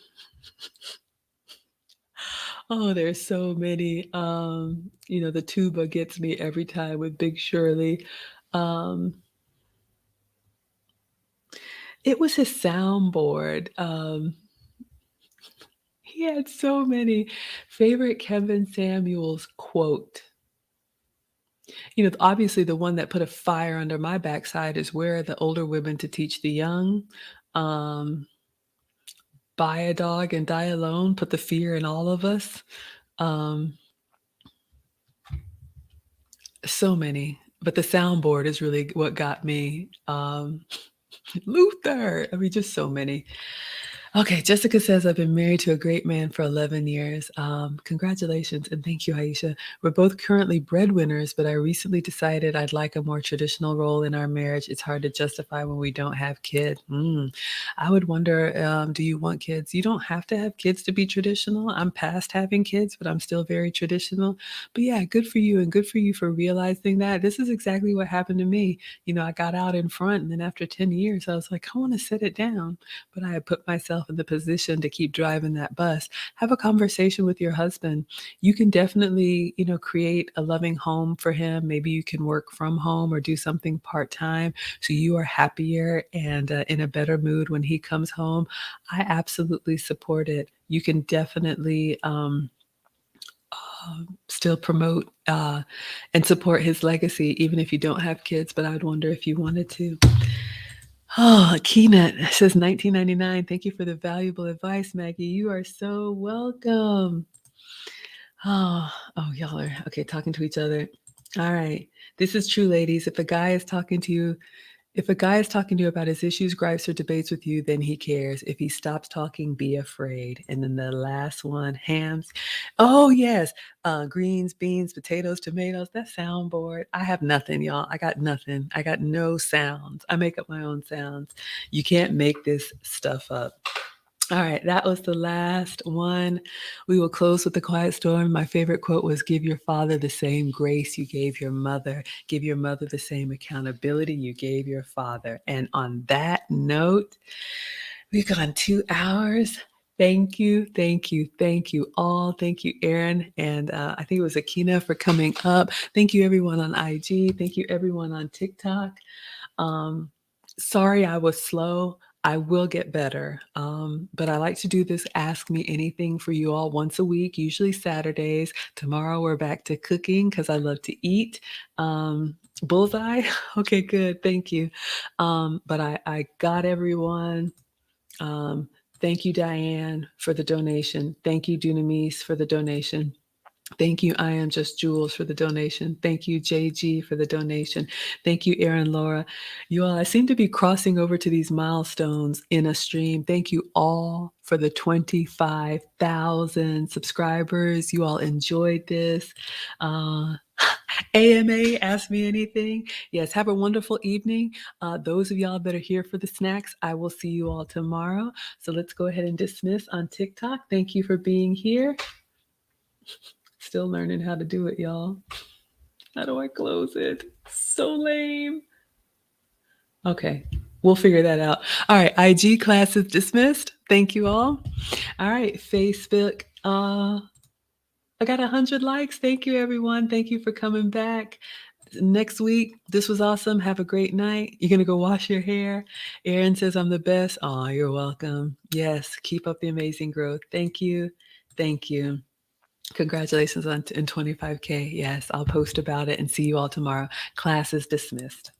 [SPEAKER 1] Oh, there's so many. The tuba gets me every time with Big Shirley. It was his soundboard. He had so many. Favorite Kevin Samuels quote. Obviously the one that put a fire under my backside is where are the older women to teach the young. Buy a dog and die alone, put the fear in all of us. So many, but the soundboard is really what got me. Luther, I mean, just so many. Okay, Jessica says, I've been married to a great man for 11 years. Congratulations, and thank you, Aisha. We're both currently breadwinners, but I recently decided I'd like a more traditional role in our marriage. It's hard to justify when we don't have kids. I would wonder, do you want kids? You don't have to have kids to be traditional. I'm past having kids, but I'm still very traditional. But yeah, good for you, and good for you for realizing that. This is exactly what happened to me. I got out in front, and then after 10 years, I was like, I want to set it down. But I had put myself in the position to keep driving that bus. Have a conversation with your husband. You can definitely, create a loving home for him. Maybe you can work from home or do something part-time so you are happier and in a better mood when he comes home. I absolutely support it. You can definitely still promote and support his legacy, even if you don't have kids, but I'd wonder if you wanted to. Oh, Keenet says 1999. Thank you for the valuable advice, Maggie. You are so welcome. Oh, y'all are okay talking to each other. All right. This is true, ladies. If a guy is talking to you about his issues, gripes, or debates with you, then he cares. If he stops talking, be afraid. And then the last one, hams. Oh, yes. Greens, beans, potatoes, tomatoes. That soundboard. I have nothing, y'all. I got nothing. I got no sounds. I make up my own sounds. You can't make this stuff up. All right, that was the last one. We will close with the quiet storm. My favorite quote was, give your father the same grace you gave your mother. Give your mother the same accountability you gave your father. And on that note, we've gone 2 hours. Thank you, thank you, thank you all. Thank you, Erin. And I think it was Akina for coming up. Thank you, everyone on IG. Thank you, everyone on TikTok. Sorry I was slow. I will get better. But I like to do this Ask Me Anything for you all once a week, usually Saturdays. Tomorrow we're back to cooking because I love to eat. Bullseye? Okay, good. Thank you. But I got everyone. Thank you, Diane, for the donation. Thank you, Dunamis, for the donation. Thank you, I Am Just Jules, for the donation. Thank you, JG, for the donation. Thank you, Erin, Laura. You all, I seem to be crossing over to these milestones in a stream. Thank you all for the 25,000 subscribers. You all enjoyed this. AMA, Ask Me Anything. Yes, have a wonderful evening. Those of y'all that are here for the snacks, I will see you all tomorrow. So let's go ahead and dismiss on TikTok. Thank you for being here. Still learning how to do it, y'all. How do I close it? So lame. Okay, we'll figure that out. All right, IG class is dismissed. Thank you all. All right, Facebook. I got 100 likes. Thank you, everyone. Thank you for coming back. Next week, this was awesome. Have a great night. You're going to go wash your hair. Erin says I'm the best. Oh, you're welcome. Yes, keep up the amazing growth. Thank you. Thank you. Congratulations on in 25K. Yes, I'll post about it and see you all tomorrow. Class is dismissed.